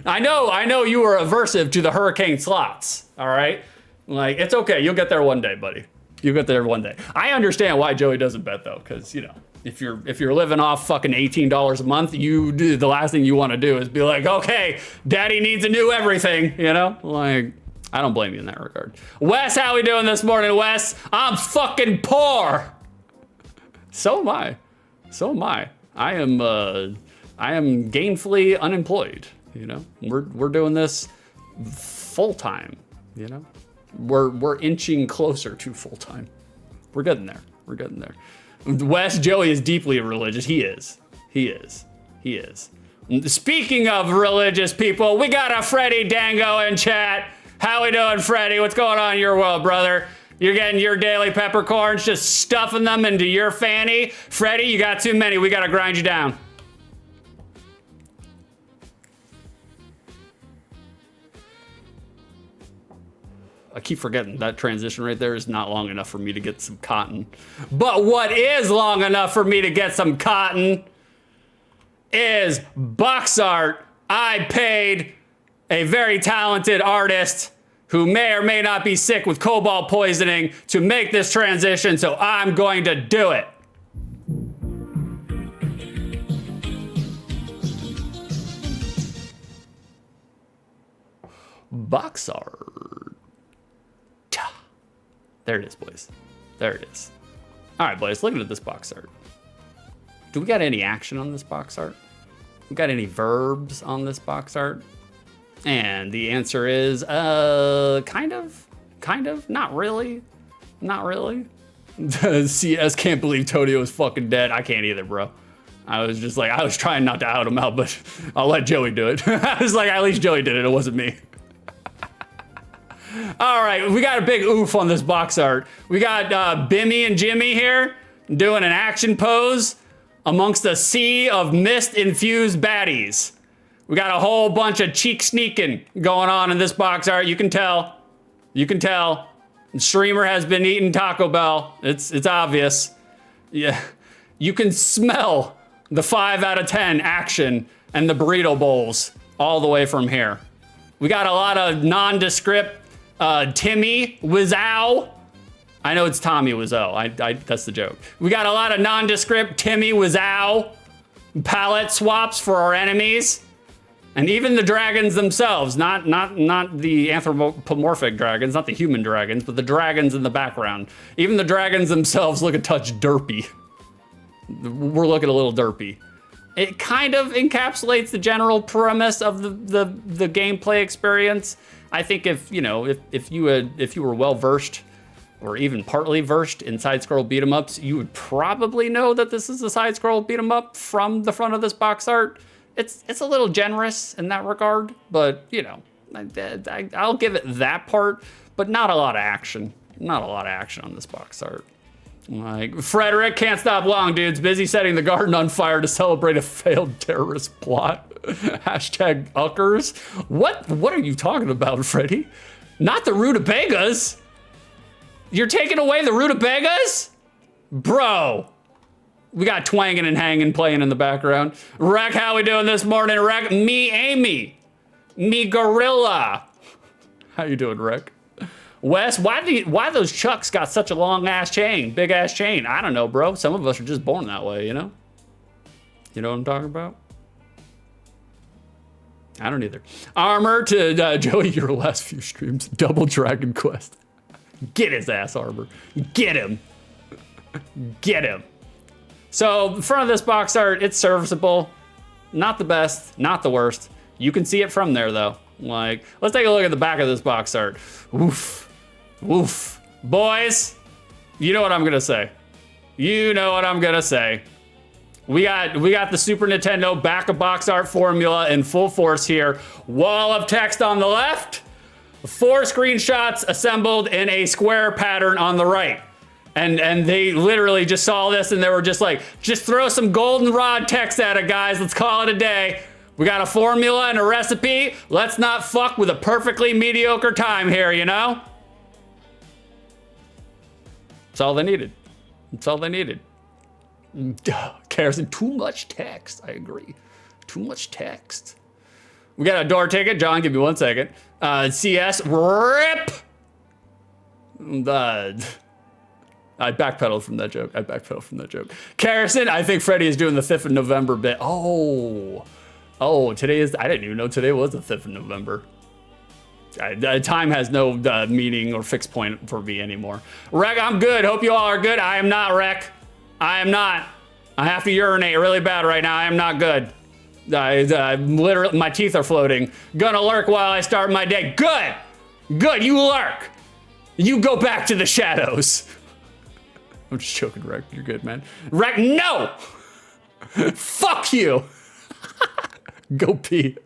Speaker 1: I know you were aversive to the hurricane slots, all right? Like, it's okay, you'll get there one day, buddy. You'll get there one day. I understand why Joey doesn't bet though, because, you know, if you're living off fucking $18 a month, the last thing you want to do is be like, okay, daddy needs a new everything, you know? Like, I don't blame you in that regard. Wes, how we doing this morning, Wes? I'm fucking poor. So am I. I am gainfully unemployed, you know? We're doing this full time, you know? We're inching closer to full time. We're getting there. Wes, Joey is deeply religious. He is. Speaking of religious people, we got a Freddy Dango in chat. How we doing, Freddy? What's going on in your world, brother? You're getting your daily peppercorns, just stuffing them into your fanny. Freddy, you got too many. We gotta grind you down. I keep forgetting that transition right there is not long enough for me to get some cotton. But what is long enough for me to get some cotton is box art I paid a very talented artist who may or may not be sick with cobalt poisoning to make this transition, so I'm going to do it. Box art. There it is, boys. There it is. All right, boys, looking at this box art. Do we got any action on this box art? We got any verbs on this box art? And the answer is, kind of, not really. CS can't believe Tonio is fucking dead. I can't either, bro. I was trying not to out him out, but I'll let Joey do it. I was like, at least Joey did it, it wasn't me. All right, we got a big oof on this box art. We got Bimmy and Jimmy here doing an action pose amongst a sea of mist-infused baddies. We got a whole bunch of cheek sneaking going on in this box art. You can tell. The streamer has been eating Taco Bell. It's obvious. Yeah, you can smell the 5 out of 10 action and the burrito bowls all the way from here. We got a lot of nondescript Timmy Wizow. I know it's Tommy Wizow. That's the joke. We got a lot of nondescript Timmy Wizow palette swaps for our enemies. And even the dragons themselves, not the anthropomorphic dragons, not the human dragons, but the dragons in the background. Even the dragons themselves look a touch derpy. We're looking a little derpy. It kind of encapsulates the general premise of the gameplay experience. I think if you were well versed or even partly versed in side-scroll beat-em-ups, you would probably know that this is a side-scroll beat-em-up from the front of this box art. It's a little generous in that regard, but I'll give it that part, but not a lot of action. Not a lot of action on this box art. Like, Frederick can't stop long, dudes. Busy setting the garden on fire to celebrate a failed terrorist plot. Hashtag uckers. What are you talking about, Freddy? Not the rutabagas. You're taking away the rutabagas? Bro. We got twanging and hanging playing in the background. Rec, how we doing this morning, Rec? Me, Amy. Me, Gorilla. How you doing, Rec? Wes, why those Chucks got such a long ass chain, big ass chain? I don't know, bro. Some of us are just born that way, you know? You know what I'm talking about? I don't either. Armor to Joey, your last few streams. Double Dragon Quest. Get his ass, Armor. Get him. Get him. So, the front of this box art, it's serviceable. Not the best, not the worst. You can see it from there, though. Like, let's take a look at the back of this box art. Oof. Oof. Boys, you know what I'm gonna say. You know what I'm gonna say. We got the Super Nintendo back of box art formula in full force here. Wall of text on the left. 4 screenshots assembled in a square pattern on the right. And they literally just saw this and they were just like, just throw some goldenrod text at it, guys. Let's call it a day. We got a formula and a recipe. Let's not fuck with a perfectly mediocre time here, you know? That's all they needed. That's all they needed. Carson, too much text. I agree. Too much text. We got a door ticket. John, give me 1 second. CS, rip! I backpedaled from that joke. Carson, I think Freddie is doing the 5th of November bit. Oh, today is, I didn't even know today was the 5th of November. Time has no meaning or fixed point for me anymore. Rec, I'm good. Hope you all are good. I am not, Rec. I am not. I have to urinate really bad right now. I am not good. Literally, my teeth are floating. Gonna lurk while I start my day. Good. Good, you lurk. You go back to the shadows. I'm just joking, Rec. You're good, man. Rec, no! Fuck you! Go pee.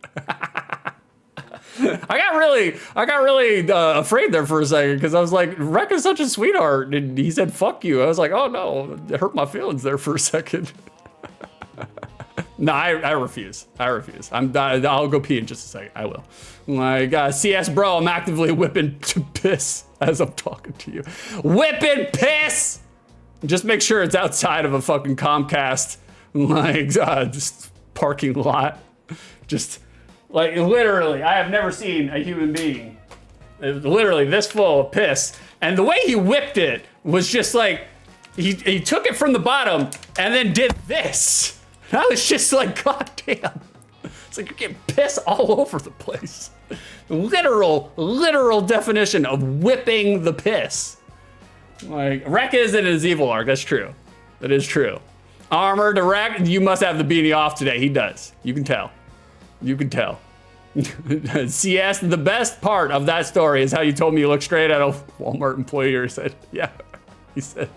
Speaker 1: I got really afraid there for a second because I was like, Rec is such a sweetheart, and he said "fuck you." I was like, oh no, it hurt my feelings there for a second. No, I refuse. I'll go pee in just a second. I will. Like CS bro, I'm actively whipping to piss as I'm talking to you. Whipping piss. Just make sure it's outside of a fucking Comcast, like just parking lot. Just Like, literally, I have never seen a human being literally this full of piss. And the way he whipped it was just like, he took it from the bottom and then did this. I was just like, God damn. It's like you're getting piss all over the place. Literal definition of whipping the piss. Like, Rek is in his evil arc, that's true. That is true. Armor to Rek, you must have the beanie off today. He does. You can tell. You can tell. CS, the best part of that story is how you told me you look straight at a Walmart employee. He said, yeah. He said,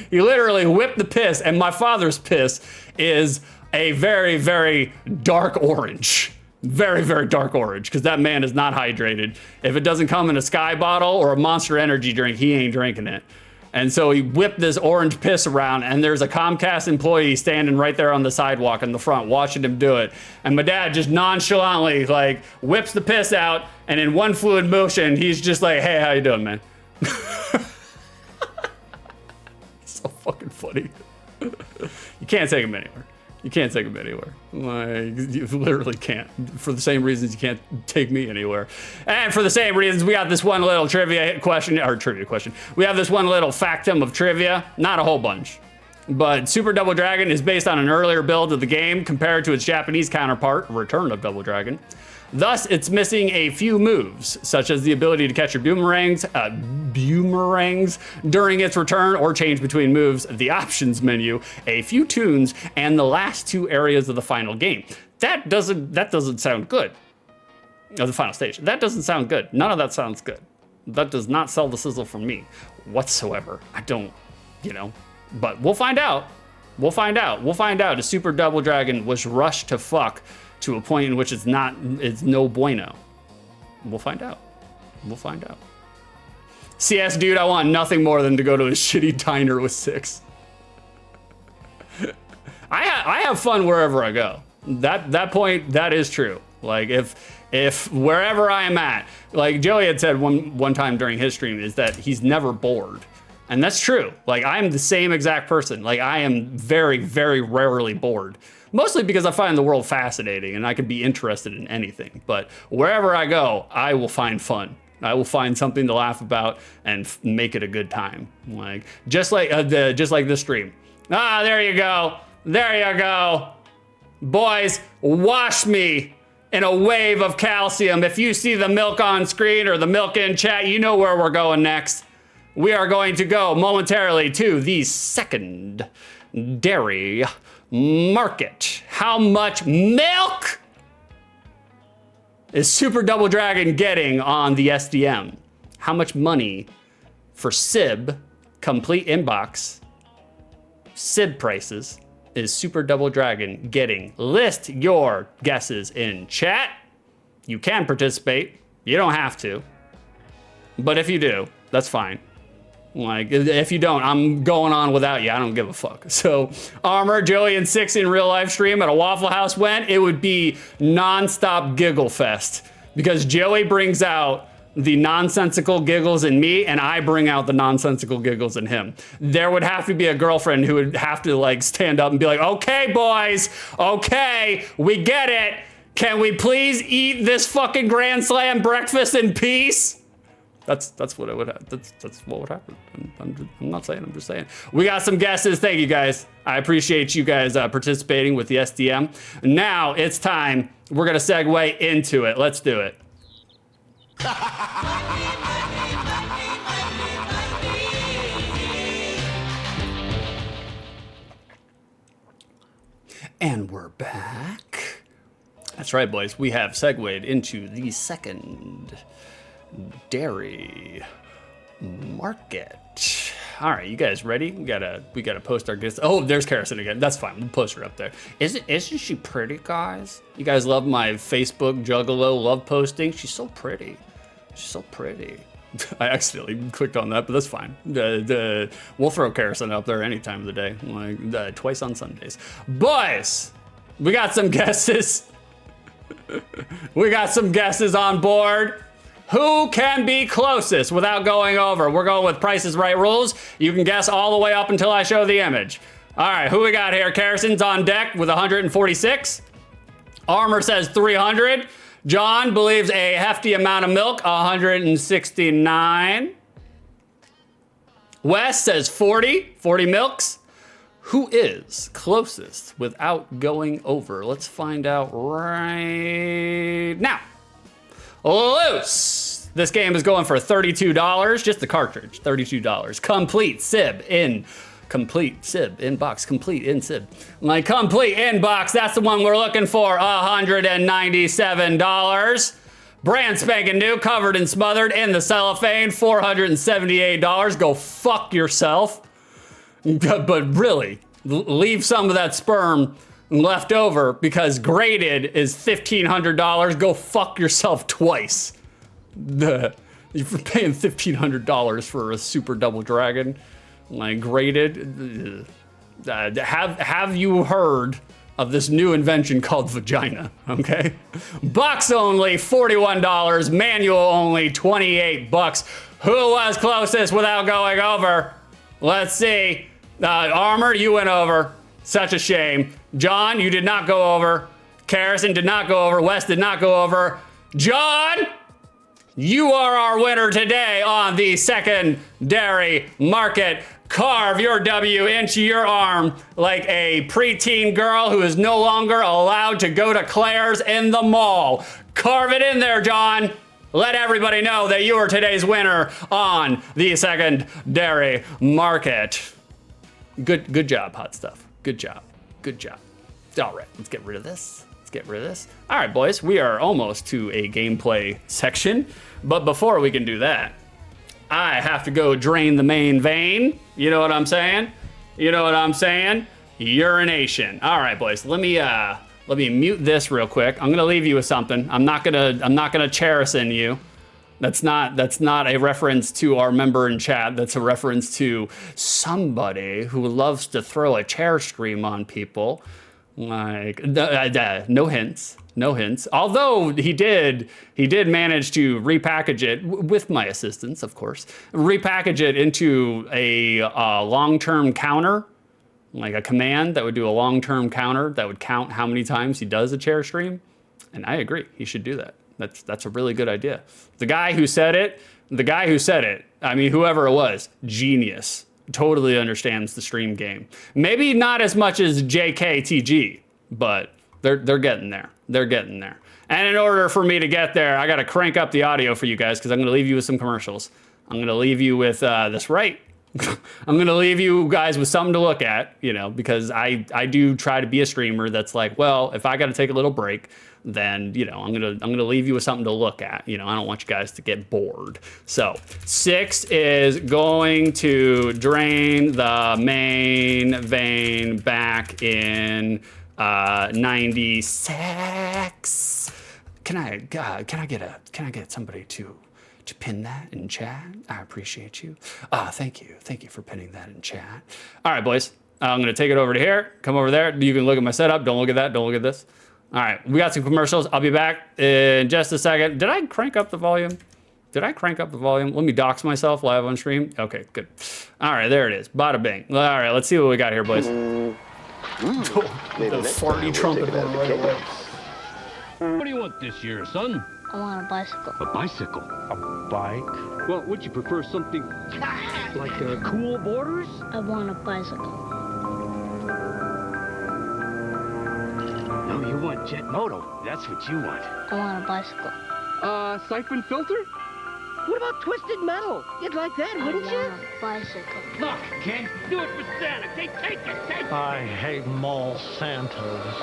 Speaker 1: he literally whipped the piss, and my father's piss is a very, very dark orange. Very, very dark orange, because that man is not hydrated. If it doesn't come in a Sky bottle or a Monster Energy drink, he ain't drinking it. And so he whipped this orange piss around, and there's a Comcast employee standing right there on the sidewalk in the front watching him do it. And my dad just nonchalantly like whips the piss out, and in one fluid motion, he's just like, hey, how you doing, man? So fucking funny. You can't take him anywhere. You can't take him anywhere. Like, you literally can't. For the same reasons you can't take me anywhere. And for the same reasons, we got this one little trivia question. We have this one little factum of trivia. Not a whole bunch. But Super Double Dragon is based on an earlier build of the game compared to its Japanese counterpart, Return of Double Dragon. Thus, it's missing a few moves, such as the ability to catch your boomerangs during its return or change between moves, the options menu, a few tunes, and the last two areas of the final game. That doesn't sound good. Or the final stage. That doesn't sound good. None of that sounds good. That does not sell the sizzle for me whatsoever. I don't, but we'll find out. We'll find out. We'll find out if Super Double Dragon was rushed to fuck to a point in which it's no bueno. We'll find out. We'll find out. CS dude, I want nothing more than to go to a shitty diner with 6. I have fun wherever I go. That point, that is true. Like if wherever I am at, like Joey had said one time during his stream, is that he's never bored. And that's true. Like, I am the same exact person. Like, I am very, very rarely bored. Mostly because I find the world fascinating and I can be interested in anything. But wherever I go, I will find fun. I will find something to laugh about and make it a good time. Like, just like this stream. Ah, there you go. There you go. Boys, wash me in a wave of calcium. If you see the milk on screen or the milk in chat, you know where we're going next. We are going to go momentarily to the secondary market. How much milk is Super Double Dragon getting on the SDM? How much money for SIB, complete inbox, SIB prices, is Super Double Dragon getting? List your guesses in chat. You can participate. You don't have to. But if you do, that's fine. Like, if you don't, I'm going on without you. I don't give a fuck. So, Armor, Joey, and 6 in real life stream at a Waffle House went, it would be non-stop giggle fest. Because Joey brings out the nonsensical giggles in me, and I bring out the nonsensical giggles in him. There would have to be a girlfriend who would have to, like, stand up and be like, okay, boys, okay, we get it. Can we please eat this fucking Grand Slam breakfast in peace? That's what it would have. That's what would happen. I'm not saying. I'm just saying. We got some guesses. Thank you guys. I appreciate you guys participating with the SDM. Now it's time. We're gonna segue into it. Let's do it. And we're back. That's right, boys. We have segued into the second dairy market. All right, you guys ready? We gotta post our guests. Oh, there's Carson again. That's fine. We'll post her up there. Isn't she pretty, guys? You guys love my Facebook Juggalo love posting? She's so pretty. She's so pretty. I accidentally clicked on that, but that's fine. We'll throw Carson up there any time of the day, like twice on Sundays. Boys, we got some guesses. We got some guesses on board. Who can be closest without going over? We're going with Price is Right rules. You can guess all the way up until I show the image. All right, who we got here? Carson's on deck with 146. Armor says 300. John believes a hefty amount of milk, 169. Wes says 40 milks. Who is closest without going over? Let's find out right now. Loose. This game is going for $32, just the cartridge, $32. Complete SIB in box, complete in SIB. My complete in box, that's the one we're looking for, $197. Brand spanking new, covered and smothered in the cellophane, $478. Go fuck yourself. But really, leave some of that sperm left over because graded is $1,500. Go fuck yourself twice. You're paying $1,500 for a Super Double Dragon, like graded. Have you heard of this new invention called vagina? Okay, box only $41, manual only $28. Who was closest without going over? Let's see. Armor, you went over. Such a shame. John, you did not go over. Carrison did not go over. Wes did not go over. John, you are our winner today on the secondary market. Carve your W into your arm like a preteen girl who is no longer allowed to go to Claire's in the mall. Carve it in there, John. Let everybody know that you are today's winner on the secondary market. Good job, Hot Stuff. Good job. All right, let's get rid of this. All right, boys, we are almost to a gameplay section. But before we can do that, I have to go drain the main vein. You know what I'm saying? Urination. All right, boys, let me mute this real quick. I'm gonna leave you with something. I'm not gonna cherison you. That's not a reference to our member in chat. That's a reference to somebody who loves to throw a chair stream on people. Like, no hints. Although he did manage to repackage it with my assistance, of course. Repackage it into a long-term counter, like a command that would do a long-term counter that would count how many times he does a chair stream. And I agree, he should do that. That's a really good idea. The guy who said it, I mean, whoever it was, genius. Totally understands the stream game. Maybe not as much as JKTG, but they're getting there. And in order for me to get there, I gotta crank up the audio for you guys because I'm gonna leave you with some commercials. I'm gonna leave you with this right. I'm gonna leave you guys with something to look at, you know, because I do try to be a streamer that's like, well, if I gotta take a little break, then, you know, I'm gonna leave you with something to look at. You know, I don't want you guys to get bored. So 6 is going to drain the main vein back in 96. Can I get somebody to pin that in chat? I appreciate you. Thank you for pinning that in chat. All right, boys, I'm gonna take it over to here. Come over there. You can look at my setup. Don't look at that. Don't look at this. All right, we got some commercials. I'll be back in just a second. Did I crank up the volume? Let me dox myself live on stream. Okay, good. All right, there it is. Bada bing. All right, let's see what we got here, boys.
Speaker 10: Maybe
Speaker 1: The
Speaker 10: next
Speaker 1: farty
Speaker 10: time
Speaker 1: trumpet
Speaker 10: we'll take it out
Speaker 1: right
Speaker 10: of the
Speaker 1: away.
Speaker 3: What do you want this year, son?
Speaker 8: I want a bicycle.
Speaker 3: A bicycle. A bike? Well, would you prefer something like cool borders?
Speaker 8: I want a bicycle.
Speaker 3: No, you want jet moto. That's what you want.
Speaker 8: I want a bicycle.
Speaker 3: Siphon filter? What about twisted metal? You'd like that, wouldn't
Speaker 8: I
Speaker 3: you?
Speaker 8: want a bicycle.
Speaker 3: Look, Ken, do it for Santa. Take it.
Speaker 11: I hate mall Santas.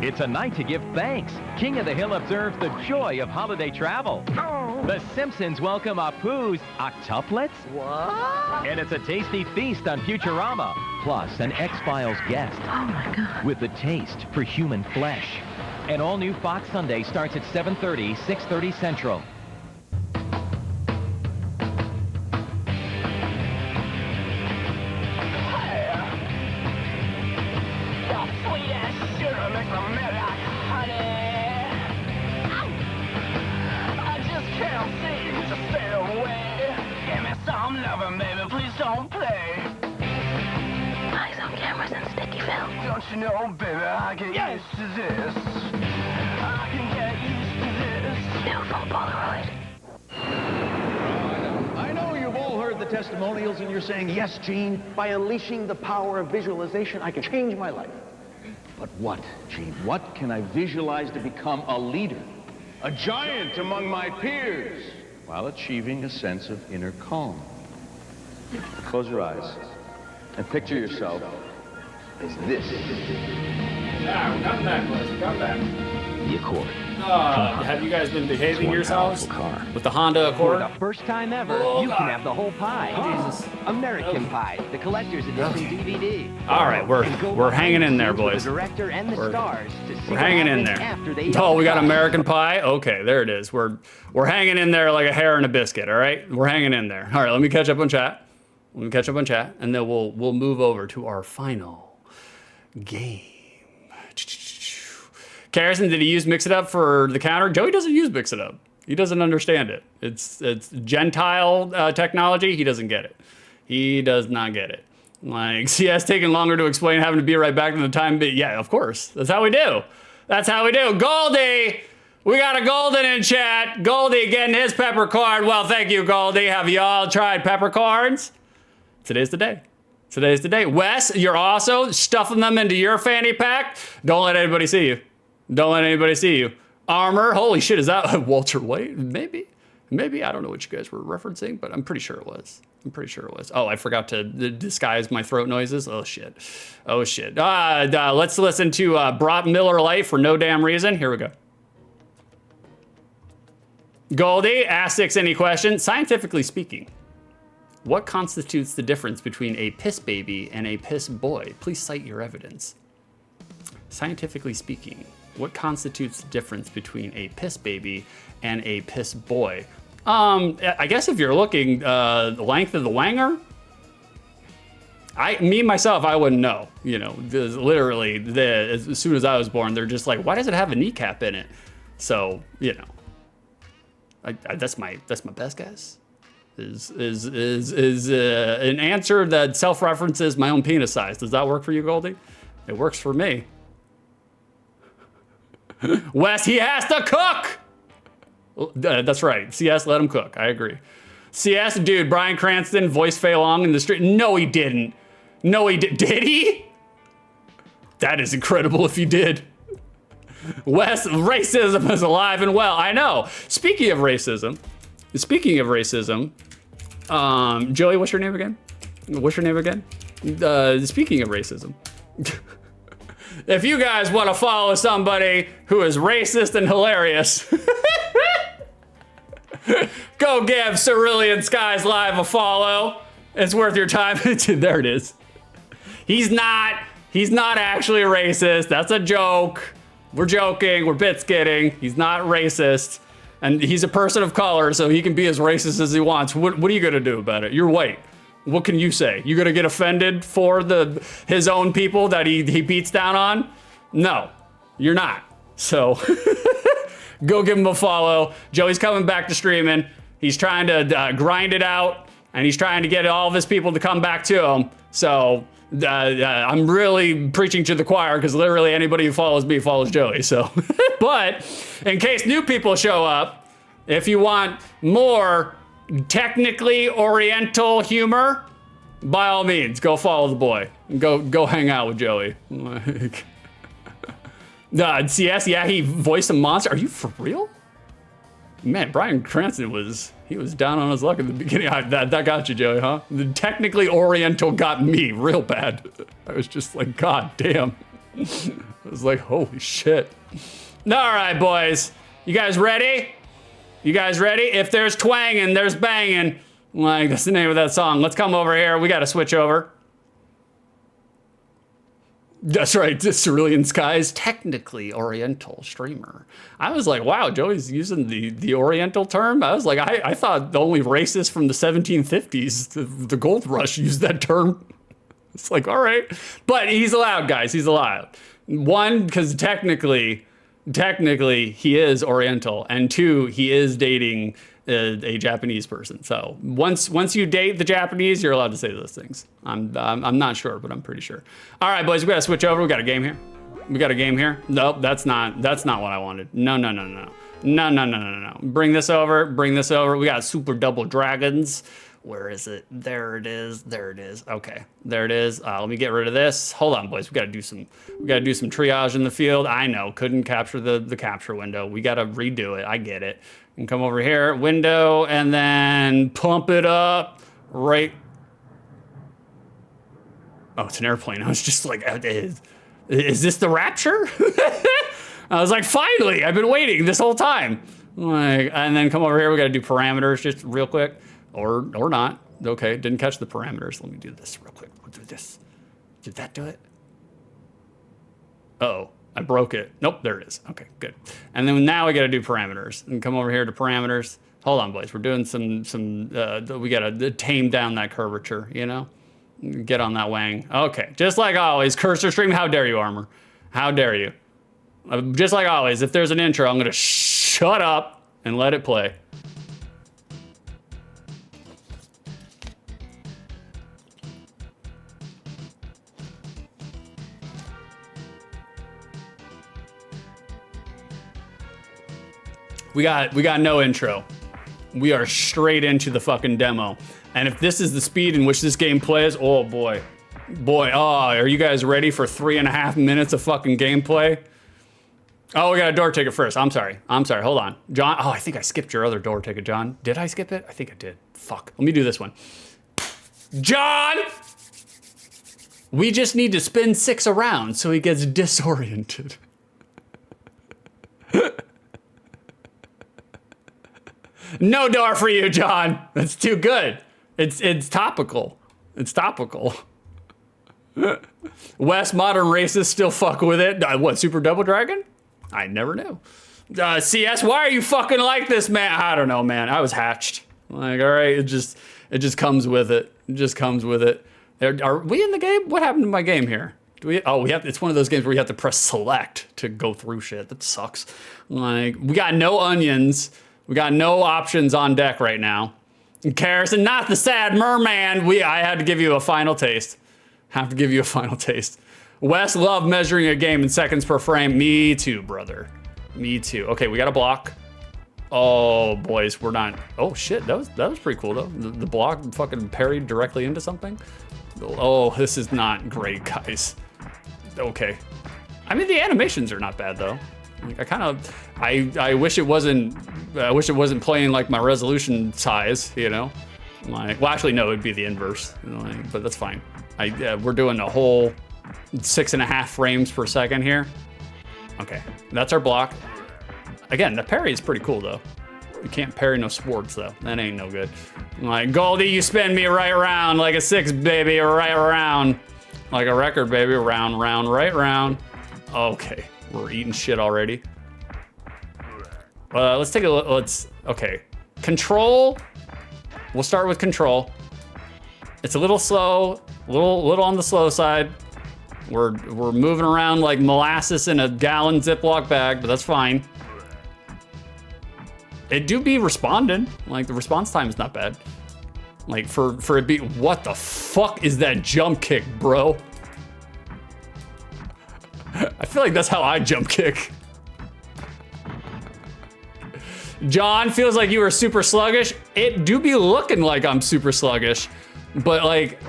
Speaker 7: It's a night to give thanks. King of the Hill observes the joy of holiday travel. The Simpsons welcome Apu's octuplets.
Speaker 6: What?
Speaker 7: And it's a tasty feast on Futurama. Plus, an X-Files guest.
Speaker 6: Oh, my God.
Speaker 7: With the taste for human flesh. An all-new Fox Sunday starts at 7:30, 6:30 Central.
Speaker 3: you know, baby, I get used to this. I can get used to this. New phone Polaroid.
Speaker 12: I know you've all heard the testimonials and you're saying, yes, Gene, by unleashing the power of visualization, I can change my life. But what, Gene? What can I visualize to become a leader? A giant among my peers, while achieving a sense of inner calm. Close your eyes and picture yourself as this.
Speaker 1: Ah, come back, boys. Come back.
Speaker 5: The Accord.
Speaker 1: Have you guys been behaving yourselves
Speaker 5: car.
Speaker 1: with the Honda
Speaker 7: For
Speaker 1: Accord?
Speaker 7: the first time ever, you can have the whole pie.
Speaker 1: Jesus.
Speaker 7: American Pie, the collector's edition DVD.
Speaker 1: All right, we're hanging in there, boys.
Speaker 7: The director and the stars to see
Speaker 1: We're hanging in there.
Speaker 7: after they
Speaker 1: Oh, we got American Pie. Okay, there it is. We're hanging in there like a hair in a biscuit. All right, we're hanging in there. All right, let me catch up on chat. And then we'll move over to our final game. Carrison, did he use Mix It Up for the counter? Joey doesn't use Mix It Up. He doesn't understand it. It's Gentile technology. He doesn't get it. He does not get it. Like, CS taking longer to explain, having to be right back to the time. But yeah, of course. That's how we do. That's how we do. Goldie! We got a Golden in chat. Goldie getting his peppercorn. Well, thank you, Goldie. Have you all tried peppercorns? Today's the day. Today's the day. Wes, you're also stuffing them into your fanny pack. Don't let anybody see you. Don't let anybody see you. Armor, holy shit, is that Walter White? Maybe. I don't know what you guys were referencing, but I'm pretty sure it was. Oh, I forgot to disguise my throat noises. Oh, shit. Let's listen to Brought Miller Lite for no damn reason. Here we go. Goldie, ask Six any question. Scientifically speaking, what constitutes the difference between a piss baby and a piss boy? Please cite your evidence. Scientifically speaking, what constitutes the difference between a piss baby and a piss boy? I guess if you're looking the length of the wanger, myself, I wouldn't know. You know, literally, as soon as I was born, they're just like, why does it have a kneecap in it? So, you know, that's my best guess. Is an answer that self-references my own penis size. Does that work for you, Goldie? It works for me. Wes, he has to cook! That's right. CS, let him cook. I agree. CS, dude, Bryan Cranston voiced Fei Long in the street. No, he didn't. Did he? That is incredible if he did. Wes, racism is alive and well. I know. Speaking of racism, Joey, what's your name again? Speaking of racism. If you guys want to follow somebody who is racist and hilarious, go give Cerulean Skies Live a follow. It's worth your time. There it is. He's not actually a racist. That's a joke. We're joking. We're bit skidding. He's not racist. And he's a person of color, so he can be as racist as he wants. What are you gonna do about it? You're white. What can you say? You gonna get offended for his own people that he beats down on? No, you're not. So go give him a follow. Joey's coming back to streaming. He's trying to grind it out, and he's trying to get all of his people to come back to him. So I'm really preaching to the choir because literally anybody who follows me follows Joey. So, but in case new people show up, if you want more technically oriental humor, by all means, go follow the boy. Go hang out with Joey. CS, yeah, he voiced a monster. Are you for real? Man, Bryan Cranston was down on his luck at the beginning. That got you, Joey, huh? The technically oriental got me real bad. I was just like, God damn. I was like, holy shit. All right, boys. You guys ready? If there's twanging, there's banging. Like, that's the name of that song. Let's come over here. We got to switch over. That's right, Cerulean Skies, technically Oriental streamer. I was like, wow, Joey's using the Oriental term. I was like, I thought the only racists from the 1750s, the gold rush, used that term. It's like, all right. But he's allowed, guys, he's allowed. One, because technically he is Oriental. And two, he is dating a Japanese person. So once you date the Japanese, you're allowed to say those things. I'm not sure, but I'm pretty sure. All right, boys, we gotta switch over. We got a game here. We got a game here. Nope, that's not what I wanted. No. Bring this over. We got Super Double Dragons. Where is it? There it is. Okay, there it is. Let me get rid of this. Hold on, boys. We gotta do some triage in the field. I know, couldn't capture the capture window. We gotta redo it. I get it. And come over here, window, and then pump it up right. Oh, it's an airplane. I was just like, is this the Rapture? I was like, finally, I've been waiting this whole time. Like, and then come over here, we gotta do parameters just real quick. Or not. Okay, didn't catch the parameters. Let me do this real quick. We'll do this. Did that do it? Uh-oh, I broke it. Nope, there it is. Okay, good. And then now we gotta do parameters. And come over here to parameters. Hold on, boys. We're doing we gotta tame down that curvature, you know? Get on that wang. Okay, just like always, cursor stream, how dare you, Armor? How dare you? Just like always, if there's an intro, I'm gonna shut up and let it play. We got no intro. We are straight into the fucking demo. And if this is the speed in which this game plays, oh boy. Oh, are you guys ready for 3.5 minutes of fucking gameplay? Oh, we got a door ticket first. I'm sorry, hold on. John, oh, I think I skipped your other door ticket, John. Did I skip it? I think I did. Fuck, let me do this one. John! We just need to spin 6 around so he gets disoriented. No door for you, John. That's too good. It's topical. It's topical. West modern racists still fuck with it. What, Super Double Dragon? I never knew. CS, why are you fucking like this, man? I don't know, man. I was hatched. Like, all right, it just comes with it. It just comes with it. Are we in the game? What happened to my game here? We have. It's one of those games where you have to press select to go through shit. That sucks. Like, we got no onions. We got no options on deck right now. And Carrison, not the sad merman. I had to give you a final taste. Wes loved measuring a game in seconds per frame. Me too, brother. Me too. Okay, we got a block. Oh, boys, we're not. Oh shit, that was pretty cool though. The block fucking parried directly into something. Oh, this is not great, guys. Okay. I mean, the animations are not bad though. Like, I wish it wasn't playing like my resolution size, you know? Like, well, actually, no, it'd be the inverse, you know, like, but that's fine. We're doing a whole 6.5 frames per second here. Okay, that's our block. Again, the parry is pretty cool though. You can't parry no swords though. That ain't no good. Like, Goldie, you spin me right around like a 6, baby, right around. Like a record, baby, round, right round. Okay. We're eating shit already. Let's take a look. Okay. Control. We'll start with control. It's a little slow, little on the slow side. We're moving around like molasses in a gallon Ziploc bag, but that's fine. It do be responding. Like, the response time is not bad. Like, for it be, what the fuck is that jump kick, bro? I feel like that's how I jump kick. John, feels like you were super sluggish. It do be looking like I'm super sluggish, but like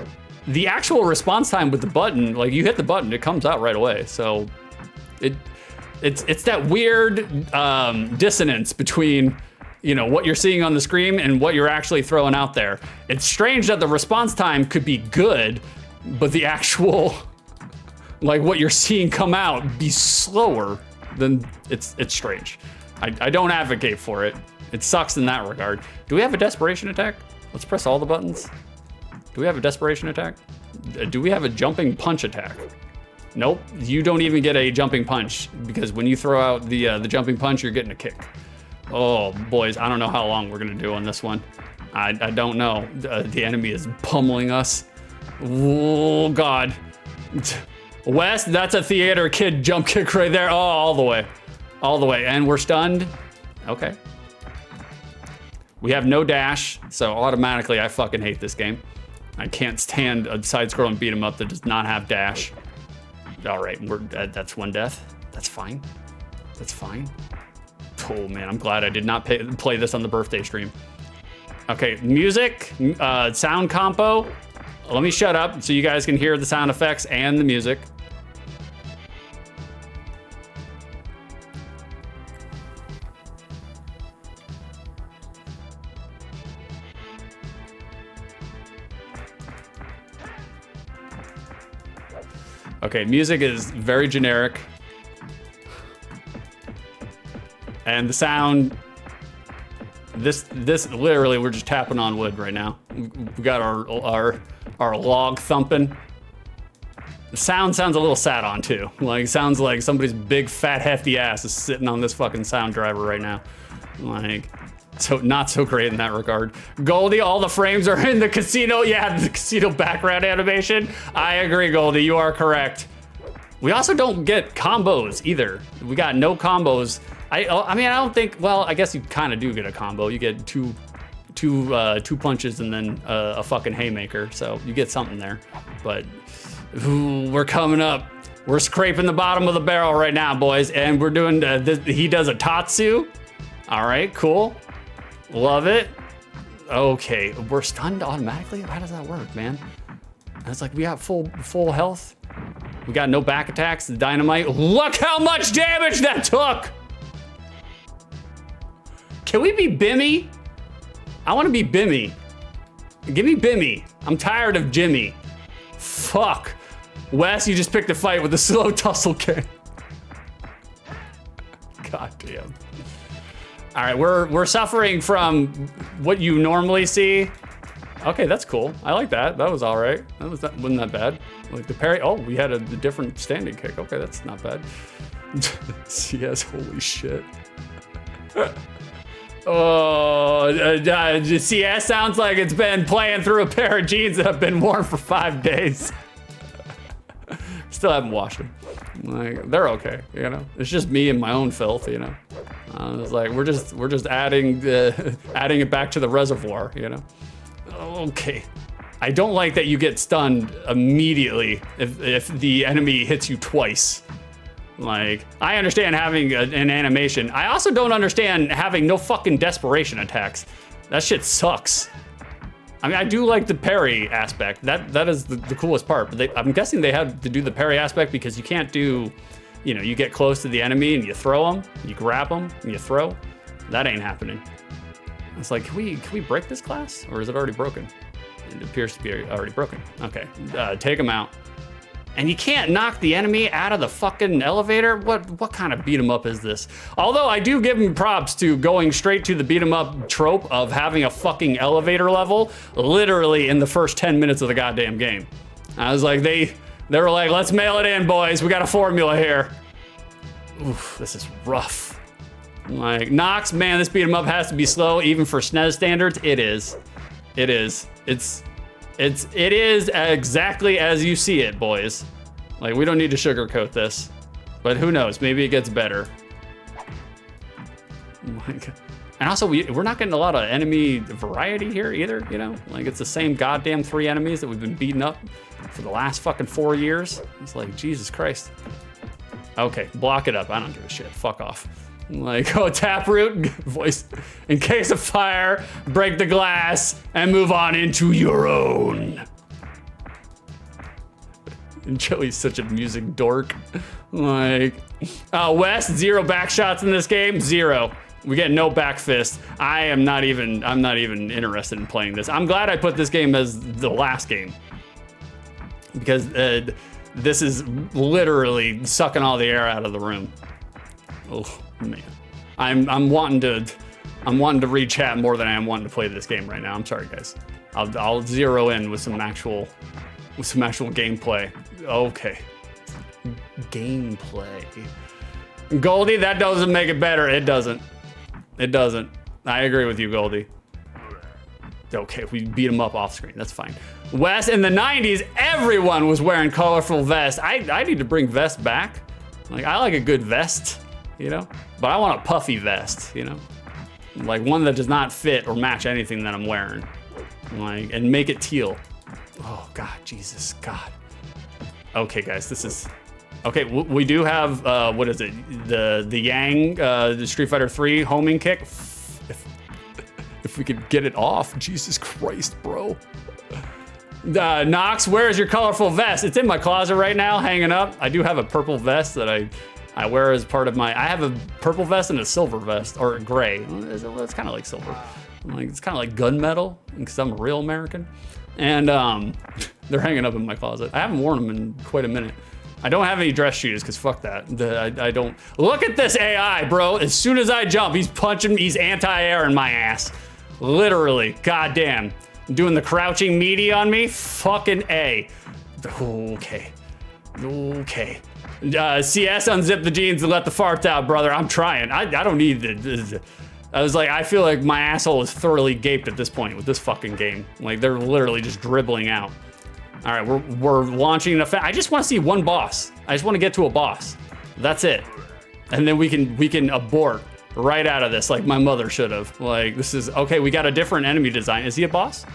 Speaker 1: the actual response time with the button, like you hit the button, it comes out right away. So it's that weird dissonance between, you know, what you're seeing on the screen and what you're actually throwing out there. It's strange that the response time could be good, but the actual, like what you're seeing come out be slower. Then it's strange. I don't advocate for it. It sucks in that regard. Do we have a desperation attack? Let's press all the buttons. Do we have a desperation attack? Do we have a jumping punch attack? Nope, you don't even get a jumping punch because when you throw out the jumping punch, you're getting a kick. Oh, boys, I don't know how long we're gonna do on this one. I don't know. The enemy is pummeling us. Oh, God. Wes, that's a theater kid jump kick right there. Oh, all the way. All the way, and we're stunned. Okay. We have no dash, so automatically I fucking hate this game. I can't stand a side-scrolling beat 'em up that does not have dash. All right, that's one death. That's fine. That's fine. Oh man, I'm glad I did not play this on the birthday stream. Okay, music, sound compo. Let me shut up so you guys can hear the sound effects and the music. Okay, music is very generic. And the sound, this literally, we're just tapping on wood right now. We got our log thumping. The sound sounds a little sat on too. Like, it sounds like somebody's big fat hefty ass is sitting on this fucking sound driver right now. Like, so not so great in that regard. Goldie, all the frames are in the casino. Yeah, the casino background animation. I agree, Goldie, you are correct. We also don't get combos either. We got no combos. I mean, I don't think, well, I guess you kind of do get a combo. You get two punches and then a fucking haymaker. So you get something there, but ooh, we're coming up. We're scraping the bottom of the barrel right now, boys. And we're doing, he does a Tatsu. All right, cool. Love it. Okay, we're stunned automatically? How does that work, man? It's like we got full health. We got no back attacks, the dynamite. Look how much damage that took! Can we be Bimmy? I wanna be Bimmy. Give me Bimmy. I'm tired of Jimmy. Fuck. Wes, you just picked a fight with the slow tussle king. God damn. All right, we're suffering from what you normally see. Okay, that's cool. I like that. That was all right. Wasn't that bad. Like the parry. Oh, we had a different standing kick. Okay, that's not bad. CS, holy shit. Oh, CS sounds like it's been playing through a pair of jeans that have been worn for 5 days. Still haven't washed them. Like, they're okay, you know. It's just me and my own filth, you know. It's like we're just adding it back to the reservoir, you know. Okay. I don't like that you get stunned immediately if the enemy hits you twice. Like, I understand having an animation. I also don't understand having no fucking desperation attacks. That shit sucks. I mean, I do like the parry aspect. That is the coolest part. But I'm guessing they had to do the parry aspect because you can't do, you know, you get close to the enemy and you throw them, you grab them, and you throw. That ain't happening. It's like, can we break this glass? Or is it already broken? It appears to be already broken. Okay, take them out. And you can't knock the enemy out of the fucking elevator? What kind of beat 'em up is this? Although I do give him props to going straight to the beat 'em up trope of having a fucking elevator level literally in the first 10 minutes of the goddamn game. I was like, they were like, let's mail it in, boys. We got a formula here. Oof, this is rough. Like, Nox, man, this beat 'em up has to be slow even for SNES standards. It is. It is. It is exactly as you see it, boys. Like, we don't need to sugarcoat this, but who knows? Maybe it gets better. Oh my God. And also, we're not getting a lot of enemy variety here either, you know? Like, it's the same goddamn 3 enemies that we've been beating up for the last fucking 4 years. It's like, Jesus Christ. Okay, block it up. I don't give a shit. Fuck off. Like, oh, taproot, voice. In case of fire, break the glass and move on into your own. And Joey's such a music dork. Like, Wes, 0 back shots in this game, 0. We get no back fist. I'm not even interested in playing this. I'm glad I put this game as the last game. Because this is literally sucking all the air out of the room. Oh man, I'm wanting to read chat more than I am wanting to play this game right now. I'm sorry, guys. I'll zero in with some actual gameplay. Okay, gameplay. Goldie, that doesn't make it better. It doesn't. It doesn't. I agree with you, Goldie. Okay, we beat him up off screen. That's fine. Wes, in the 90s, everyone was wearing colorful vests. I need to bring vests back. Like, I like a good vest, you know? But I want a puffy vest, you know? Like one that does not fit or match anything that I'm wearing. Like, and make it teal. Oh God, Jesus, God. Okay, guys, this is okay. We do have what is it? The Yang, the Street Fighter 3 homing kick. If we could get it off, Jesus Christ, bro. Nox, where is your colorful vest? It's in my closet right now, hanging up. I do have a purple vest that I wear as part of my. I have a purple vest and a silver vest, or gray. It's kind of like silver. Like it's kind of like gunmetal because I'm a real American. And they're hanging up in my closet. I haven't worn them in quite a minute. I don't have any dress shoes because fuck that. I don't. Look at this AI, bro. As soon as I jump, he's punching. He's anti-air in my ass. Literally. Goddamn. Doing the crouching meaty on me. Fucking A. Okay. Okay. CS, unzip the jeans and let the farts out, brother. I'm trying. I don't need the. I was like, I feel like my asshole is thoroughly gaped at this point with this fucking game. Like they're literally just dribbling out. All right, we're launching I just want to see one boss. I just want to get to a boss. That's it. And then we can abort right out of this like my mother should have. Like this is okay. We got a different enemy design. Is he a boss?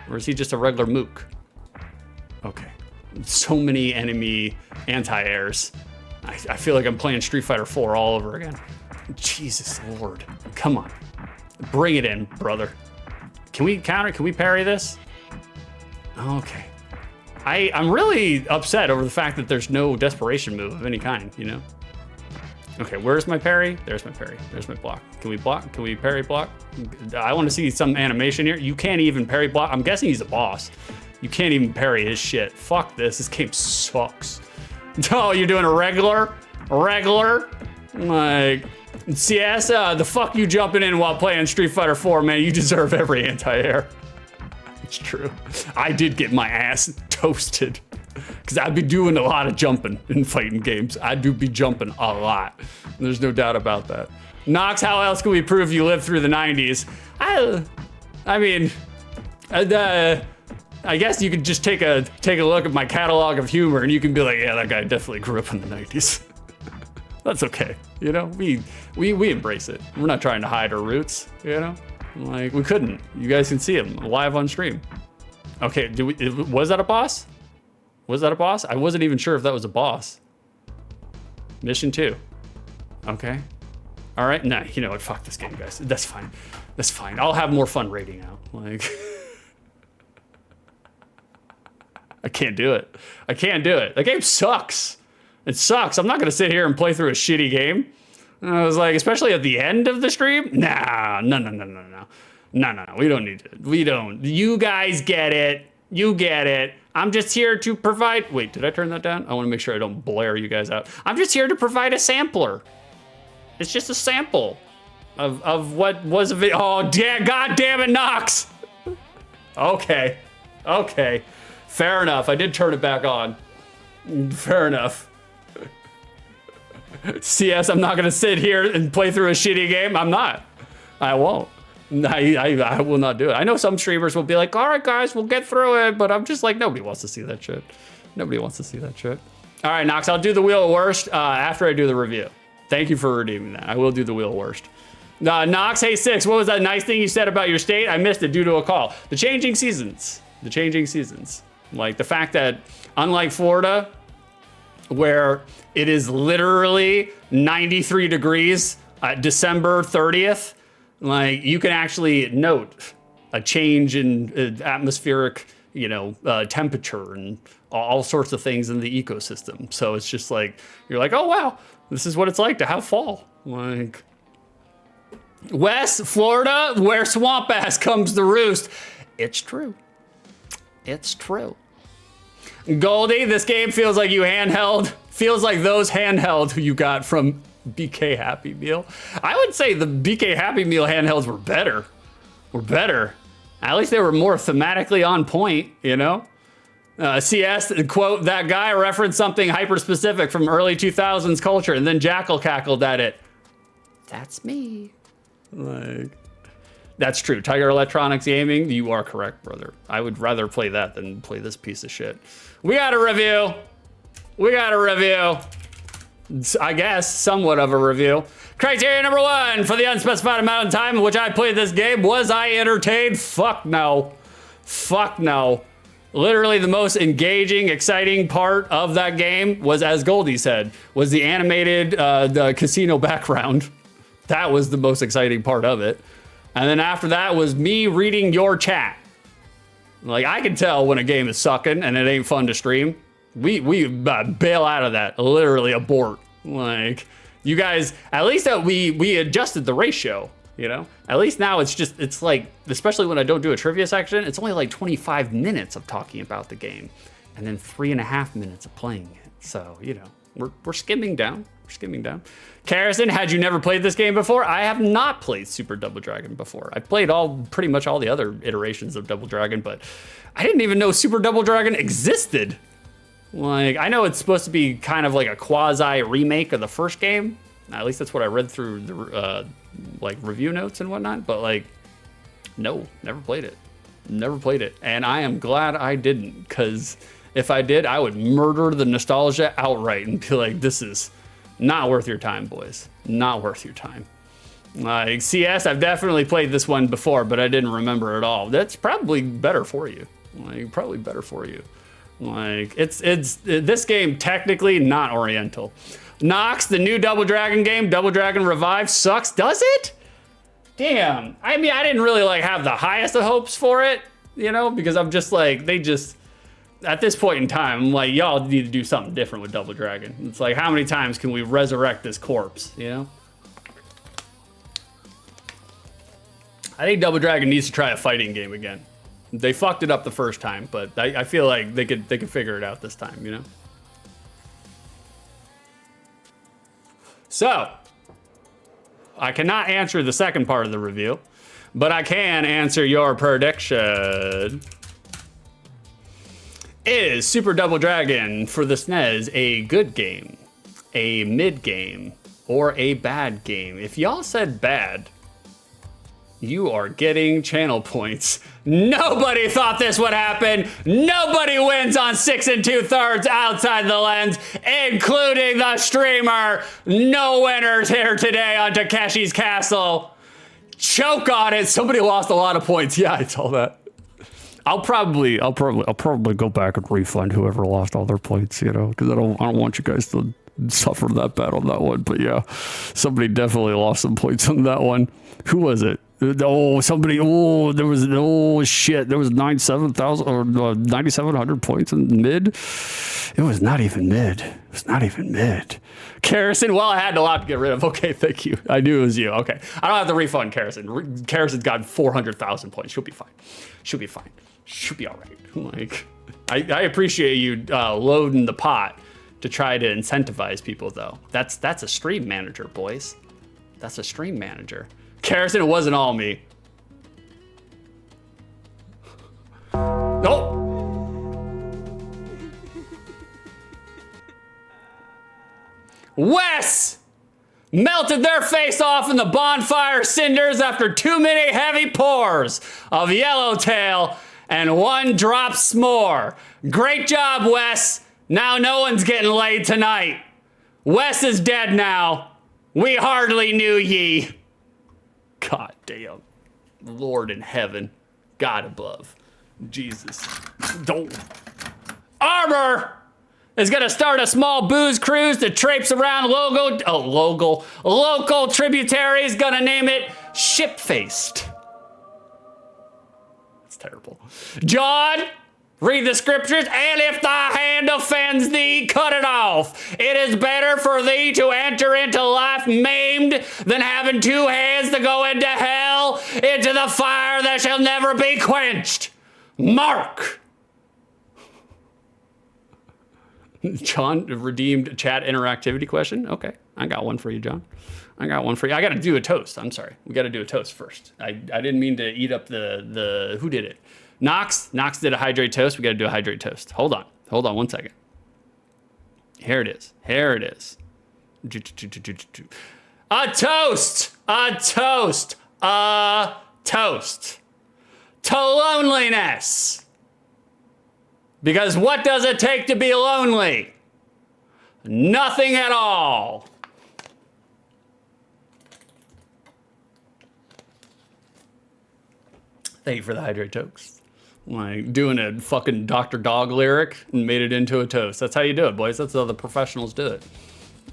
Speaker 1: Or is he just a regular mook? Okay. So many enemy anti-airs. I feel like I'm playing Street Fighter 4 all over again. Jesus Lord. Come on. Bring it in, brother. Can we counter? Can we parry this? Okay. I'm really upset over the fact that there's no desperation move of any kind, you know? Okay, where's my parry? There's my parry. There's my block. Can we block? Can we parry block? I want to see some animation here. You can't even parry block. I'm guessing he's a boss. You can't even parry his shit. Fuck this. This game sucks. Oh, you're doing a regular? Regular? Like, CS, the fuck you jumping in while playing Street Fighter 4, man. You deserve every anti-air. It's true. I did get my ass toasted because I'd be doing a lot of jumping in fighting games. I do be jumping a lot. There's no doubt about that. Nox, how else can we prove you lived through the 90s? I mean, I guess you could just take a look at my catalog of humor and you can be like, yeah, that guy definitely grew up in the 90s. That's okay. You know, we embrace it. We're not trying to hide our roots, you know? Like, we couldn't. You guys can see him live on stream. Okay, was that a boss? Was that a boss? I wasn't even sure if that was a boss. Mission 2. Okay. All right, nah, you know what? Fuck this game, guys. That's fine. That's fine. I'll have more fun rating out. Like, I can't do it. I can't do it. The game sucks. It sucks. I'm not gonna sit here and play through a shitty game. I was like, especially at the end of the stream? Nah, no. We don't need it. We don't. You guys get it. You get it. I'm just here to provide. Wait, did I turn that down? I want to make sure I don't blare you guys out. I'm just here to provide a sampler. It's just a sample of what was a video. Oh, God damn it, Nox. Okay. Fair enough. I did turn it back on. Fair enough. CS, I'm not gonna sit here and play through a shitty game. I'm not. I won't. I will not do it. I know some streamers will be like, all right, guys, we'll get through it. But I'm just like, nobody wants to see that shit. Nobody wants to see that shit. All right, Nox, I'll do the wheel of worst after I do the review. Thank you for redeeming that. I will do the wheel of worst. Nox, hey, Six, what was that nice thing you said about your state? I missed it due to a call. The changing seasons. The changing seasons. Like the fact that, unlike Florida, where it is literally 93 degrees December 30th, like you can actually note a change in atmospheric, temperature and all sorts of things in the ecosystem. So it's just like, you're like, oh wow, this is what it's like to have fall. Like, West Florida, where swamp ass comes to roost. It's true. It's true. Goldie, this game feels like you handheld. Feels like those handheld you got from BK Happy Meal. I would say the BK Happy Meal handhelds were better. At least they were more thematically on point, you know? CS, quote, that guy referenced something hyper-specific from early 2000s culture, and then Jackal cackled at it. That's me. Like, that's true. Tiger Electronics Gaming, you are correct, brother. I would rather play that than play this piece of shit. We got a review. I guess, somewhat of a review. Criteria number 1, for the unspecified amount of time in which I played this game, was I entertained? Fuck no. Fuck no. Literally the most engaging, exciting part of that game was, as Goldie said, was the animated the casino background. That was the most exciting part of it. And then after that was me reading your chat. Like, I can tell when a game is sucking and it ain't fun to stream. We bail out of that, literally abort. Like, you guys, at least that we adjusted the ratio, you know? At least now it's like, especially when I don't do a trivia section, it's only like 25 minutes of talking about the game and then 3.5 minutes of playing it. So, you know, we're skimming down. We're skimming down. Carrison, had you never played this game before? I have not played Super Double Dragon before. I've played pretty much all the other iterations of Double Dragon, but I didn't even know Super Double Dragon existed. Like, I know it's supposed to be kind of like a quasi remake of the first game. At least that's what I read through the like review notes and whatnot. But like, no, never played it. Never played it. And I am glad I didn't, because if I did, I would murder the nostalgia outright and be like, this is not worth your time, boys. Not worth your time. Like, CS, I've definitely played this one before, but I didn't remember it all. That's probably better for you. Like, probably better for you. Like, it's this game technically not Oriental. Nox, the new Double Dragon game, Double Dragon Revive, sucks. Does it? Damn. I mean, I didn't really like have the highest of hopes for it, you know, because I'm just like, at this point in time, I'm like, y'all need to do something different with Double Dragon. It's like, how many times can we resurrect this corpse, you know? I think Double Dragon needs to try a fighting game again. They fucked it up the first time, but I feel like they could figure it out this time, you know? So, I cannot answer the second part of the review, but I can answer your prediction. Is Super Double Dragon for the SNES a good game, a mid game, or a bad game? If y'all said bad, you are getting channel points. Nobody thought this would happen. Nobody wins on 6 2/3 outside the lens, including the streamer. No winners here today on Takeshi's Castle. Choke on it. Somebody lost a lot of points. Yeah, I saw that. I'll probably go back and refund whoever lost all their points, you know, because I don't want you guys to suffer that bad on that one. But yeah, somebody definitely lost some points on that one. Who was it? Oh, somebody. Oh, there was. Oh shit! There was 97,000 or 9,700 points in mid. It was not even mid. It was not even mid. Carrison. Well, I had a lot to get rid of. Okay, thank you. I knew it was you. Okay, I don't have to refund Carrison. Carrison's got 400,000 points. She'll be fine. She'll be fine. She'll be all right. Like, I appreciate you loading the pot to try to incentivize people, though. That's a stream manager, boys. That's a stream manager. Carrison, it wasn't all me. Nope. Wes melted their face off in the bonfire cinders after too many heavy pours of Yellowtail and one drop s'more. Great job, Wes. Now no one's getting laid tonight. Wes is dead now. We hardly knew ye. God damn. Lord in heaven. God above. Jesus. Don't. Armor is gonna start a small booze cruise to traipse around local tributaries. Gonna name it Ship-Faced. That's terrible. John, read the scriptures, and if thy hand offends thee, cut it off. It is better for thee to enter into life maimed than having two hands to go into hell, into the fire that shall never be quenched. Mark. John redeemed chat interactivity question. Okay, I got one for you, John. I got one for you. I got to do a toast. I'm sorry. We got to do a toast first. I didn't mean to eat up the who did it? Nox did a hydrate toast. We got to do a hydrate toast. Hold on 1 second. Here it is. A toast to loneliness. Because what does it take to be lonely? Nothing at all. Thank you for the hydrate toast. Like doing a fucking Dr. Dog lyric and made it into a toast. That's how you do it, boys. That's how the professionals do it.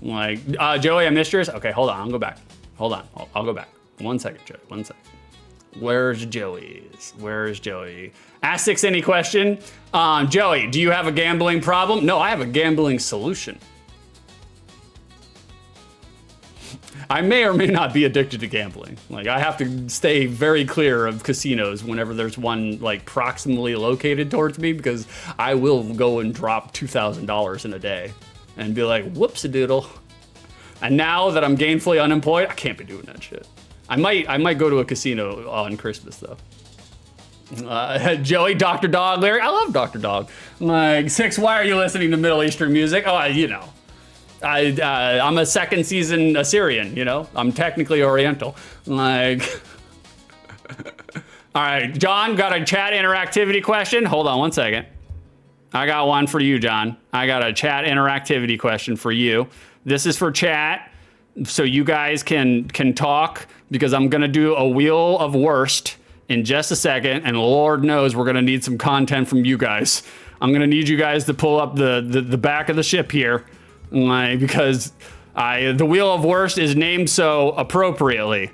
Speaker 1: Like, Joey, I missed yours. Okay, hold on, I'll go back. Hold on, I'll go back. 1 second, Joey, 1 second. Where's Joey's? Where's Joey? Ask 6 any question. Joey, do you have a gambling problem? No, I have a gambling solution. I may or may not be addicted to gambling. Like, I have to stay very clear of casinos whenever there's one like proximally located towards me, because I will go and drop $2,000 in a day and be like, whoops-a-doodle. And now that I'm gainfully unemployed, I can't be doing that shit. I might go to a casino on Christmas though. Joey, Dr. Dog lyric. I love Dr. Dog. Like, 6, why are you listening to Middle Eastern music? Oh, you know. I'm a second season Assyrian, you know? I'm technically Oriental. Like, all right, John, got a chat interactivity question? Hold on 1 second. I got one for you, John. I got a chat interactivity question for you. This is for chat, so you guys can talk, because I'm gonna do a wheel of worst in just a second, and Lord knows we're gonna need some content from you guys. I'm gonna need you guys to pull up the back of the ship here. Like, because the wheel of worst is named so appropriately.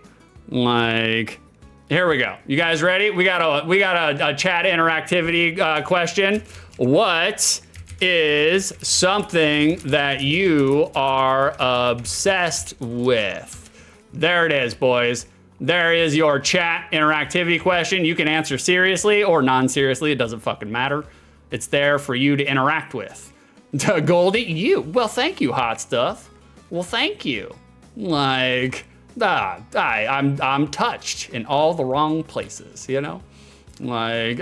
Speaker 1: Like, here we go. You guys ready? We got a chat interactivity question. What is something that you are obsessed with? There it is, boys. There is your chat interactivity question. You can answer seriously or non-seriously. It doesn't fucking matter. It's there for you to interact with. Goldie, you. Well, thank you, hot stuff. Well, thank you. Like, I'm touched in all the wrong places, you know? Like,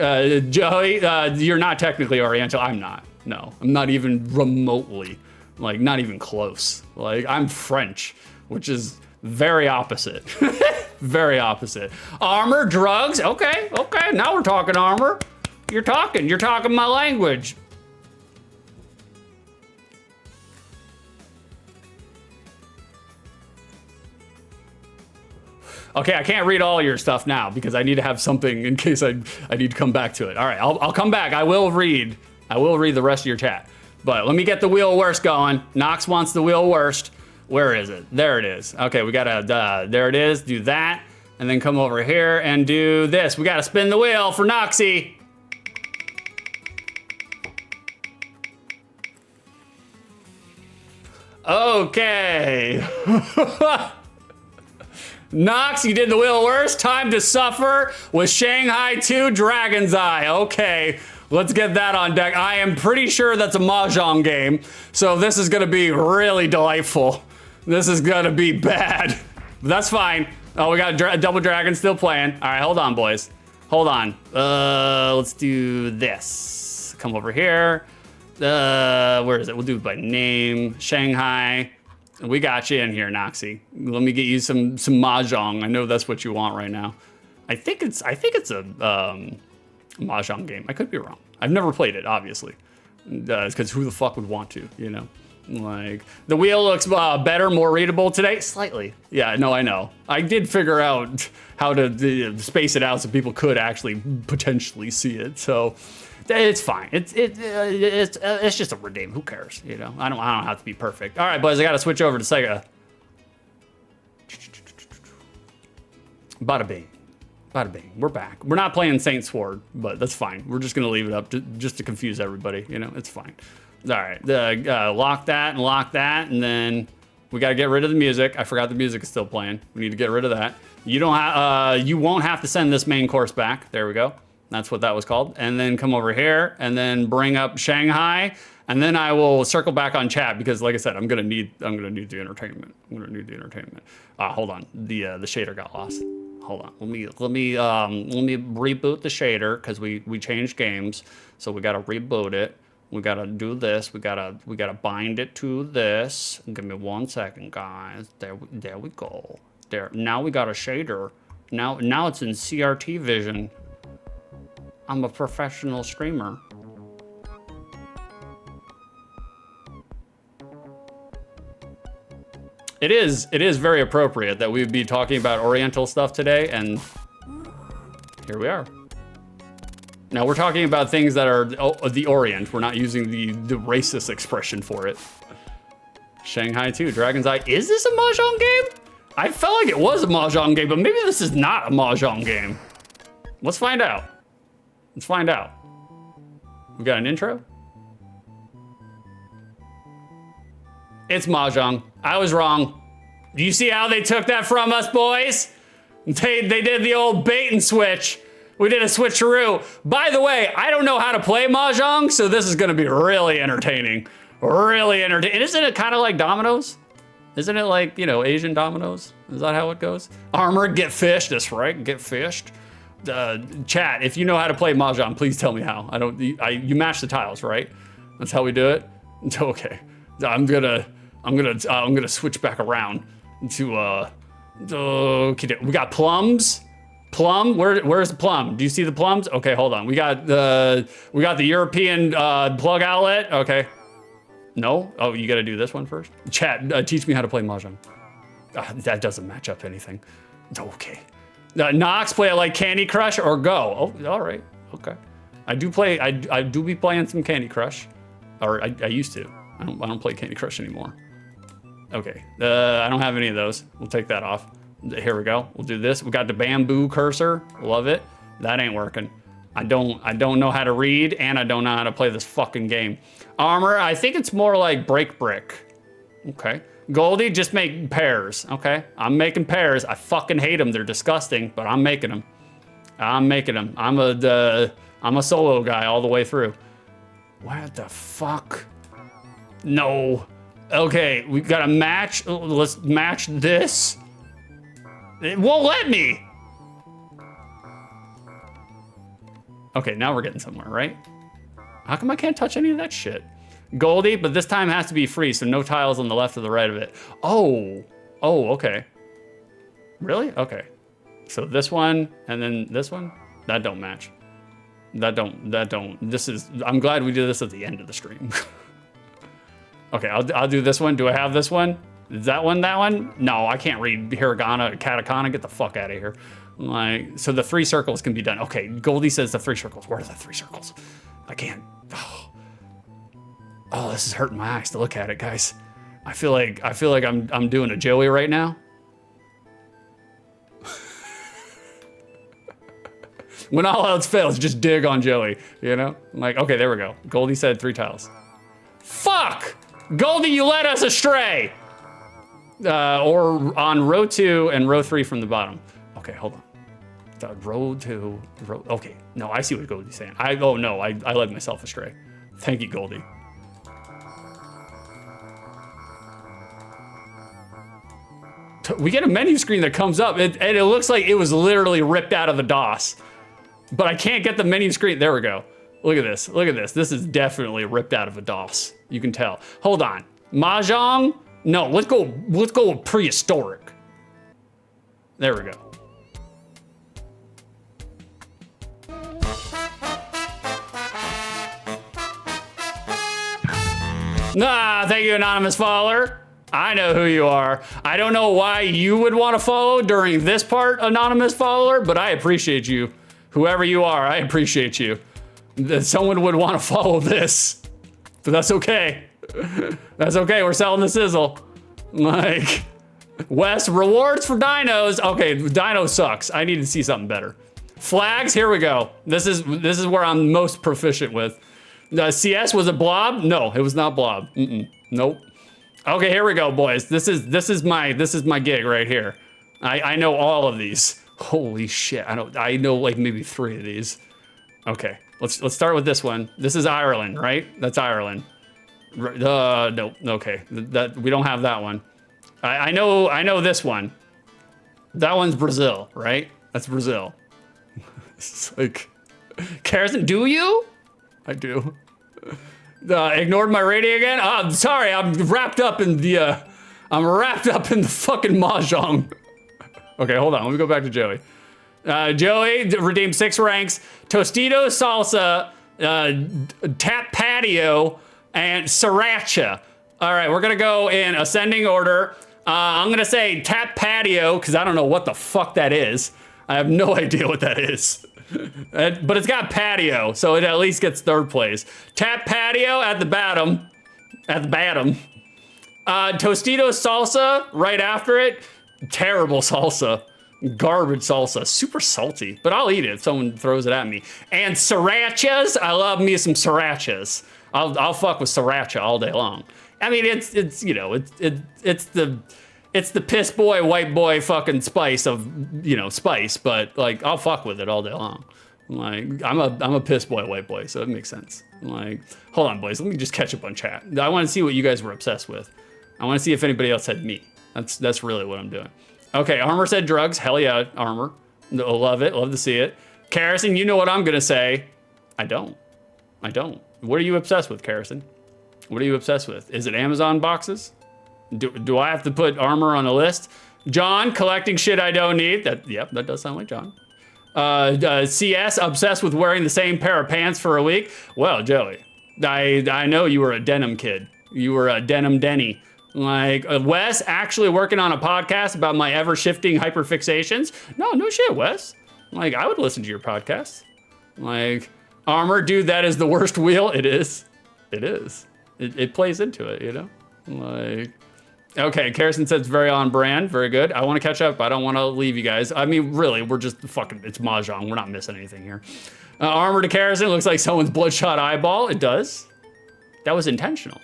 Speaker 1: Joey, you're not technically Oriental. I'm not. No, I'm not even remotely. Like, not even close. Like, I'm French, which is very opposite. Very opposite. Armor, drugs. Okay. Now we're talking armor. You're talking my language. Okay, I can't read all your stuff now because I need to have something in case I need to come back to it. All right, I'll come back. I will read the rest of your chat. But let me get the wheel worst going. Knox wants the wheel worst. Where is it? There it is. Okay, we gotta, there it is. Do that, and then come over here and do this. We gotta spin the wheel for Noxy. Okay. Nox, you did the wheel worst. Time to suffer with Shanghai 2 Dragon's Eye. Okay, let's get that on deck. I am pretty sure that's a Mahjong game, so this is gonna be really delightful. This is gonna be bad. But that's fine. Oh, we got Double Dragon still playing. All right, hold on, boys. Hold on. Let's do this. Come over here. Where is it? We'll do it by name. Shanghai. We got you in here, Noxy. Let me get you some Mahjong. I know that's what you want right now. I think it's a Mahjong game. I could be wrong. I've never played it, obviously. It's because who the fuck would want to, you know? Like, the wheel looks better, more readable today. Slightly. Yeah, no, I know. I did figure out how to space it out so people could actually potentially see it. So it's fine. It's just a redeem. Who cares? You know, I don't have to be perfect. All right, boys, I got to switch over to Sega. Bada bing, bada bing. We're back. We're not playing Saint Sword, but that's fine. We're just gonna leave it up just to confuse everybody. You know, it's fine. All right, lock that, and then we gotta get rid of the music. I forgot the music is still playing. We need to get rid of that. You won't have to send this main course back. There we go. That's what that was called. And then come over here and then bring up Shanghai. And then I will circle back on chat because, like I said, I'm gonna need the entertainment. Hold on, the shader got lost. Hold on, let me reboot the shader because we changed games, so we gotta reboot it. We gotta do this. We gotta bind it to this. Give me 1 second, guys. There we go. There. Now we got a shader. Now it's in CRT vision. I'm a professional streamer. It is very appropriate that we would be talking about Oriental stuff today, and here we are. Now we're talking about things that are the Orient. We're not using the racist expression for it. Shanghai 2, Dragon's Eye. Is this a Mahjong game? I felt like it was a Mahjong game, but maybe this is not a Mahjong game. Let's find out. Let's find out. We got an intro? It's Mahjong. I was wrong. Do you see how they took that from us, boys? They did the old bait and switch. We did a switcheroo. By the way, I don't know how to play Mahjong, so this is gonna be really entertaining. Really entertaining. Isn't it kind of like dominoes? Isn't it like, you know, Asian dominoes? Is that how it goes? Armor, get fished. That's right, get fished. Chat, if you know how to play Mahjong, please tell me how. You mash the tiles, right? That's how we do it? Okay. I'm gonna switch back around to okay, we got plums. Plum, where's the plum? Do you see the plums? Okay, hold on. We got the European plug outlet. Okay. No? Oh, you gotta do this one first? Chat, teach me how to play Mahjong. That doesn't match up anything. Okay. Nox, play it like Candy Crush or Go. Oh, all right, okay. I do be playing some Candy Crush. Or I used to. I don't play Candy Crush anymore. Okay, I don't have any of those. We'll take that off. Here we go. We'll do this. We got the bamboo cursor. Love it. That ain't working. I don't know how to read, and I don't know how to play this fucking game. Armor, I think it's more like break brick. Okay. Goldie, just make pairs. Okay. I'm making pairs. I fucking hate them. They're disgusting, but I'm making them. I'm a solo guy all the way through. What the fuck? No. Okay, we gotta match. Let's match this. It won't let me. Okay, now we're getting somewhere, right? How come I can't touch any of that shit? Goldie, but this time it has to be free, so no tiles on the left or the right of it. Oh, okay. Really? Okay. So this one, and then this one? That don't match. That don't. I'm glad we did this at the end of the stream. Okay, I'll do this one. Do I have this one? Is that one that one? No, I can't read hiragana, katakana. Get the fuck out of here. Like, so the 3 circles can be done. Okay, Goldie says the 3 circles. Where are the 3 circles? I can't. Oh, this is hurting my eyes to look at it, guys. I feel like I'm doing a Joey right now. When all else fails, just dig on Joey, you know? Like, okay, there we go. Goldie said 3 tiles. Fuck! Goldie, you led us astray! Or on row 2 and row 3 from the bottom. Okay, hold on. Row 2, okay. No, I see what Goldie's saying. I led myself astray. Thank you, Goldie. We get a menu screen that comes up, and it looks like it was literally ripped out of the DOS. But I can't get the menu screen. There we go. Look at this. Look at this. This is definitely ripped out of a DOS. You can tell. Hold on. Mahjong? No, let's go with prehistoric. There we go. Thank you, anonymous follower. I know who you are. I don't know why you would want to follow during this part, anonymous follower, but I appreciate you. Whoever you are, I appreciate you. That someone would want to follow this, but that's okay. That's okay, we're selling the sizzle. Like, Wes, rewards for dinos. Okay, dino sucks. I need to see something better. Flags, here we go. This is where I'm most proficient with. CS was a blob? No, it was not blob. Nope. Okay, here we go, boys. This is my gig right here. I know all of these. Holy shit! I know like maybe 3 of these. Okay, let's start with this one. This is Ireland, right? That's Ireland. No, okay, we don't have that one. I know this one. That one's Brazil, right? That's Brazil. It's like, Carson, do you? I do. Ignored my rating again? I'm sorry, I'm wrapped up in the fucking Mahjong. Okay, hold on, let me go back to Joey. Joey redeemed 6 ranks. Tostito salsa, tap patio, and sriracha. All right, we're gonna go in ascending order. I'm gonna say tap patio, because I don't know what the fuck that is. I have no idea what that is. But it's got patio, so it at least gets third place. Tap patio at the bottom. At the bottom. Tostitos salsa right after it. Terrible salsa. Garbage salsa. Super salty, but I'll eat it if someone throws it at me. And srirachas. I love me some srirachas. I'll fuck with sriracha all day long. I mean, it's you know, it's the piss boy, white boy fucking spice of, you know, spice, but like I'll fuck with it all day long. Like I'm a piss boy, white boy, so it makes sense. Like, hold on, boys, let me just catch up on chat. I want to see what you guys were obsessed with. I want to see if anybody else had me. That's really what I'm doing. Okay, Armor said drugs. Hell yeah, Armor. Love it. Love to see it. Carrison, you know what I'm gonna say. I don't. What are you obsessed with, Carrison? What are you obsessed with? Is it Amazon boxes? Do I have to put Armor on a list? John, collecting shit I don't need. Yep, that does sound like John. CS, obsessed with wearing the same pair of pants for a week. Well, Joey, I know you were a denim kid. You were a denim Denny. Like, Wes, actually working on a podcast about my ever-shifting hyperfixations? No shit, Wes. Like, I would listen to your podcast. Like, Armor, dude, that is the worst wheel. It is. It plays into it, you know? Like, okay, Carrison says very on brand. Very good. I want to catch up. I don't want to leave you guys. I mean, really, we're just fucking, it's Mahjong. We're not missing anything here. Armor to Carrison looks like someone's bloodshot eyeball. It does. That was intentional.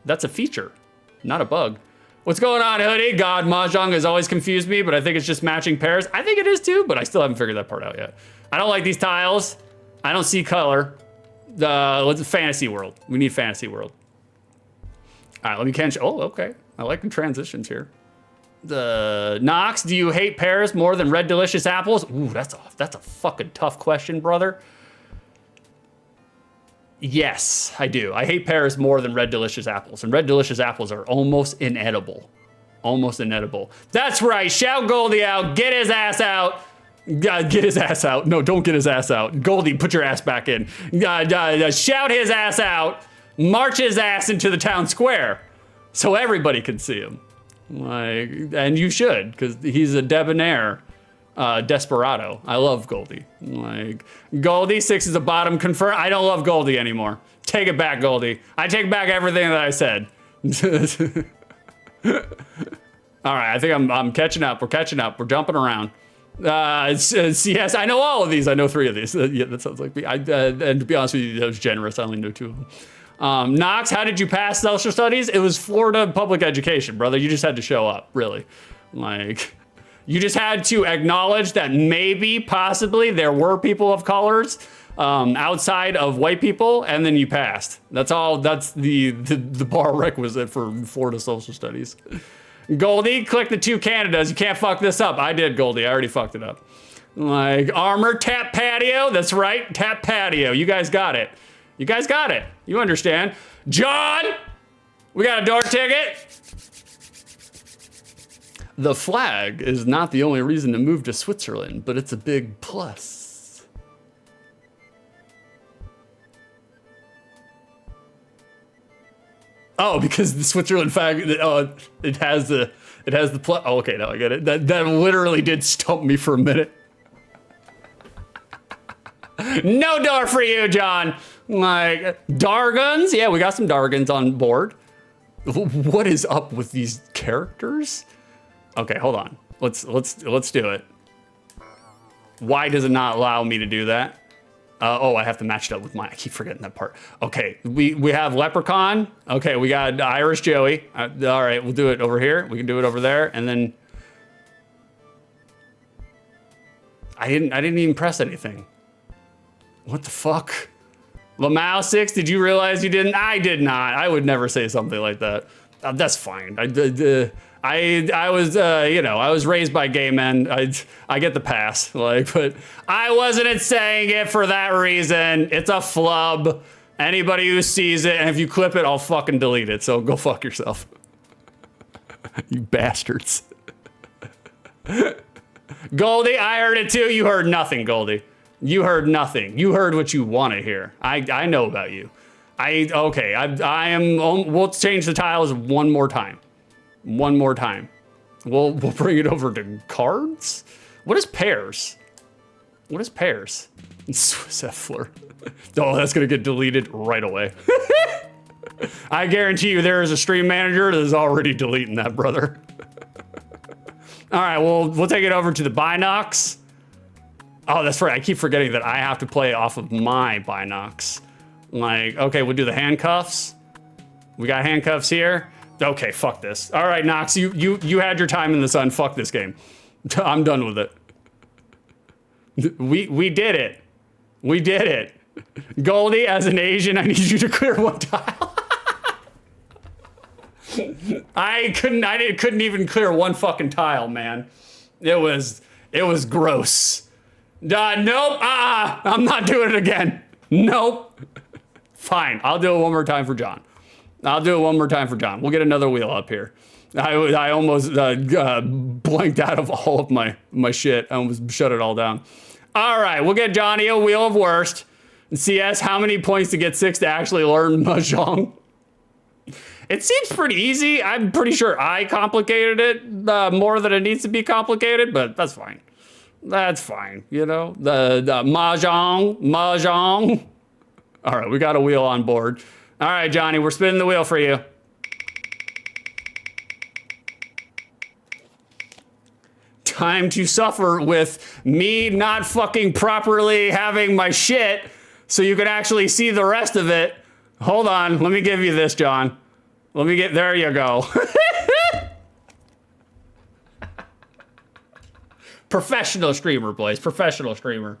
Speaker 1: That's a feature, not a bug. What's going on, Hoodie? God, Mahjong has always confused me, but I think it's just matching pairs. I think it is too, but I still haven't figured that part out yet. I don't like these tiles. I don't see color. Let's fantasy world. We need fantasy world. All right, let me catch. Oh, okay. I like the transitions here. Knox, do you hate pears more than red delicious apples? Ooh, that's a fucking tough question, brother. Yes, I do. I hate pears more than red delicious apples, and red delicious apples are almost inedible. Almost inedible. That's right. Shout Goldie out. Get his ass out. Get his ass out. No, don't get his ass out. Goldie, put your ass back in. Shout his ass out. March his ass into the town square so everybody can see him. Like, and you should, because he's a debonair desperado. I love Goldie. Like, Goldie, 6 is a bottom confirm. I don't love Goldie anymore. Take it back, Goldie. I take back everything that I said. All right, I think I'm catching up. We're catching up. We're jumping around. CS, I know all of these. I know 3 of these. Yeah, that sounds like me. And to be honest with you, that was generous. I only know 2 of them. Knox, how did you pass social studies? It was Florida public education, brother. You just had to show up, really. Like, you just had to acknowledge that maybe, possibly, there were people of colors outside of white people, and then you passed. That's all. That's the bar requisite for Florida social studies. Goldie, click the 2 Canadas. You can't fuck this up. I did, Goldie. I already fucked it up. Like, Armor, tap patio. That's right, tap patio. You guys got it. You guys got it. You understand. John, we got a door ticket. The flag is not the only reason to move to Switzerland, but it's a big plus. Oh, because the Switzerland flag, it has the plus. Oh, okay, now I get it. That literally did stump me for a minute. No door for you, John. Like, Dargans? Yeah, we got some Dargans on board. What is up with these characters? Okay, hold on. Let's do it. Why does it not allow me to do that? Oh, I have to match it up with mine. I keep forgetting that part. Okay, we have Leprechaun. Okay, we got Irish Joey. All right, we'll do it over here. We can do it over there, and then I didn't even press anything. What the fuck? Lamau 6, did you realize you didn't? I did not. I would never say something like that. That's fine. I was, I was raised by gay men. I get the pass. Like, but I wasn't saying it for that reason. It's a flub. Anybody who sees it, and if you clip it, I'll fucking delete it. So go fuck yourself. You bastards. Goldie, I heard it too. You heard nothing, Goldie. You heard nothing. You heard what you want to hear. I know about you. We'll change the tiles one more time. One more time. We'll bring it over to cards. What is pairs? What is pairs? Swiss Effler. Oh, that's gonna get deleted right away. I guarantee you there is a stream manager that is already deleting that, brother. All right, well, we'll take it over to the Binox. Oh, that's right. I keep forgetting that I have to play off of my Binox. Like, okay, we'll do the handcuffs. We got handcuffs here. Okay, fuck this. All right, Nox, you had your time in the sun. Fuck this game. I'm done with it. We did it. We did it. Goldie, as an Asian, I need you to clear one tile. I couldn't even clear one fucking tile, man. It was gross. Nope, I'm not doing it again. Nope. Fine, I'll do it one more time for John. I'll do it one more time for John. We'll get another wheel up here. I almost blanked out of all of my shit. I almost shut it all down. All right, we'll get Johnny a wheel of worst. And CS, how many points to get 6 to actually learn Mahjong? It seems pretty easy. I'm pretty sure I complicated it more than it needs to be complicated, but that's fine. That's fine, you know? The Mahjong. All right, we got a wheel on board. All right, Johnny, we're spinning the wheel for you. Time to suffer with me not fucking properly having my shit so you can actually see the rest of it. Hold on, let me give you this, John. There you go. Professional streamer, boys, professional streamer.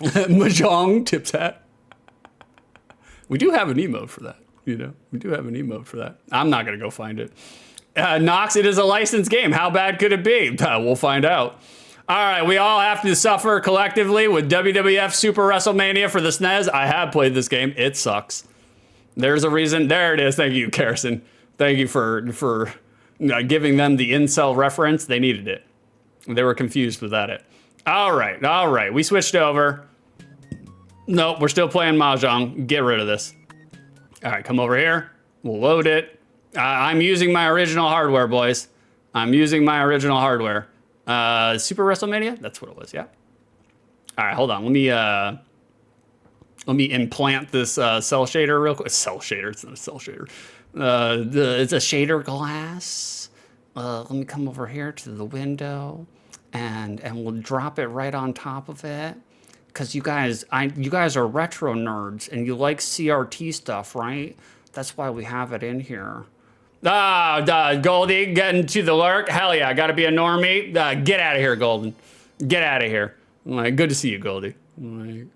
Speaker 1: Mahjong tips hat. We do have an emote for that, you know? We do have an emote for that. I'm not gonna go find it. Nox, it is a licensed game. How bad could it be? We'll find out. All right, we all have to suffer collectively with WWF Super WrestleMania for the SNES. I have played this game. It sucks. There's a reason. There it is. Thank you, Carson. Thank you for giving them the incel reference. They needed it. They were confused without it. All right. We switched over. Nope, we're still playing Mahjong. Get rid of this. All right, come over here. We'll load it. I'm using my original hardware, boys. I'm using my original hardware. Super WrestleMania? That's what it was, yeah. All right, hold on. Let me implant this cell shader real quick. Cell shader, it's not a cell shader. It's a shader glass. Let me come over here to the window and we'll drop it right on top of it. Cause you guys are retro nerds and you like CRT stuff, right? That's why we have it in here. Goldie, getting to the lurk. Hell yeah, gotta be a normie. Get out of here, Golden. Get out of here. Like, good to see you, Goldie. Like,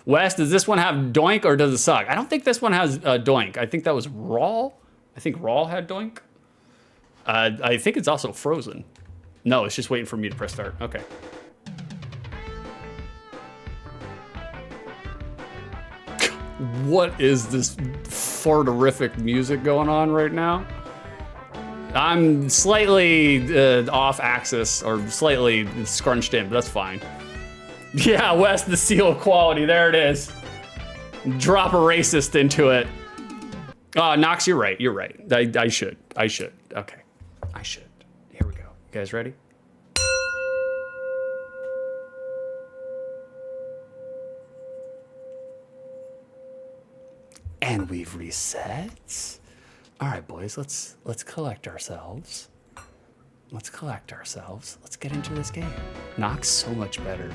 Speaker 1: Wes, does this one have Doink or does it suck? I don't think this one has Doink. I think that was Raw. I think Raw had Doink. I think it's also frozen. No, it's just waiting for me to press start. Okay. What is this farterific music going on right now? I'm slightly off axis or slightly scrunched in, but that's fine. Yeah, Wes, the seal of quality. There it is. Drop a racist into it. Nox, you're right. You're right. I should. Okay. I should. Here we go. You guys ready? And we've reset. All right, boys, let's collect ourselves. Let's collect ourselves. Let's get into this game. Nox, so much better.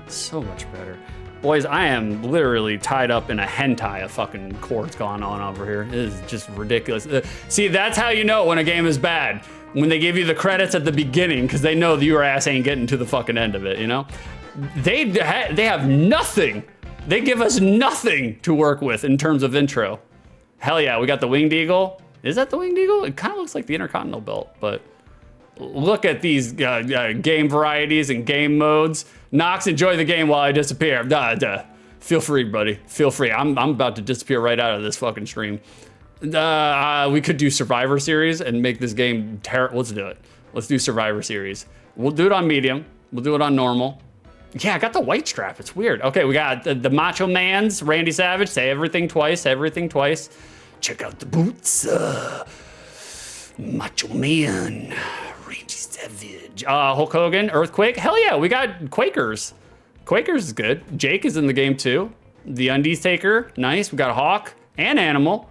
Speaker 1: So much better. Boys, I am literally tied up in a hentai of fucking chords going on over here. It is just ridiculous. See, that's how you know when a game is bad. When they give you the credits at the beginning, because they know that your ass ain't getting to the fucking end of it, you know? They have nothing. They give us nothing to work with in terms of intro. Hell yeah, we got the Winged Eagle. Is that the Winged Eagle? It kind of looks like the Intercontinental Belt, but look at these game varieties and game modes. Nox, enjoy the game while I disappear. Feel free, buddy. Feel free. I'm about to disappear right out of this fucking stream. We could do Survivor Series and make this game terrible. Let's do it. Let's do Survivor Series. We'll do it on medium. We'll do it on normal. Yeah, I got the white strap. It's weird. Okay, we got the Macho Man's Randy Savage. Say everything twice. Everything twice. Check out the boots. Macho Man, Randy Savage. Hulk Hogan, Earthquake. Hell yeah, we got Quakers. Quakers is good. Jake is in the game too. The Undies Taker, nice. We got Hawk and Animal.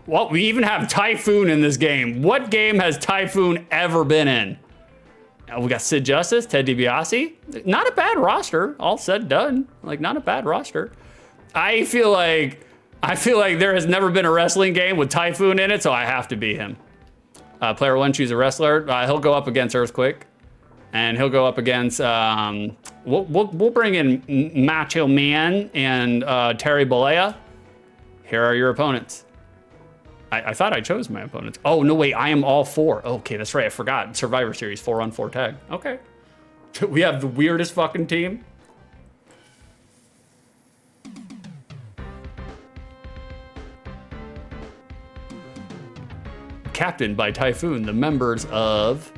Speaker 1: Well, we even have Typhoon in this game. What game has Typhoon ever been in? We got Sid Justice, Ted DiBiase. Not a bad roster, all said and done. Like, not a bad roster. I feel like there has never been a wrestling game with Typhoon in it, so I have to be him. Player 1, choose a wrestler. He'll go up against Earthquake, and he'll go up against. We'll bring in Macho Man and Terry Bollea. Here are your opponents. I thought I chose my opponents. Oh, no, wait, I am all 4. Okay, that's right, I forgot. Survivor Series, 4-on-4 tag. Okay. We have the weirdest fucking team. Captained by Typhoon, the members of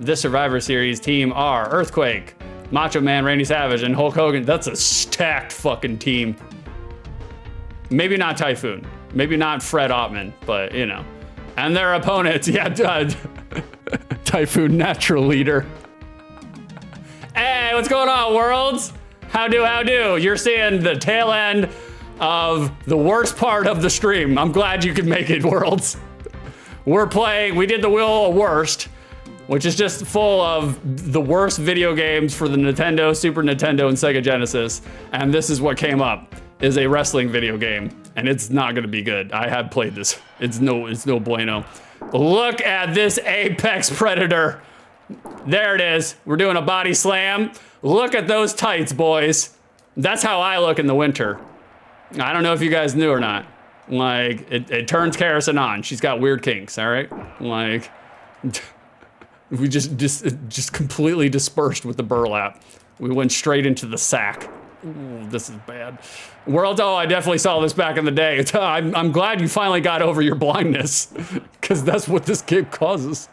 Speaker 1: the Survivor Series team are Earthquake, Macho Man, Randy Savage, and Hulk Hogan. That's a stacked fucking team. Maybe not Typhoon. Maybe not Fred Ottman, but you know. And their opponents, yeah, Typhoon, natural leader. Hey, what's going on, worlds? How do? You're seeing the tail end of the worst part of the stream. I'm glad you could make it, worlds. We did the Wheel of Worst, which is just full of the worst video games for the Nintendo, Super Nintendo, and Sega Genesis. And this is what came up, is a wrestling video game. And it's not gonna be good. I have played this. It's no bueno. Look at this Apex Predator. There it is. We're doing a body slam. Look at those tights, boys. That's how I look in the winter. I don't know if you guys knew or not. Like, it turns Karison on. She's got weird kinks, all right? Like, we just completely dispersed with the burlap. We went straight into the sack. Ooh, this is bad. World, I definitely saw this back in the day. I'm glad you finally got over your blindness, because that's what this game causes.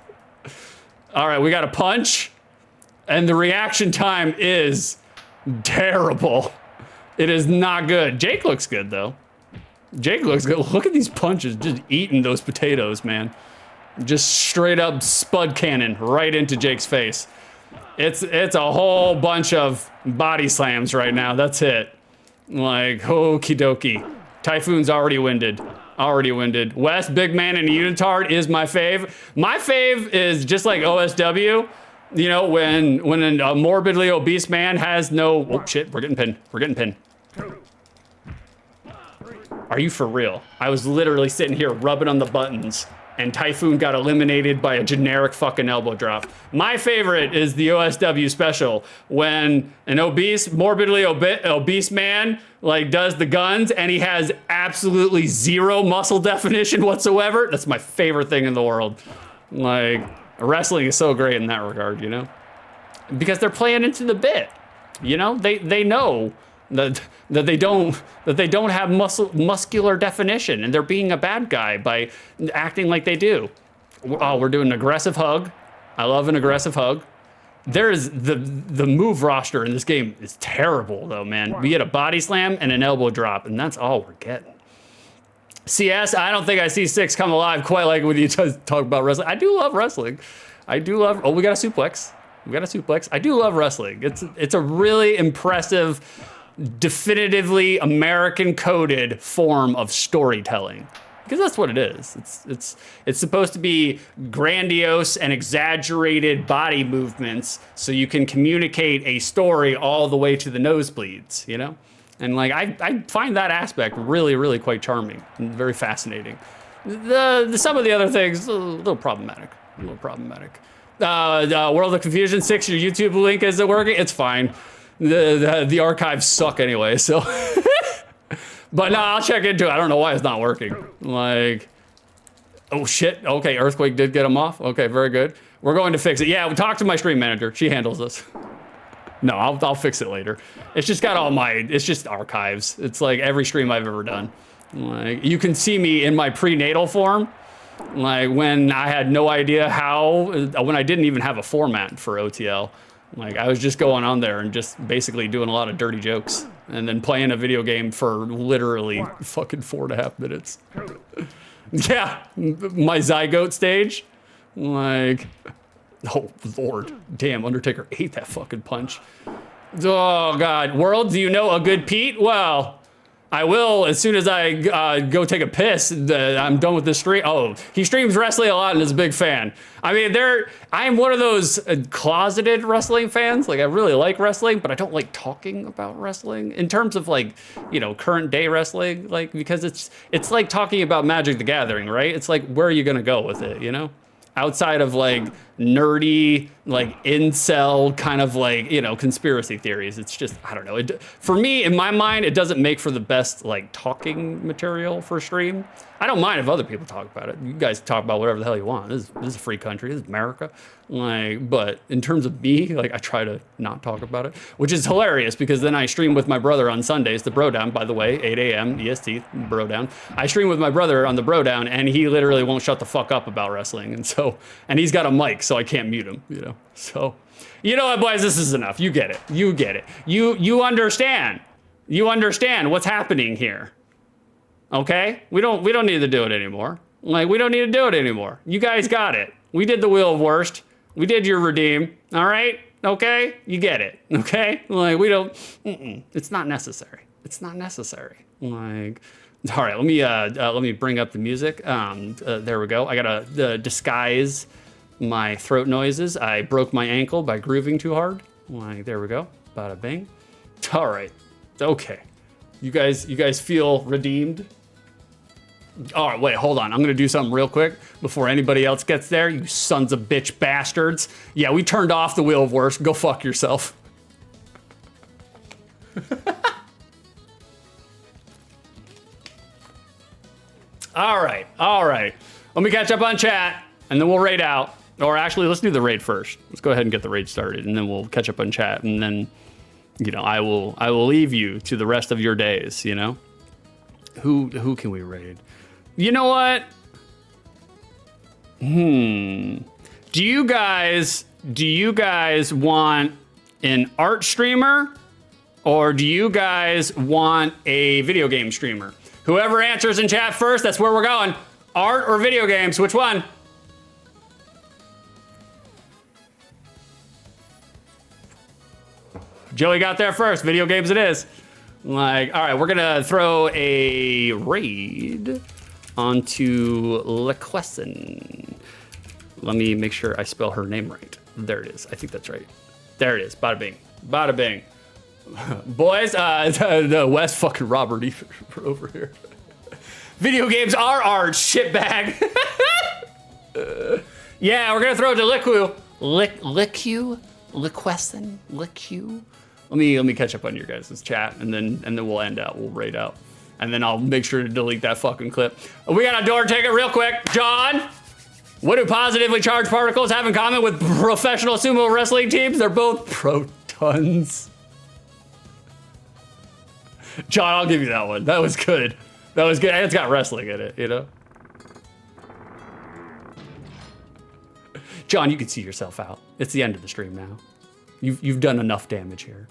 Speaker 1: All right, we got a punch, and the reaction time is terrible. It is not good. Jake looks good, though. Jake looks good. Look at these punches, just eating those potatoes, man. Just straight up spud cannon right into Jake's face. It's a whole bunch of body slams right now. That's it. Like, okie dokie. Typhoon's already winded. West, big man and a unitard is my fave. My fave is just like OSW. You know, when a morbidly obese man has no... Oh, shit, we're getting pinned. Are you for real? I was literally sitting here rubbing on the buttons, and Typhoon got eliminated by a generic fucking elbow drop. My favorite is the OSW special, when an morbidly obese man like does the guns and he has absolutely zero muscle definition whatsoever. That's my favorite thing in the world. Like, wrestling is so great in that regard, you know? Because they're playing into the bit, you know? They know that they don't have muscular definition, and they're being a bad guy by acting like they do. Oh, we're doing an aggressive hug. I love an aggressive hug. There's the move roster in this game is terrible though, man. We get a body slam and an elbow drop, and that's all we're getting. CS, I don't think I see 6 come alive quite like when you talk about wrestling. I do love wrestling. Oh, we got a suplex. I do love wrestling. It's a really impressive, definitively American coded form of storytelling, because that's what it is. It's supposed to be grandiose and exaggerated body movements so you can communicate a story all the way to the nosebleeds, you know? And like, I find that aspect really, really quite charming and very fascinating. Some of the other things, a little problematic. World of Confusion 6, your YouTube link isn't working. It's fine. The archives suck anyway, so. But no, I'll check into it. I don't know why it's not working. Like, oh shit. Okay, Earthquake did get him off. Okay, very good. We're going to fix it. Yeah, we talked to my stream manager. She handles this. No, I'll fix it later. It's just got it's just archives. It's like every stream I've ever done. Like, you can see me in my prenatal form. Like when I had no idea when I didn't even have a format for OTL. Like, I was just going on there and just basically doing a lot of dirty jokes and then playing a video game for literally fucking 4.5 minutes. Yeah, my zygote stage. Like, oh, Lord. Damn, Undertaker ate that fucking punch. Oh, God. World, do you know a good Pete? Well, I will as soon as I go take a piss. I'm done with this stream. Oh, he streams wrestling a lot and is a big fan. I mean, I'm one of those closeted wrestling fans. Like, I really like wrestling, but I don't like talking about wrestling in terms of like, you know, current day wrestling. Like, because it's like talking about Magic the Gathering, right? It's like, where are you gonna go with it, you know? Outside of like nerdy, like incel kind of like, you know, conspiracy theories. It's just, I don't know. For me, in my mind, it doesn't make for the best like talking material for stream. I don't mind if other people talk about it. You guys talk about whatever the hell you want. This is a free country. This is America. Like, but in terms of me, like I try to not talk about it, which is hilarious because then I stream with my brother on Sundays, the Bro Down, by the way, 8 a.m. EST, Bro Down. I stream with my brother on the Bro Down and he literally won't shut the fuck up about wrestling. And he's got a mic, so I can't mute him, you know? So, you know what, boys, this is enough. You get it. You get it. You understand. You understand what's happening here. Okay? We don't need to do it anymore. Like, we don't need to do it anymore. You guys got it. We did the Wheel of Worst. We did your redeem. All right? Okay? You get it. Okay? Like, we don't, it's not necessary. It's not necessary. Like, all right, let me bring up the music. There we go. I gotta disguise my throat noises. I broke my ankle by grooving too hard. Like, there we go. Bada bing. All right. Okay. You guys feel redeemed? All right, wait, hold on. I'm gonna do something real quick before anybody else gets there. You sons of bitch bastards. Yeah, we turned off the Wheel of Worst. Go fuck yourself. All right. Let me catch up on chat, and then we'll raid out. Or actually, let's do the raid first. Let's go ahead and get the raid started, and then we'll catch up on chat, and then, you know, I will leave you to the rest of your days. You know, who can we raid? You know what? Do you guys want an art streamer, or do you guys want a video game streamer? Whoever answers in chat first, that's where we're going. Art or video games, which one? Joey got there first, video games it is. Like, all right, we're gonna throw a raid onto LeQuesson. Let me make sure I spell her name right. There it is, I think that's right. There it is, bada bing, bada bing. Boys, the West fucking Robert over here. Video games are art, shitbag. Yeah, we're gonna throw it to LeQuesson. Let me catch up on your guys' chat, and then we'll end out. We'll raid out, and then I'll make sure to delete that fucking clip. We got a door ticket real quick, John. What do positively charged particles have in common with professional sumo wrestling teams? They're both protons. John, I'll give you that one. That was good. That was good. And it's got wrestling in it, you know? John, you can see yourself out. It's the end of the stream now. You've done enough damage here.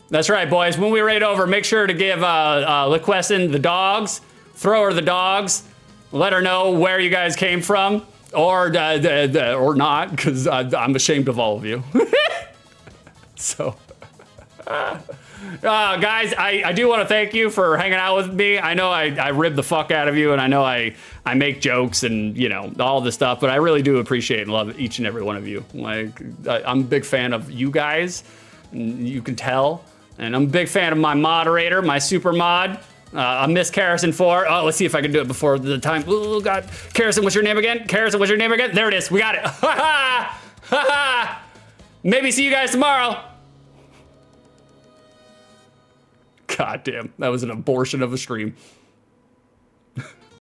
Speaker 1: That's right, boys. When we raid over, make sure to give LeQuesson the dogs, throw her the dogs, let her know where you guys came from, or not, because I'm ashamed of all of you. So, guys, I do want to thank you for hanging out with me. I know I ribbed the fuck out of you, and I know I make jokes and, you know, all this stuff, but I really do appreciate and love each and every one of you. Like, I'm a big fan of you guys, you can tell, and I'm a big fan of my moderator, my super mod. I miss Carrison 4. Oh, let's see if I can do it before the time. Oh, God. Carrison, what's your name again? Carrison, what's your name again? There it is. We got it. Ha ha! Ha ha! Maybe see you guys tomorrow. God damn, that was an abortion of a stream.